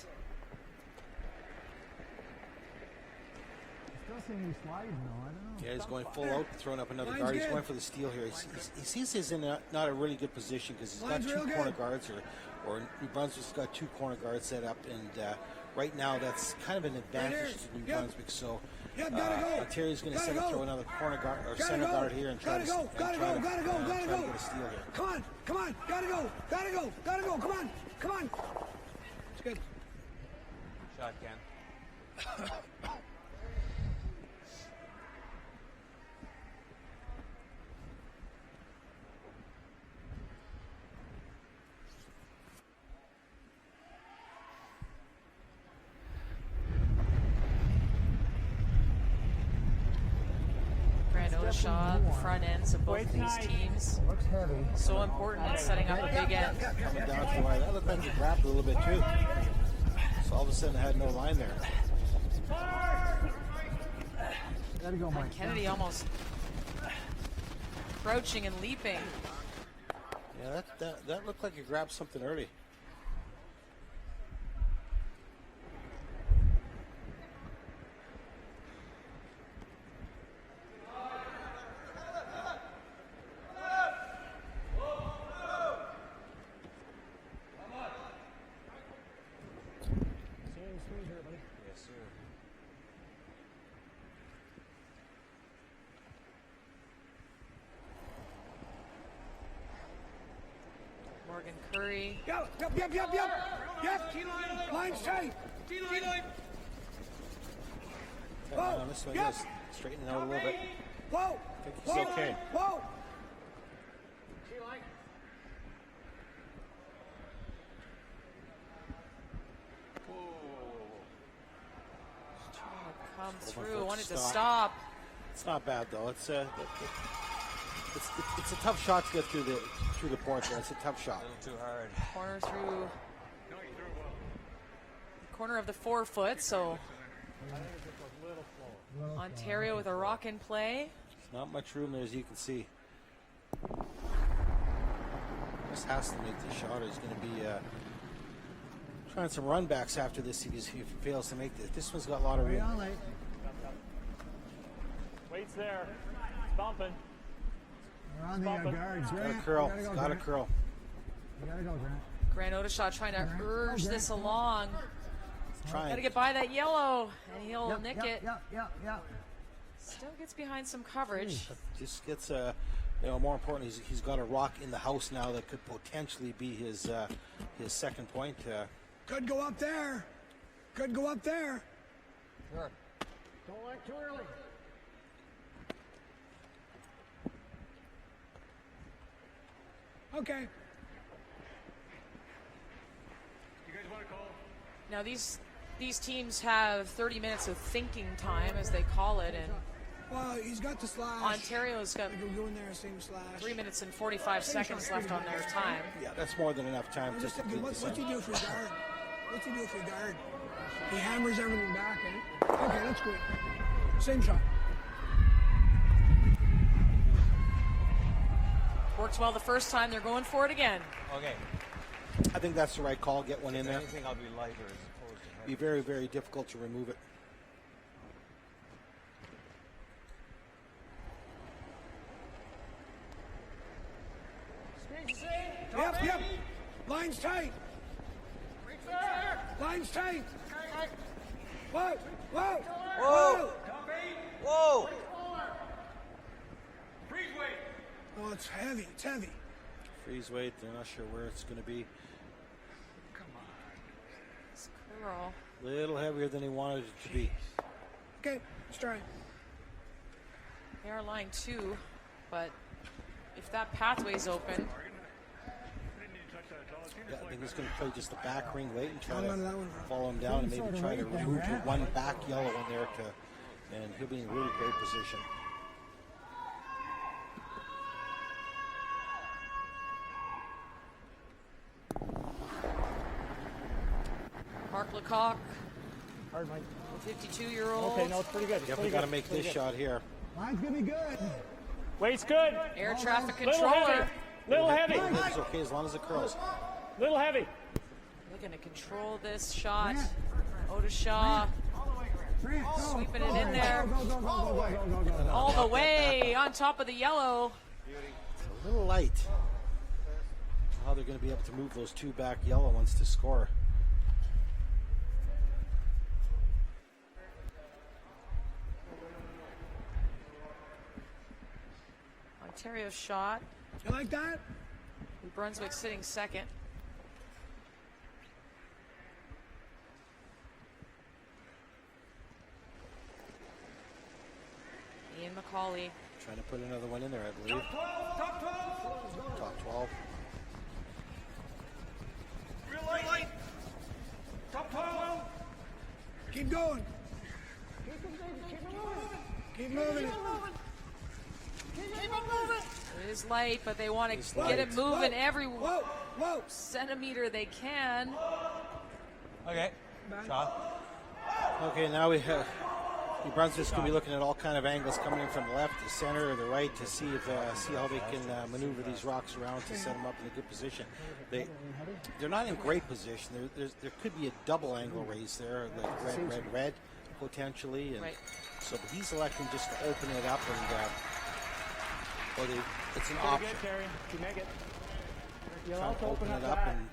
Still seeing you sliding though. I don't know. Yeah, he's going full out, throwing up another guard. He's going for the steal here. He sees he's in not a really good position because he's got 2 corner guards, or New Brunswick's got 2 corner guards set up, and right now that's kind of an advantage to New Brunswick. So Ontario's going to throw another corner guard or center guard here and try to get a steal here. Come on, gotta go, come on. It's good. Shot, Ken. Shaw, front ends of both these teams. Looks heavy. So important in setting up a big end. Coming down to wide. That looked like he grabbed a little bit too. So all of a sudden, I had no line there. Gotta go, Mike. Kennedy almost crouching and leaping. Yeah, that looked like he grabbed something early. Morgan Curry. Yep. Line's tight. T-line. Whoa. This one goes straightening out a little bit. Whoa. I think he's okay. Whoa. Come through. Wanted to stop. It's not bad though. It's a tough shot to get through the point there. It's a tough shot. A little too hard. Corner through the corner of the 4 foot. So Ontario with a rock in play. There's not much room there, as you can see. Just has to make the shot. He's going to be trying some run backs after this if he fails to make this. This one's got a lot of room. Waits there. It's bumping. We're on the guard. Got a curl. Got a curl. You gotta go, Grant. Grant Odeshaw trying to urge this along. Trying. Got to get by that yellow, and he'll nick it. Yep. Still gets behind some coverage. Just gets more important, he's got a rock in the house now that could potentially be his second point. Could go up there. Sure. Don't like too early. Okay. You guys want to call? Now these teams have 30 minutes of thinking time, as they call it, and Well, he's got the slash. Ontario's got Go in there, same slash. 3 minutes and 45 seconds left on their time. Yeah, that's more than enough time just to complete What's this. he do for guard? What's he do for guard? He hammers everything back, eh? Okay, that's good. Same shot. Worked well the first time. They're going for it again. Okay. I think that's the right call. Get one in there. Anything, I'll be lighter as opposed to heavy. Be very, very difficult to remove it. Yep. Line's tight. Line's tight. Whoa. Whoa! Oh, it's heavy. Freeze weight. They're not sure where it's going to be. Curl. A little heavier than he wanted it to be. Okay, let's try. They are line 2, but if that pathway's open, Yeah, I think he's going to play just the back ring weight and try Hang on to that to one. follow him down and maybe try to remove one back yellow in there and he'll be in a really great position. Mark Lecoq, Hard, Mike. 52-year-old. Okay, no, it's pretty good. It's Definitely pretty got to good. make this shot here. Line's gonna be good. Weight's good. Air traffic Little controller. heavy. Little heavy. It's okay as long as it curls. Little heavy. Looking to control this shot. Odisha sweeping it in there. Go. All the way on top of the yellow. It's a little light. How they're going to be able to move those two back yellow ones to score. Ontario shot. You like that? New Brunswick sitting second. Ian McCauley. Trying to put another one in there, I believe. Top 12. Real light. Top 12. Keep going. Keep moving. It is light, but they want to get it moving every centimeter they can. Okay. Shot. Okay, now we have New Brunswick's going to be looking at all kind of angles coming in from the left, the center, or the right to see how they can maneuver these rocks around to set them up in a good position. They're not in great position. There could be a double angle raise there, like red, potentially. And so, but he's electing just to open it up and it's an option. Good, Terry. You make it. Trying to open it up and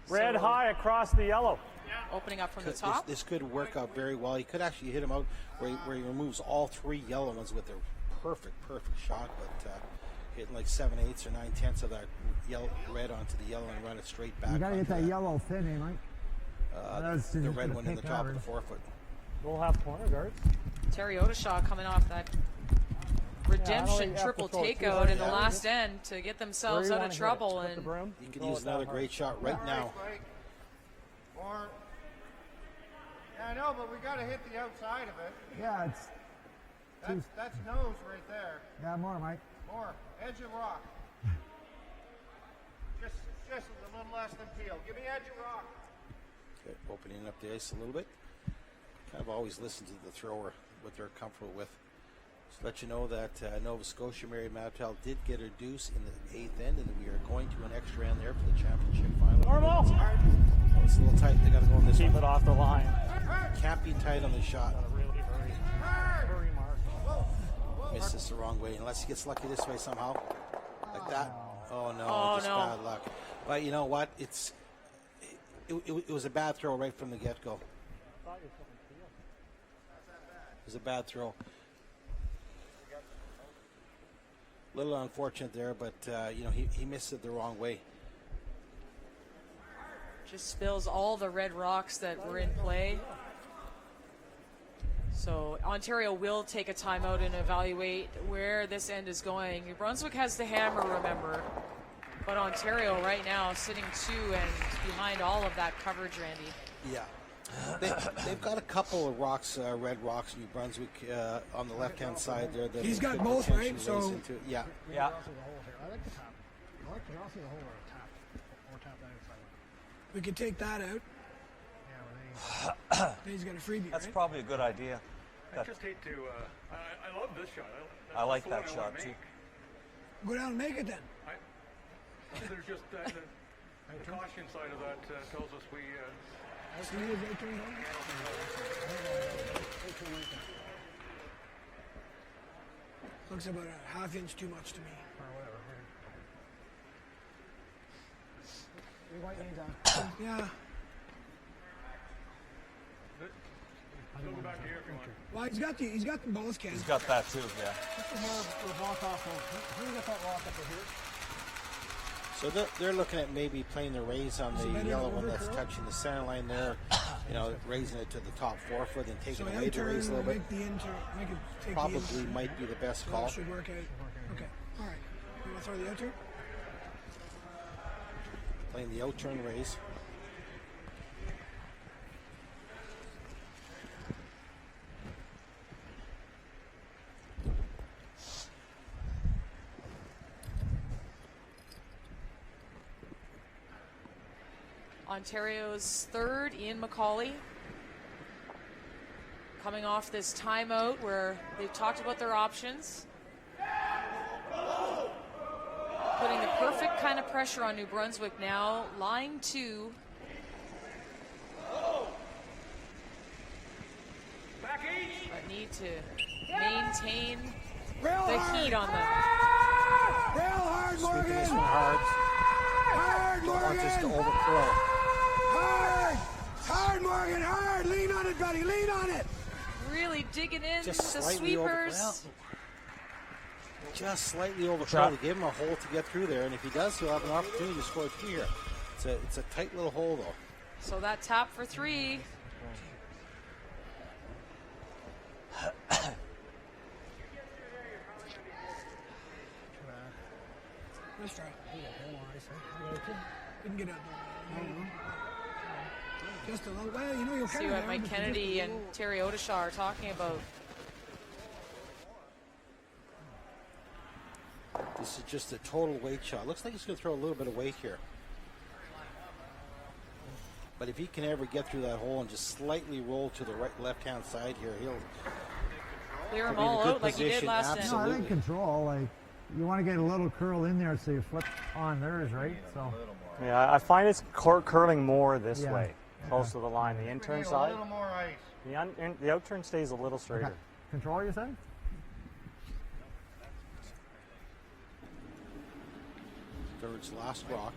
red high across the yellow. Opening up from the top. This could work out very well. He could actually hit him out where he removes all three yellow ones with a perfect shot, but hitting like 7/8 or 9/10 of that red onto the yellow and run it straight back. You gotta get that yellow thin, eh, Mike? The red one in the top of the forefoot. We'll have corner guards. Terry Odisha coming off that redemption triple takeout in the last end to get themselves out of trouble. And you can use another great shot right now. Or, yeah, I know, but we got to hit the outside of it. Yeah, it's... That's nose right there. Yeah, more, Mike. More. Edge of rock. just a little less than peel. Give me edge of rock. Okay, opening up the ice a little bit. Kind of always listen to the thrower, what they're comfortable with. Just let you know that Nova Scotia Mary Mattel did get her deuce in the 8th end, and we are going to an extra end there for the championship final. Normal. Oh, it's a little tight. They got to go in this Keep one. it off the line. Can't be tight on the shot. Hurry, Mark. Miss this the wrong way, unless he gets lucky this way somehow, like that. Oh no, Oh, just no. bad luck. But you know what? It was a bad throw right from the get-go. It was a bad throw. A little unfortunate there, but he missed it the wrong way. just spills all the red rocks that were in play. So Ontario will take a timeout and evaluate where this end is going. New Brunswick has the hammer, remember, but Ontario right now sitting 2 and behind all of that coverage, Randy. Yeah. They've got a couple of rocks, red rocks, New Brunswick, on the left-hand side there. That He's got could both, potentially right? So race into, yeah. Yeah. I like the top. I like the also the whole top. Or top that inside one. we could take that out. Yeah, Then he's got a freebie, That's right? probably a good idea. I just hate to. I love this shot. I like that's the that one I wanna shot, too. make. Go down and make it then. There's just the caution side of that tells us we. Looks about a half inch too much to me. Yeah. Still go back here if you want. Well, he's got the both cans. He's got that too, yeah. So they're looking at maybe playing the raise on the yellow one that's touching the center line there, you know, raising it to the top 4 foot and taking away the raise a little bit. Probably might be the best call. That should work out. Okay, all right. You want to throw the out turn? Playing the out turn raise. Ontario's third, Ian McCauley, coming off this timeout where they've talked about their options. Putting the perfect kind of pressure on New Brunswick now. Line 2. But need to maintain the heat on them. Real hard, Morgan! Sweeping this one hard. Hard, Don't want Morgan! this to overcurl. Hard! Hard, Morgan, hard! Lean on it, buddy, lean on it! Really digging in Just the slightly sweepers. Just slightly overcurl. They gave him a hole to get through there, and if he does, he'll have an opportunity to score 3 here. It's a tight little hole, though. So that tap for 3. Nice try. Didn't get out there. Just a little, well, you know, you'll See carry what down, Mike but Kennedy you and Terry Odishaw are talking about. This is just a total weight shot. Looks like he's going to throw a little bit of weight here. But if he can ever get through that hole and just slightly roll to the left-hand side here, he'll clear them be in a all good out like he did position. last No, I time. think control, like, you want to get a little curl in there so you flip on theirs, right? So. Yeah, I find it's curling more this Yeah. way, close to the line. The in-turn side, A little more ice. the out-turn stays a little straighter. Okay. Control, you said? Third's last rock.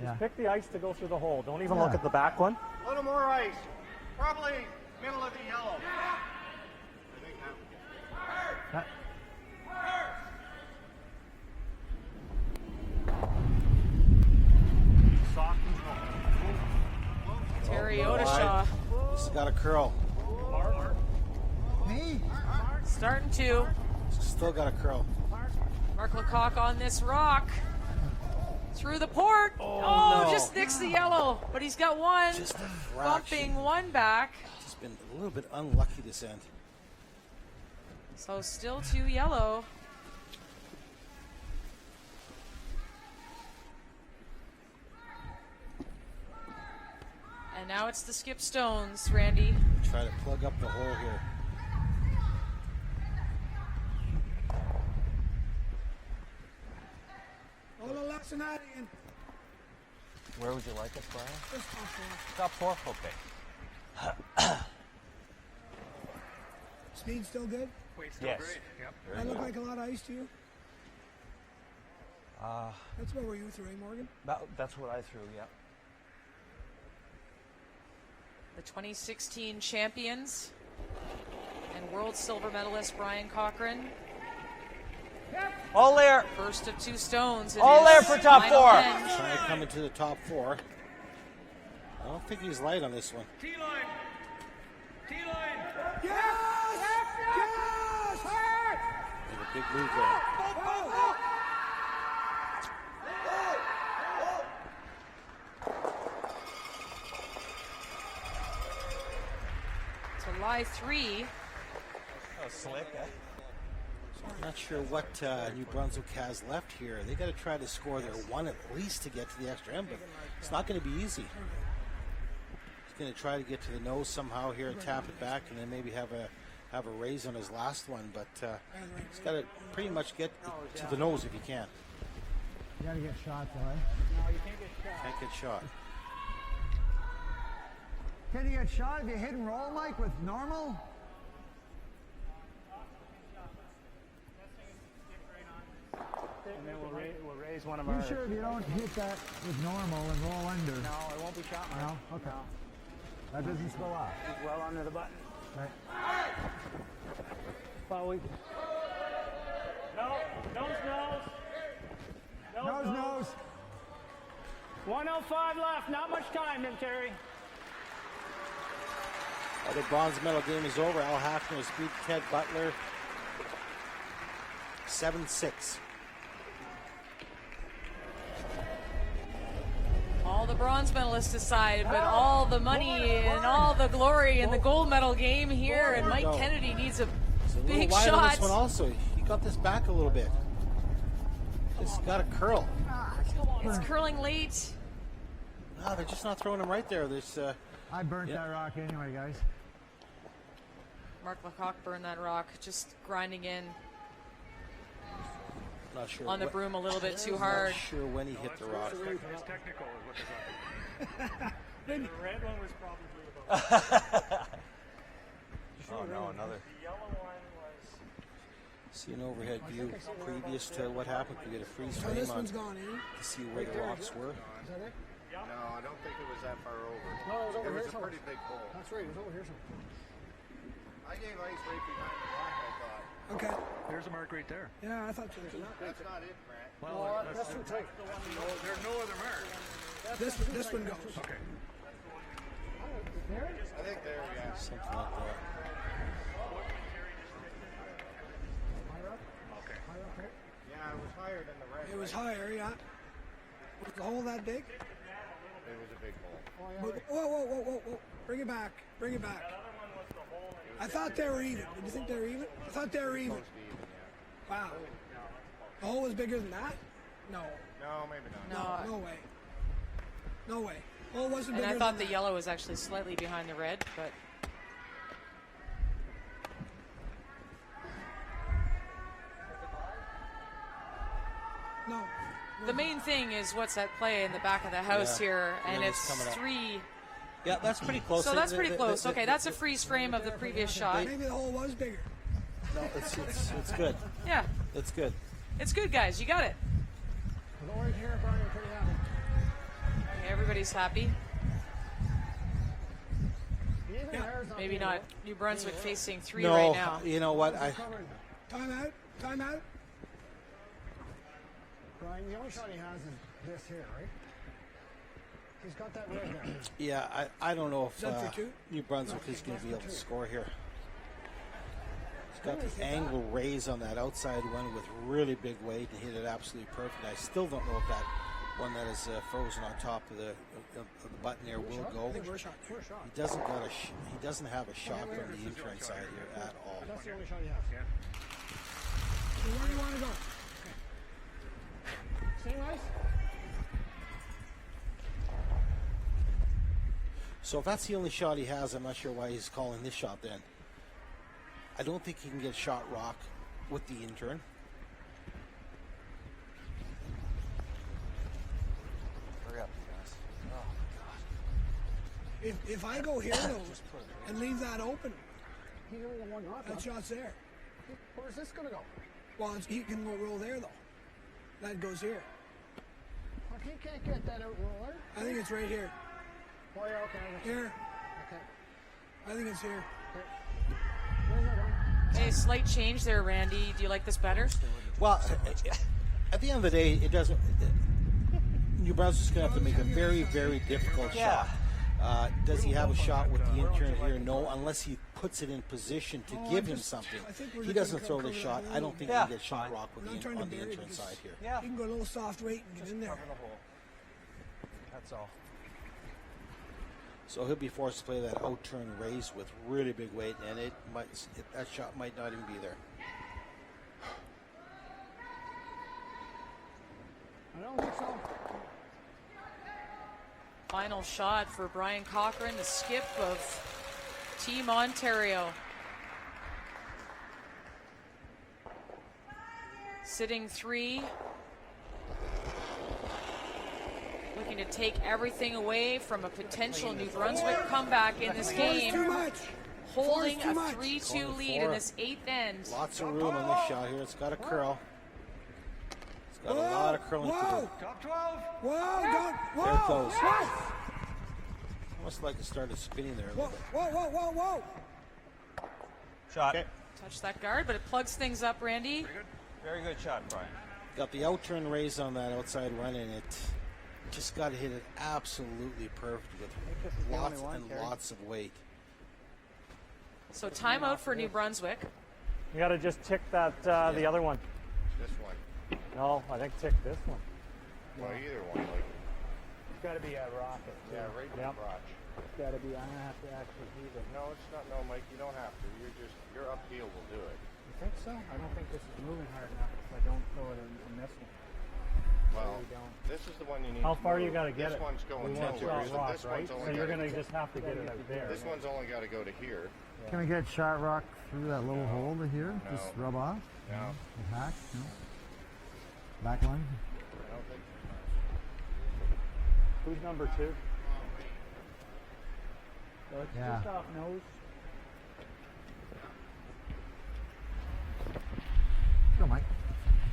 Just pick the ice to go through the hole. Don't even Yeah. look at the back one. A little more ice. Probably middle of the yellow. That, Terry Odishaw This has got a curl. me? starting to. Still got a curl. Mark Lecoq on this rock. Through the port. no. Just nicks the yellow. But he's got one. Just a fraction. Bumping one back. Just been a little bit unlucky this end. So still 2 yellow. And now it's the Skip Stones, Randy. Try to plug up the hole here. A little less than that, Ian. Where would you like us, Brian? Just top 4. Top 4? Okay. Speed still good? Weight's still Yes. great. Yep. That look like a lot of ice to you? Uh, That's what were you through, eh, Morgan? that's what I threw, yeah. The 2016 champions and world silver medalist Brian Cochran. All there. First of 2 stones. in All his there for top final 4. 10. Trying to come into the top 4. I don't think he's light on this one. T-line. T-line. Yes! Yes! There's a big move there. To lie 3. Oh, slick, eh? I'm not sure what New Brunswick has left here. They got to try to score their 1 at least to get to the extra end, but it's not going to be easy. He's going to try to get to the nose somehow here and tap it back, and then maybe have have a raise on his last one, but he's got to pretty much get to the nose if he can. You gotta get shot, though, eh? No, you can't get shot. Can't get shot. Can you get shot if you hit and roll, Mike, with normal? And then we'll raise one of You our... sure if you don't hit that with normal and roll under? No, it won't be shot. No? Okay. No. That doesn't spill off. He's well under the button. Right. Well, we... No, nose. Nose. 1:05 left. Not much time, then, Terry. The bronze medal game is over. Al Hafner has beat Ted Butler 7-6. All the bronze medalists decided, but all the money and all the glory in the gold medal game here, and Mike Kennedy needs a big wide on shot. this one also. He got this back a little bit. Just got a curl. It's curling late. No, they're just not throwing him right there. There's. I burnt that rock anyway, guys. Mark Lecoq burned that rock, just grinding in Not sure. on the broom a little bit too hard. Not sure when he hit the rock. It's technical is what they're talking. The red one was probably about. Oh no, another. The yellow one was. See an overhead view previous to what happened. You get a freeze So frame this on one's to gone in. see where the rocks were. No, I don't think it was that far over. No, it was over It here was a pretty somewhere. big hole. That's right, it was over here somewhere. I gave ice right behind the rock, I thought. Okay. There's a mark right there. Yeah, I thought there was not. That's not it, Grant. Well, That's too tight. there's no other mark. This one goes. Okay. I think there, yeah. Something like that. Yeah, it was higher than the red. It was higher, yeah. Was the hole that big? It was a big hole. But, whoa. Bring it back. Bring it back. I thought they were even. Did you think they were even? I thought they were even. Wow. The hole was bigger than that? No. No, maybe not. No way. No way. Hole wasn't And bigger I thought than the yellow was actually slightly behind the red, but No. the main thing is what's at play in the back of the house Yeah. here, and Yeah, it's it's coming up. 3. Yeah, that's pretty close. So that's The- pretty the- close. the- Okay, that's a freeze frame of the previous shot. Maybe the hole was bigger. No, it's good. Yeah, It's good. it's good, guys. You got it. Lori here, Brian, pretty happy. Okay, everybody's happy. Even there's Maybe not New Brunswick facing 3 No, right now. you know what? Time out. Time out. Brian, the only shot he has is this here, right? He's got that red there. Yeah, I don't know if that for two? New Brunswick is going to be able to score here. He's got the angle raise on that outside one with really big weight and hit it absolutely perfect. I still don't know if that one that is frozen on top of the button there will go. I think we're shot. He doesn't got he doesn't have a shot from the intern side here at all. That's the only shot he has. So where do you want to go? Same ice? So if that's the only shot he has, I'm not sure why he's calling this shot then. I don't think he can get shot rock with the intern. Hurry up, guys. Oh, If I go here though and leave that open, He's only got one knock. that shot's there. Where's this gonna go? Well, he can go roll there though. That goes here. Well, he can't get that out roller. I think it's right here. Oh, yeah, okay. Here. Okay. I think it's here. Where's that going? Hey, slight change there, Randy. Do you like this better? Well, at the end of the day, it doesn't. New Brunswick's going to have to make a very, very difficult shot. Does he have a shot with the intern here? No, unless he puts it in position to give him something. He doesn't throw the shot. I don't think he can get shot rock with on the intern side here. Yeah. You can go a little soft weight and get in there. that's all. So he'll be forced to play that out turn raise with really big weight, and that shot might not even be there. I don't think so. Final shot for Brian Cochran, the skip of Team Ontario. Sitting 3. Looking to take everything away from a potential New Brunswick comeback in this game. Holding a 3-2 lead in this 8th end. Lots of room on this shot here. It's got a curl. It's got a lot of curling to do. Top 12. Whoa, There it goes. Almost like it started spinning there a little bit. Whoa. Shot. Okay. Touch that guard, but it plugs things up, Randy. Very good shot, Brian. Got the out-turn raise on that outside run, and it just got to hit it absolutely perfect with lots and lots of weight. So timeout for New Brunswick. You got to just tick that the other one. This one. No, I think tick this one. Well, either one. Like, It's got to be a rocket. yeah, right in the crotch. It's got to be. I'm gonna have to actually do this. No, it's not. No, Mike, you don't have to. Your upfield will do it. You think so? I don't think this is moving hard enough if I don't throw it in this one. Well, this is the one you need. How to far move. you got to get this it? One's going We want nowhere. shot rock, This right? one's only So you're gotta going to go- just have to get it out there. This one's only got to go to here. Can we get shot rock through that little hole to here? No. Just rub off? No. The hack? No. Back line? I don't think so. Who's number 2? So it's Yeah. just off nose. Go, Mike.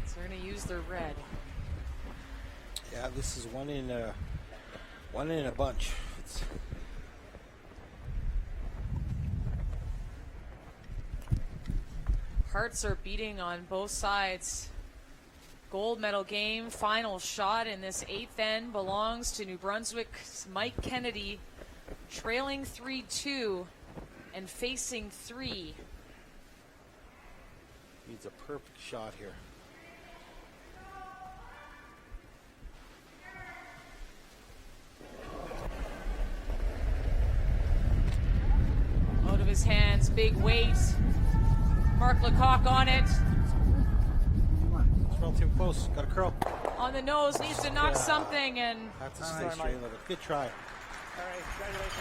So they're going to use their red. Yeah, this is one in a bunch. It's, Hearts are beating on both sides. Gold medal game, final shot in this 8th end belongs to New Brunswick's Mike Kennedy, trailing 3-2 and facing 3. needs a perfect shot here. Out of his hands, big weight. Mark Lecoq on it. It's relatively close. Got a curl. On the nose, needs to knock something, and That's a stay straight with it. Good try.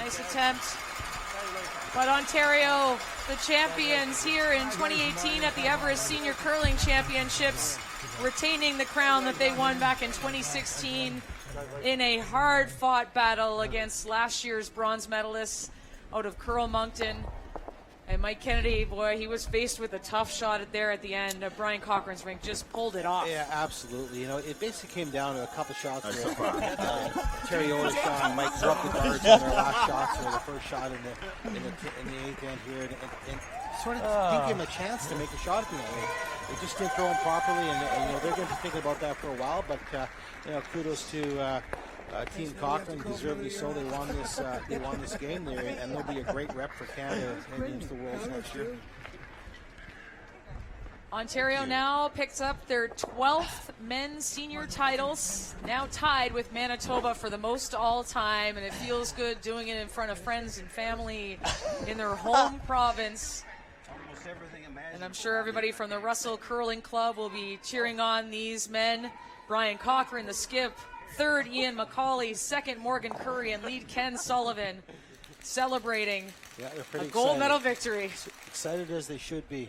nice attempt. But Ontario, the champions here in 2018 at the Everest Senior Curling Championships, retaining the crown that they won back in 2016 in a hard-fought battle against last year's bronze medalists out of Curl Moncton. And Mike Kennedy, boy, he was faced with a tough shot there at the end. Brian Cochran's rink just pulled it off. Yeah, absolutely. You know, it basically came down to a couple shots where Terry Odishaw and Mike dropped the guards on their last shots, or the first shot in the 8th end here, and sort of didn't give him a chance to make a shot at the end. They just didn't throw him properly, and you know they're going to be thinking about that for a while. But you know, kudos to Team Cochran, deservedly so. They won this game there, and they'll be a great rep for Canada heading into the Worlds next year. Ontario now picks up their 12th men's senior titles, now tied with Manitoba for the most all time, and it feels good doing it in front of friends and family in their home province. And I'm sure everybody from the Russell Curling Club will be cheering on these men. Brian Cochran, the skip. Third, Ian McCauley. Second, Morgan Curry. And lead, Ken Sullivan, celebrating a gold medal victory. Excited as they should be.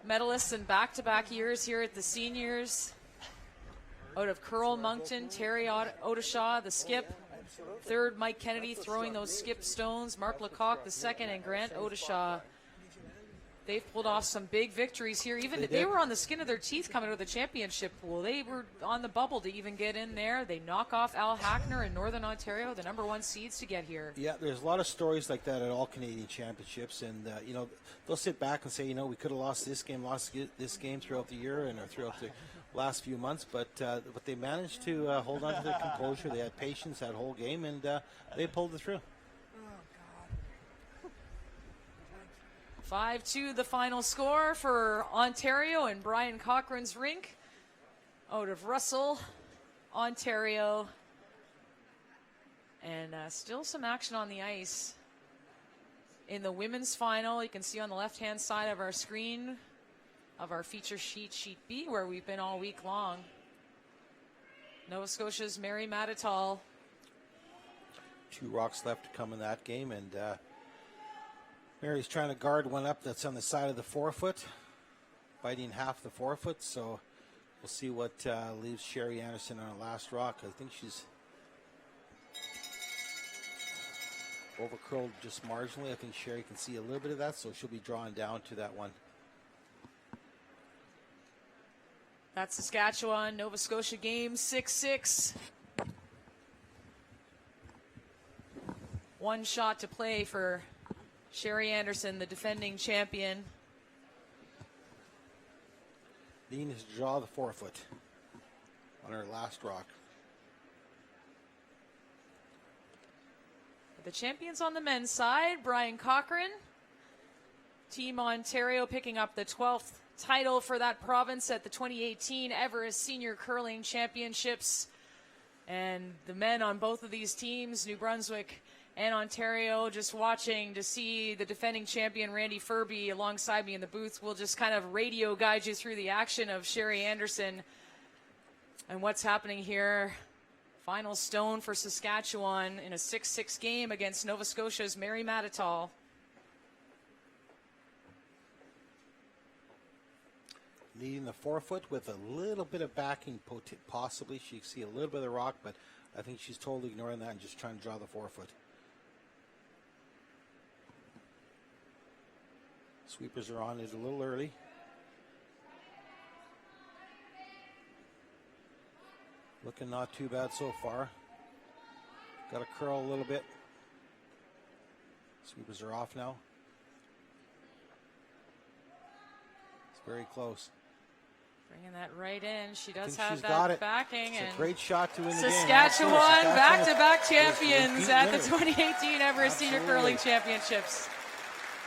Medalists in back-to-back years here at the seniors. Out of Curl Moncton, Terry Odishaw, the skip. Third, Mike Kennedy throwing those skip stones. Mark Lecoq, the second, and Grant Odishaw. They've pulled off some big victories here. Even they were on the skin of their teeth coming out of the championship pool. They were on the bubble to even get in there. They knock off Al Hackner in Northern Ontario, the #1 seeds to get here. Yeah, there's a lot of stories like that at all Canadian championships, and you know they'll sit back and say, you know, we could have lost this game throughout the year and throughout the last few months, but they managed to hold on to their composure. They had patience that whole game, and they pulled it through. 5-2 the final score for Ontario and Brian Cochran's rink out of Russell, Ontario. And still some action on the ice. In the women's final, you can see on the left-hand side of our screen of our feature sheet, Sheet B, where we've been all week long. Nova Scotia's Mary Matatal. 2 rocks left to come in that game, and Mary's trying to guard one up that's on the side of the forefoot, biting half the forefoot. So we'll see what leaves Sherry Anderson on her last rock. I think she's over-curled just marginally. I think Sherry can see a little bit of that, so she'll be drawn down to that one. That's Saskatchewan, Nova Scotia game 6-6. One shot to play for Sherry Anderson, the defending champion. Dean has to draw the forefoot on her last rock. The champions on the men's side, Brian Cochran. Team Ontario picking up the 12th title for that province at the 2018 Everest Senior Curling Championships. And the men on both of these teams, New Brunswick and Ontario, just watching to see the defending champion Randy Furby alongside me in the booth. We'll just kind of radio guide you through the action of Sherry Anderson and what's happening here. Final stone for Saskatchewan in a 6-6 game against Nova Scotia's Mary Matatal. Leading the forefoot with a little bit of backing, possibly. She can see a little bit of the rock, but I think she's totally ignoring that and just trying to draw the forefoot. Sweepers are on it a little early. Looking not too bad so far. Got to curl a little bit. Sweepers are off now. It's very close. Bringing that right in. She does She's have got that it. backing. It's and a great shot to win the game. Saskatchewan back-to-back champions repeat at the winner. 2018 Everest Senior Absolutely. Curling Championships.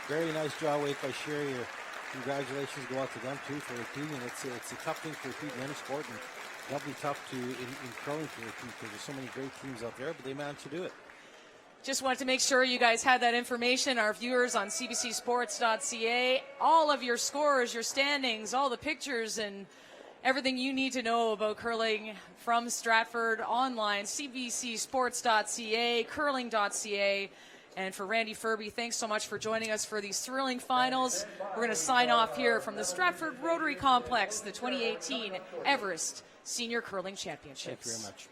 Very nice draw weight by Sherry. Congratulations go out to them too for repeating. It's a tough thing to repeat in any sport, and doubly tough in curling to repeat because there's so many great teams out there, but they managed to do it. Just wanted to make sure you guys had that information, our viewers on cbcsports.ca. All of your scores, your standings, all the pictures, and everything you need to know about curling from Stratford online, cbcsports.ca, curling.ca. And for Randy Furby, thanks so much for joining us for these thrilling finals. We're going to sign off here from the Stratford Rotary Complex, the 2018 Everest Senior Curling Championships. Thank you very much.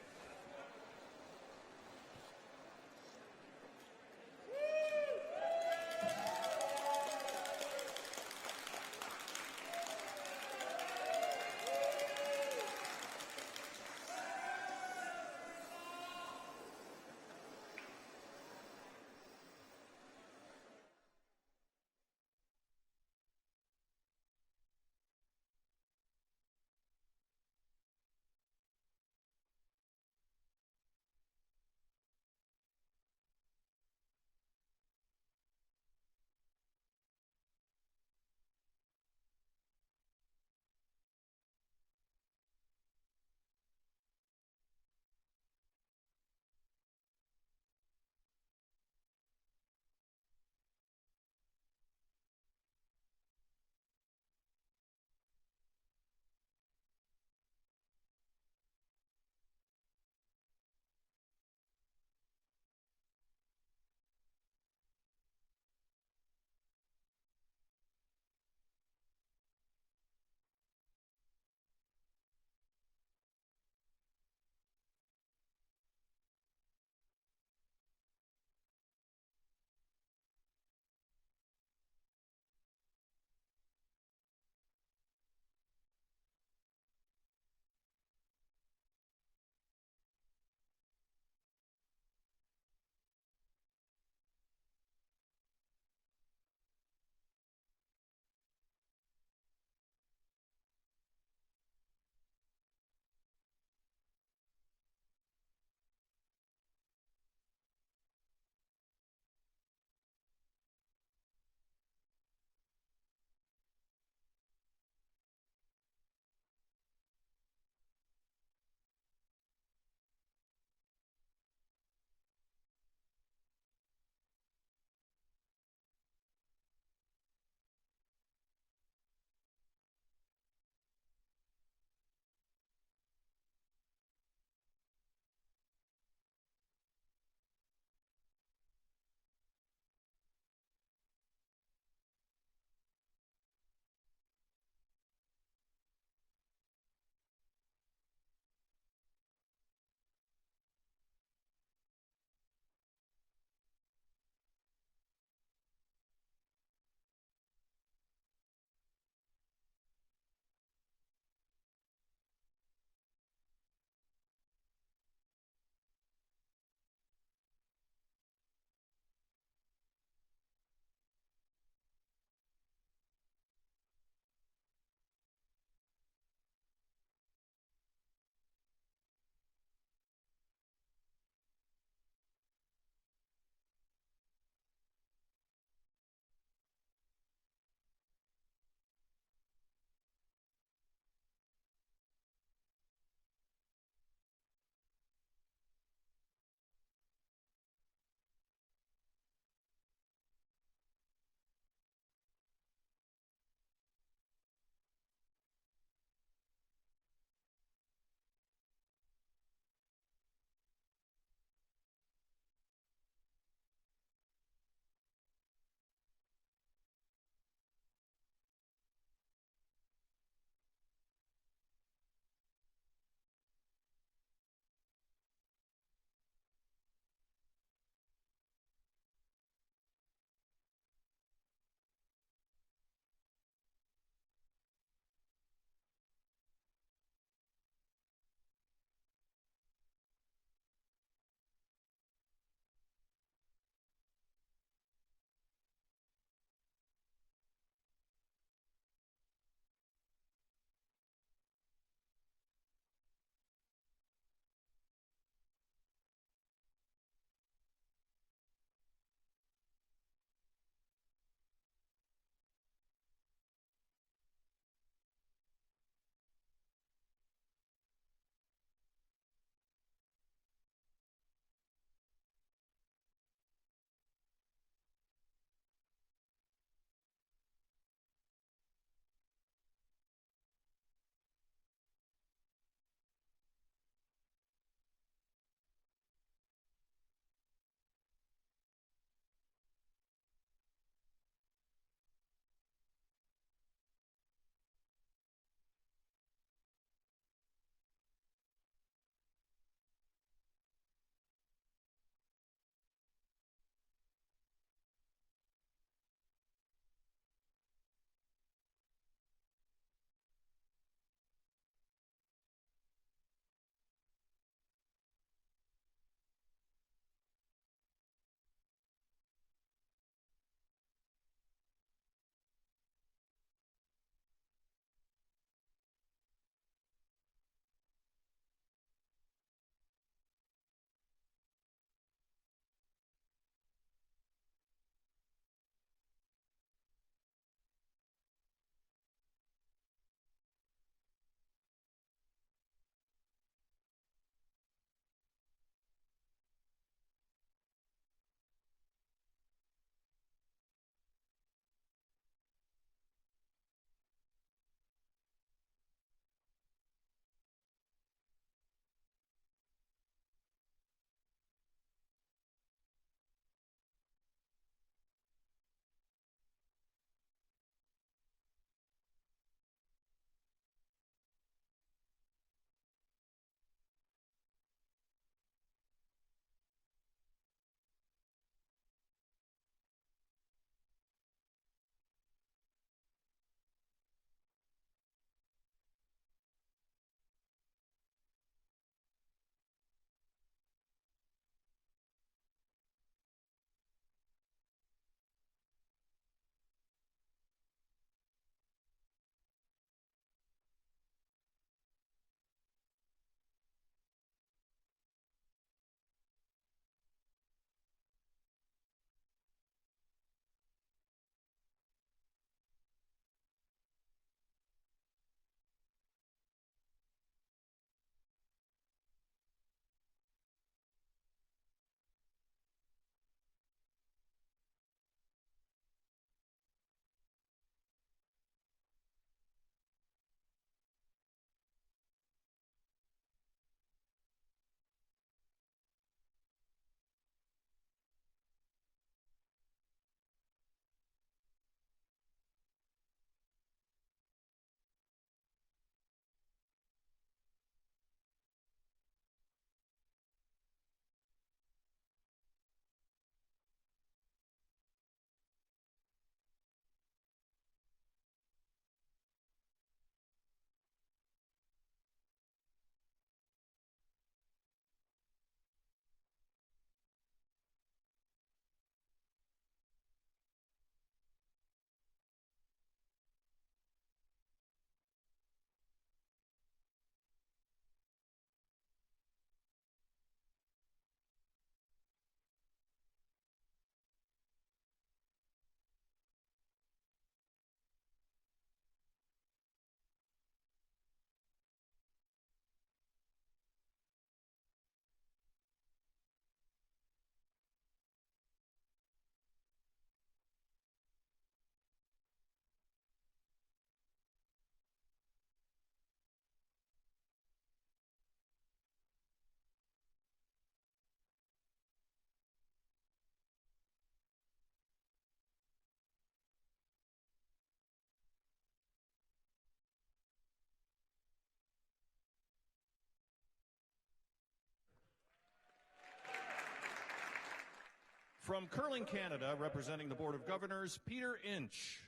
From Curling Canada, representing the Board of Governors, Peter Inch.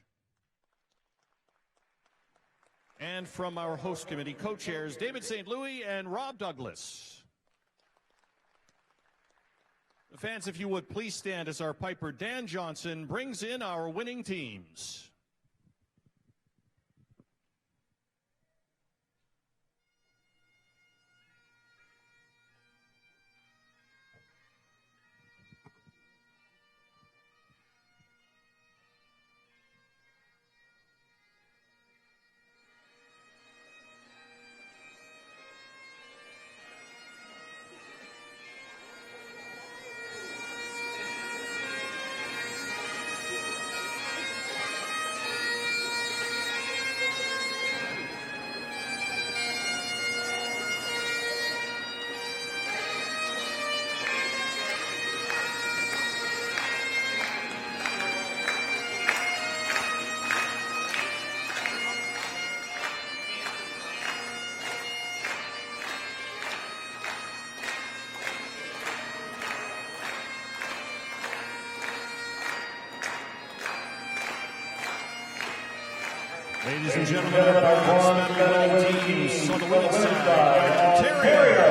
And from our host committee, co-chairs David St. Louis and Rob Douglas. Fans, if you would, please stand as our piper Dan Johnson brings in our winning teams. Ladies and gentlemen, our bronze medal winning teams on the women's side, Ontario.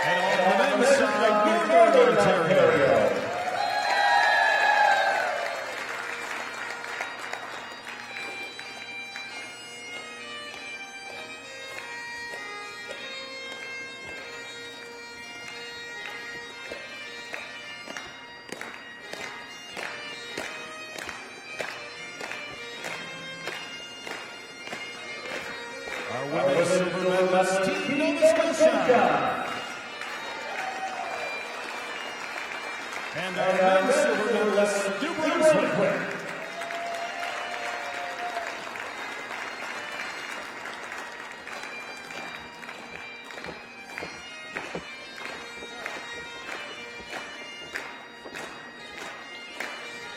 And on the men's side, Northern Ontario. And our men's silver medalist, New Brunswick.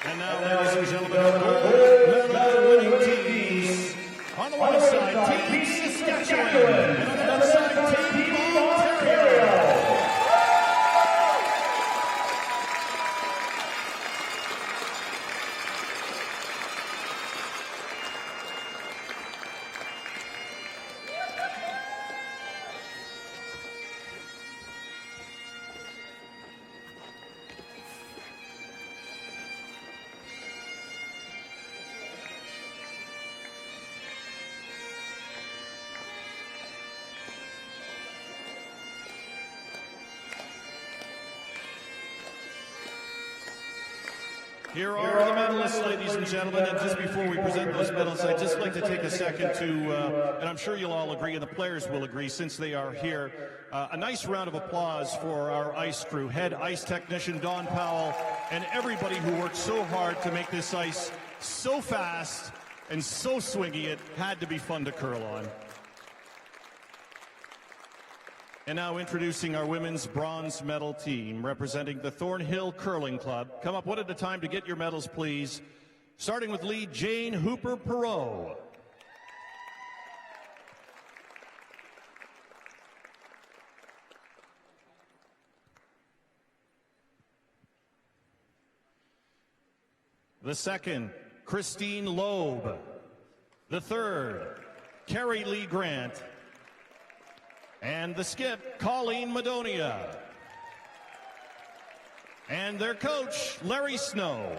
And now, ladies and gentlemen, our gold medal winning teams. On the one side, Team Saskatchewan. And on the other side, Team Ontario. Here are the medalists, ladies and gentlemen, and just before we present those medals, I'd just like to take a second to, and I'm sure you'll all agree, and the players will agree since they are here, a nice round of applause for our ice crew, head ice technician Don Powell, and everybody who worked so hard to make this ice so fast and so swingy it had to be fun to curl on. And now introducing our women's bronze medal team representing the Thornhill Curling Club. Come up one at a time to get your medals, please. Starting with lead Jane Hooper-Perot. The second, Christine Loeb. The third, Carrie Lee Grant. And the skip, Colleen Madonia. And their coach, Larry Snow.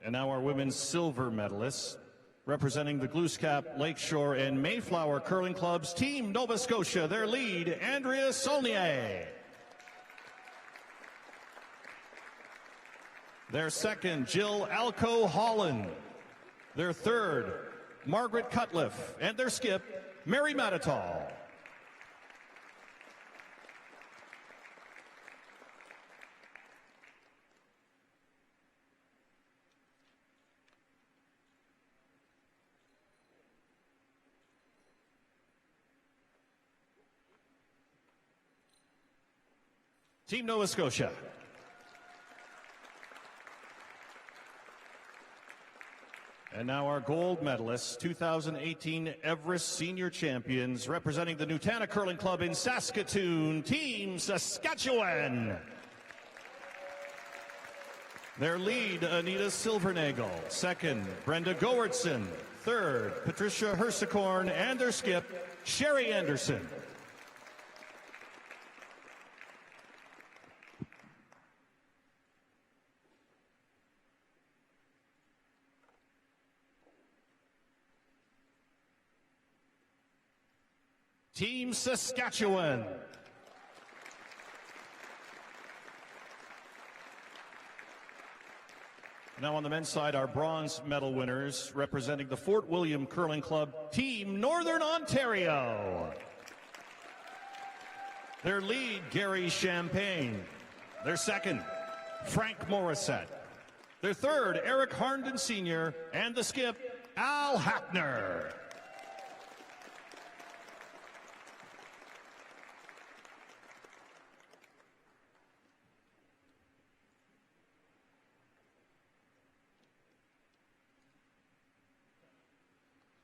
And now our women's silver medalists, representing the Glooscap, Lakeshore, and Mayflower Curling Clubs, Team Nova Scotia, their lead, Andrea Saulnier. Their second, Jill Alco Holland. Their third, Margaret Cutliff. And their skip, Mary Matatall. Team Nova Scotia. And now our gold medalists, 2018 Everest Senior Champions, representing the Nutana Curling Club in Saskatoon, Team Saskatchewan. Their lead, Anita Silvernagel. Second, Brenda Goertsen. Third, Patricia Hersikorn. And their skip, Sherry Anderson. Team Saskatchewan. Now on the men's side, our bronze medal winners representing the Fort William Curling Club, Team Northern Ontario. Their lead, Gary Champagne. Their second, Frank Morissette. Their third, Eric Harnden Sr. And the skip, Al Hackner.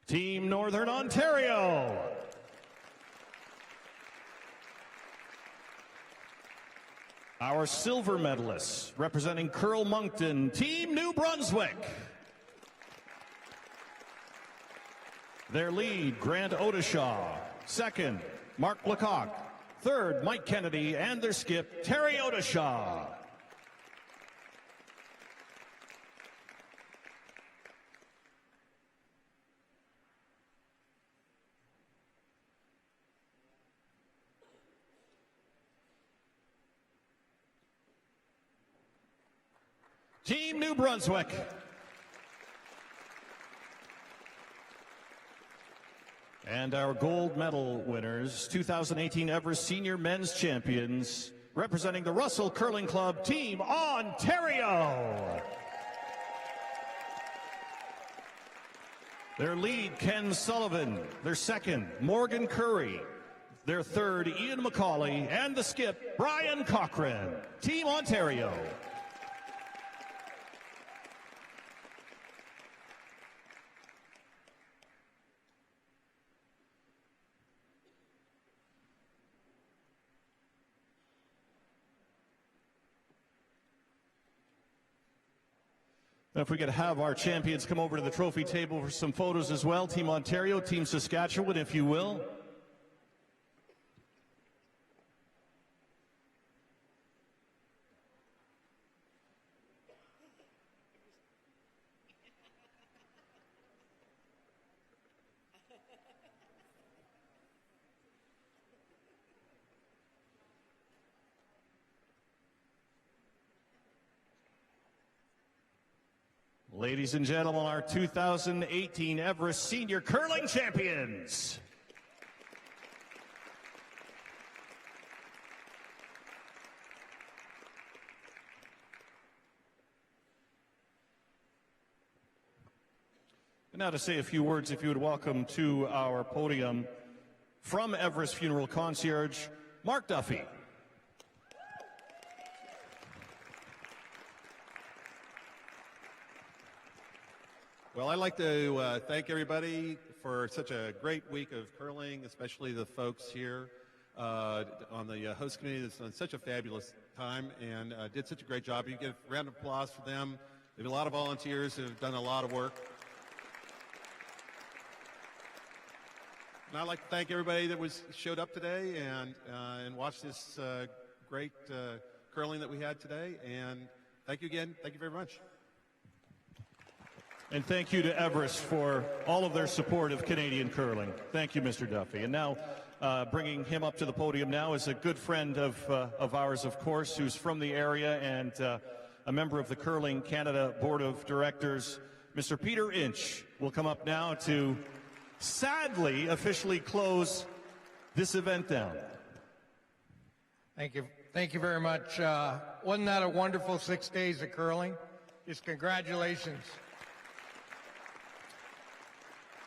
Team Northern Ontario. Our silver medalists representing Curl Moncton, Team New Brunswick. Their lead, Grant Odishaw. Second, Mark Lecoq. Third, Mike Kennedy. And their skip, Terry Odishaw. Team New Brunswick. And our gold medal winners, 2018 Everest Senior Men's Champions, representing the Russell Curling Club, Team Ontario. Their lead, Ken Sullivan. Their second, Morgan Curry. Their third, Ian McCauley. And the skip, Brian Cochran. Team Ontario. Now, if we could have our champions come over to the trophy table for some photos as well. Team Ontario, Team Saskatchewan, if you will. Ladies and gentlemen, our 2018 Everest Senior Curling Champions. And now to say a few words, if you would welcome to our podium from Everest Funeral Concierge, Mark Duffy. Well, I'd like to thank everybody for such a great week of curling, especially the folks here on the host committee that's done such a fabulous time and did such a great job. You get a round of applause for them. There's a lot of volunteers who have done a lot of work. And I'd like to thank everybody that showed up today and watched this great curling that we had today. And thank you again. Thank you very much. And thank you to Everest for all of their support of Canadian curling. Thank you, Mr. Duffy. And now, bringing him up to the podium now is a good friend of ours, of course, who's from the area and a member of the Curling Canada Board of Directors. Mr. Peter Inch will come up now to sadly officially close this event down. Thank you. Thank you very much. Wasn't that a wonderful 6 days of curling? Just congratulations.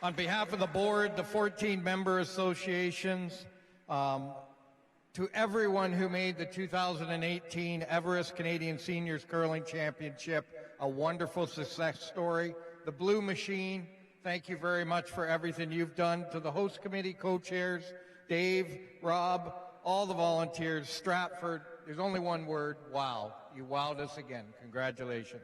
On behalf of the board, the 14 member associations, to everyone who made the 2018 Everest Canadian Seniors Curling Championship a wonderful success story, the Blue Machine, thank you very much for everything you've done. To the host committee, co-chairs, Dave, Rob, all the volunteers, Stratford, there's only one word, wow. You wowed us again. Congratulations.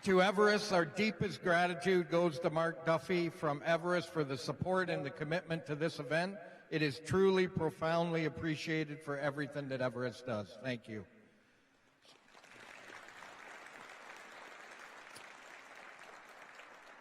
To Everest, our deepest gratitude goes to Mark Duffy from Everest for the support and the commitment to this event. It is truly, profoundly appreciated for everything that Everest does. Thank you.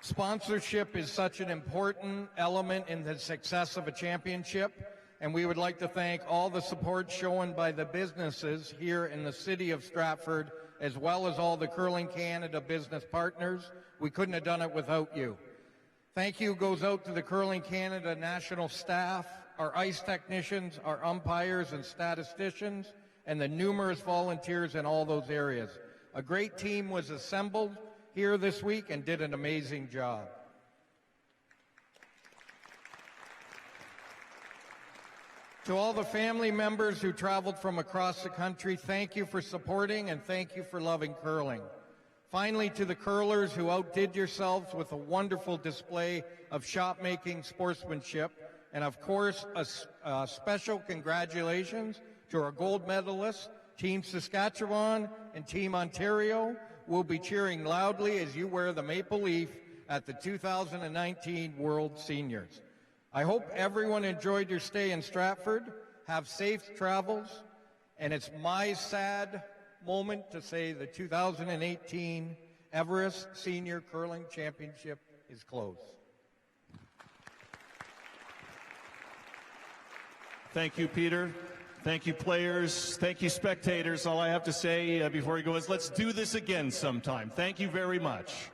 Sponsorship is such an important element in the success of a championship, and we would like to thank all the support shown by the businesses here in the city of Stratford, as well as all the Curling Canada business partners. We couldn't have done it without you. Thank you goes out to the Curling Canada national staff, our ice technicians, our umpires and statisticians, and the numerous volunteers in all those areas. A great team was assembled here this week and did an amazing job. To all the family members who traveled from across the country, thank you for supporting and thank you for loving curling. Finally, to the curlers who outdid yourselves with a wonderful display of shot-making sportsmanship, and of course, a special congratulations to our gold medalists, Team Saskatchewan and Team Ontario. We'll be cheering loudly as you wear the maple leaf at the 2019 World Seniors. I hope everyone enjoyed your stay in Stratford. Have safe travels. And it's my sad moment to say the 2018 Everest Senior Curling Championship is closed. Thank you, Peter. Thank you, players. Thank you, spectators. All I have to say before we go is let's do this again sometime. Thank you very much.